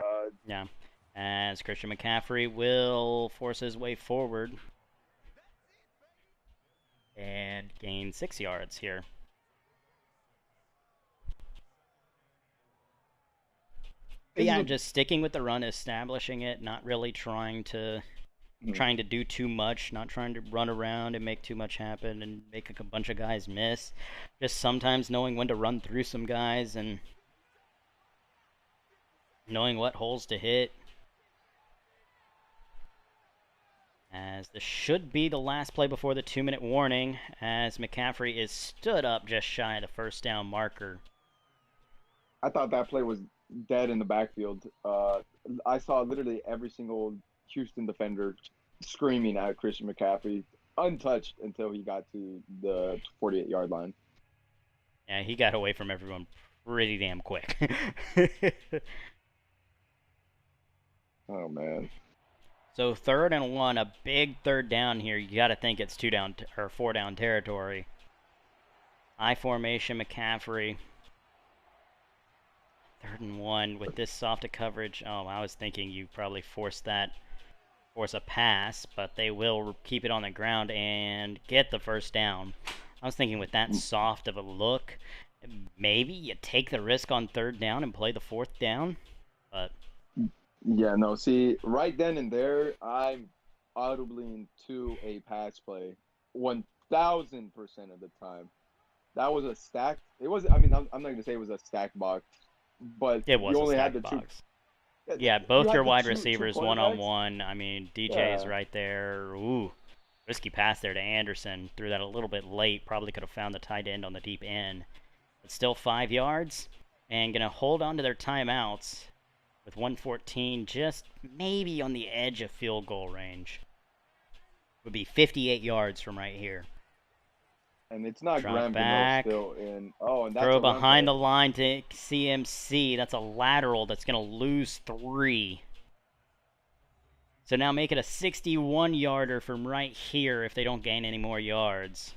Yeah. As Christian McCaffrey will force his way forward and gain 6 yards here. But yeah, just sticking with the run, establishing it, not really trying to do too much, not trying to run around and make too much happen and make a bunch of guys miss. Just sometimes knowing when to run through some guys and knowing what holes to hit. As this should be the last play before the 2-minute warning, as McCaffrey is stood up just shy of the first down marker. I thought that play was dead in the backfield. I saw literally every single Houston defender screaming at Christian McCaffrey, untouched until he got to the 48-yard line. Yeah, he got away from everyone pretty damn quick. Oh man. So 3rd and 1, a big 3rd down here. You got to think it's 4 down territory. I formation McCaffrey. 3rd and 1 with this soft of coverage. Oh, I was thinking you probably force a pass, but they will keep it on the ground and get the 1st down. I was thinking with that soft of a look, maybe you take the risk on 3rd down and play the 4th down, but yeah, no. See, right then and there, I'm audibly into a pass play 1,000% of the time. That was a stacked. It was. I mean, I'm not gonna say it was a stacked box, but it was you only a had stacked the two. box. Yeah, both your wide two receivers quarterbacks. one-on-one. I mean, DJ is Yeah. right there. Ooh, risky pass there to Anderson. Threw that a little bit late. Probably could have found the tight end on the deep end. But still 5 yards. And going to hold on to their timeouts with 1:14, just maybe on the edge of field goal range. Would be 58 yards from right here. And it's not Drop Graham back. Gano still in. Oh, and that's Throw a run behind play. the line to CMC. That's a lateral that's going to lose 3. So now make it a 61-yarder from right here if they don't gain any more yards.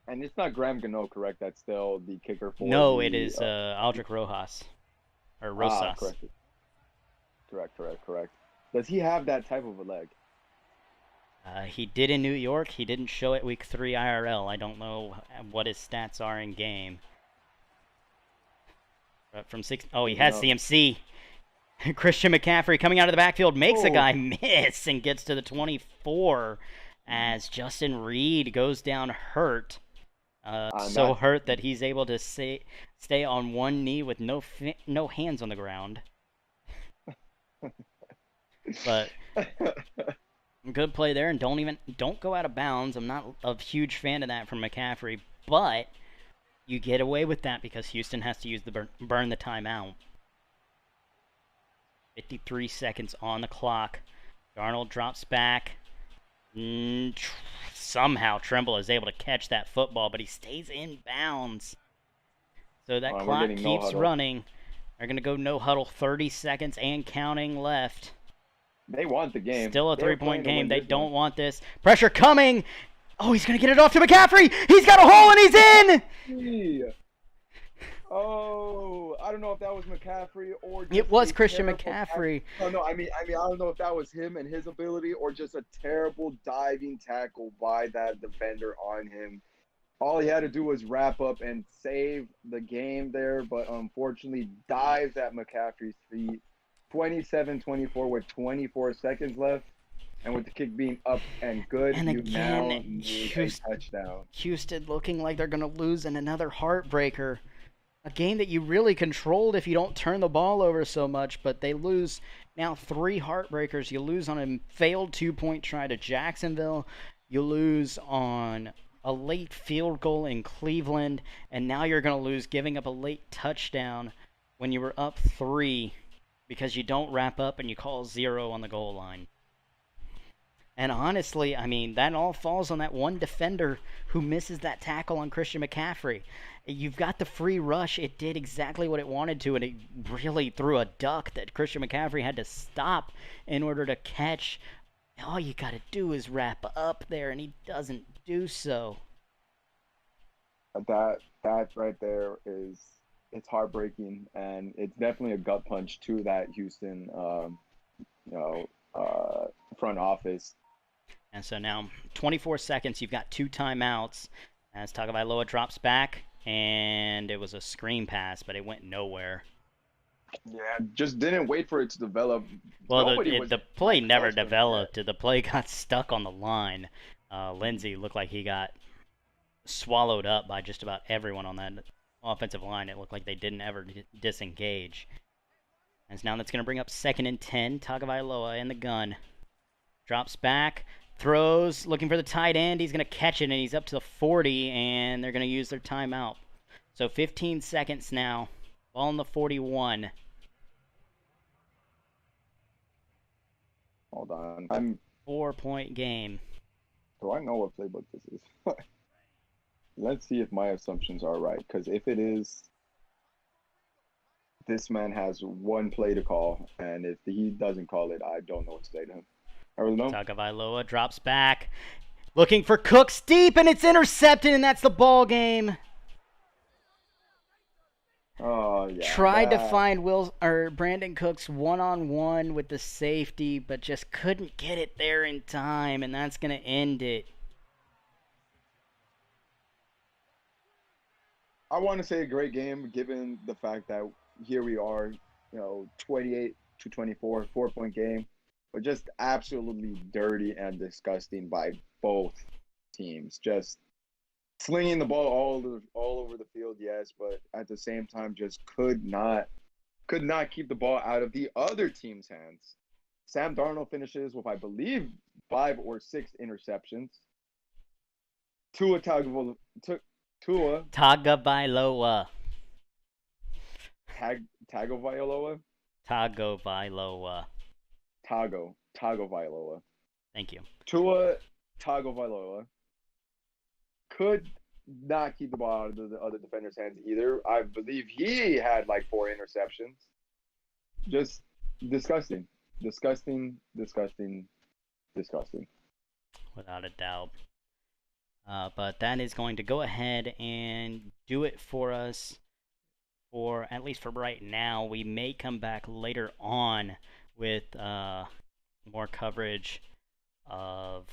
And it's not Graham Gano, correct? That's still the kicker for. No, the, it is Aldrich Rojas. Or Rosas. Correct. Does he have that type of a leg? He did in New York. He didn't show it week 3 IRL. I don't know what his stats are in game. But from 6, oh, he has CMC. Christian McCaffrey coming out of the backfield makes a guy miss and gets to the 24 as Justin Reed goes down hurt. So hurt that he's able to stay on one knee with no hands on the ground. But good play there, and don't go out of bounds. I'm not a huge fan of that from McCaffrey, but you get away with that because Houston has to use the burn the timeout. 53 seconds on the clock. Darnold drops back. Somehow Tremble is able to catch that football, but he stays in bounds. So that clock keeps running. They're going to go no huddle, 30 seconds and counting left. They want the game. Still a 3-point game. They don't want this. Pressure coming. Oh, he's going to get it off to McCaffrey. He's got a hole and he's in. Oh, I don't know if that was McCaffrey or just it was Christian McCaffrey. Oh no, I mean, I don't know if that was him and his ability or just a terrible diving tackle by that defender on him. All he had to do was wrap up and save the game there, but unfortunately dives at McCaffrey's feet. 27-24 with 24 seconds left. And with the kick being up and good, and again, now need a touchdown. Houston looking like they're going to lose in another heartbreaker. A game that you really controlled if you don't turn the ball over so much, but they lose now 3 heartbreakers. You lose on a failed 2-point try to Jacksonville. You lose on a late field goal in Cleveland, and now you're going to lose giving up a late touchdown when you were up 3 because you don't wrap up and you call 0 on the goal line. And honestly, I mean, that all falls on that one defender who misses that tackle on Christian McCaffrey. You've got the free rush. It did exactly what it wanted to, and it really threw a duck that Christian McCaffrey had to stop in order to catch. All you got to do is wrap up there, and he doesn't do so. That right there it's heartbreaking, and it's definitely a gut punch to that Houston, front office. And so now, 24 seconds, you've got 2 timeouts as Tagovailoa drops back, and it was a screen pass, but it went nowhere. Yeah, just didn't wait for it to develop. Well, the play never developed. The play got stuck on the line. Lindsey looked like he got swallowed up by just about everyone on that offensive line. It looked like they didn't ever disengage. And now that's going to bring up 2nd and 10. Tagovailoa in the gun. Drops back. Throws, looking for the tight end. He's going to catch it, and he's up to the 40, and they're going to use their timeout. So 15 seconds now. Ball on the 41. Hold on. 4-point game. Do I know what playbook this is? Let's see if my assumptions are right, because if it is, this man has one play to call, and if he doesn't call it, I don't know what to say to him. Tagovailoa drops back, looking for Cooks deep, and it's intercepted, and that's the ball game. Oh yeah. Tried to find Brandon Cooks one-on-one with the safety, but just couldn't get it there in time, and that's going to end it. I want to say a great game, given the fact that here we are, 28-24, 4-point game. But just absolutely dirty and disgusting by both teams. Just slinging the ball all over the field, yes, but at the same time, just could not keep the ball out of the other team's hands. Sam Darnold finishes with, I believe, 5 or 6 interceptions. Tua Tagovailoa. Tagovailoa. Tagovailoa. Thank you. Tua Tagovailoa could not keep the ball out of the other defender's hands either. I believe he had like 4 interceptions. Just disgusting. Disgusting. Without a doubt. But that is going to go ahead and do it for us. For at least for right now, we may come back later on with more coverage of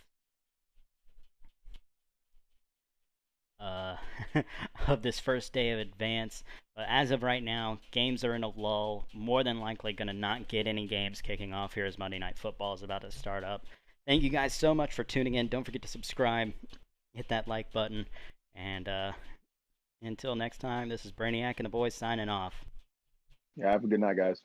of this first day of advance. But as of right now, games are in a lull. More than likely going to not get any games kicking off here as Monday Night Football is about to start up. Thank you guys so much for tuning in. Don't forget to subscribe, hit that like button, and until next time, this is Brainiac and the boys signing off. Yeah, have a good night, guys.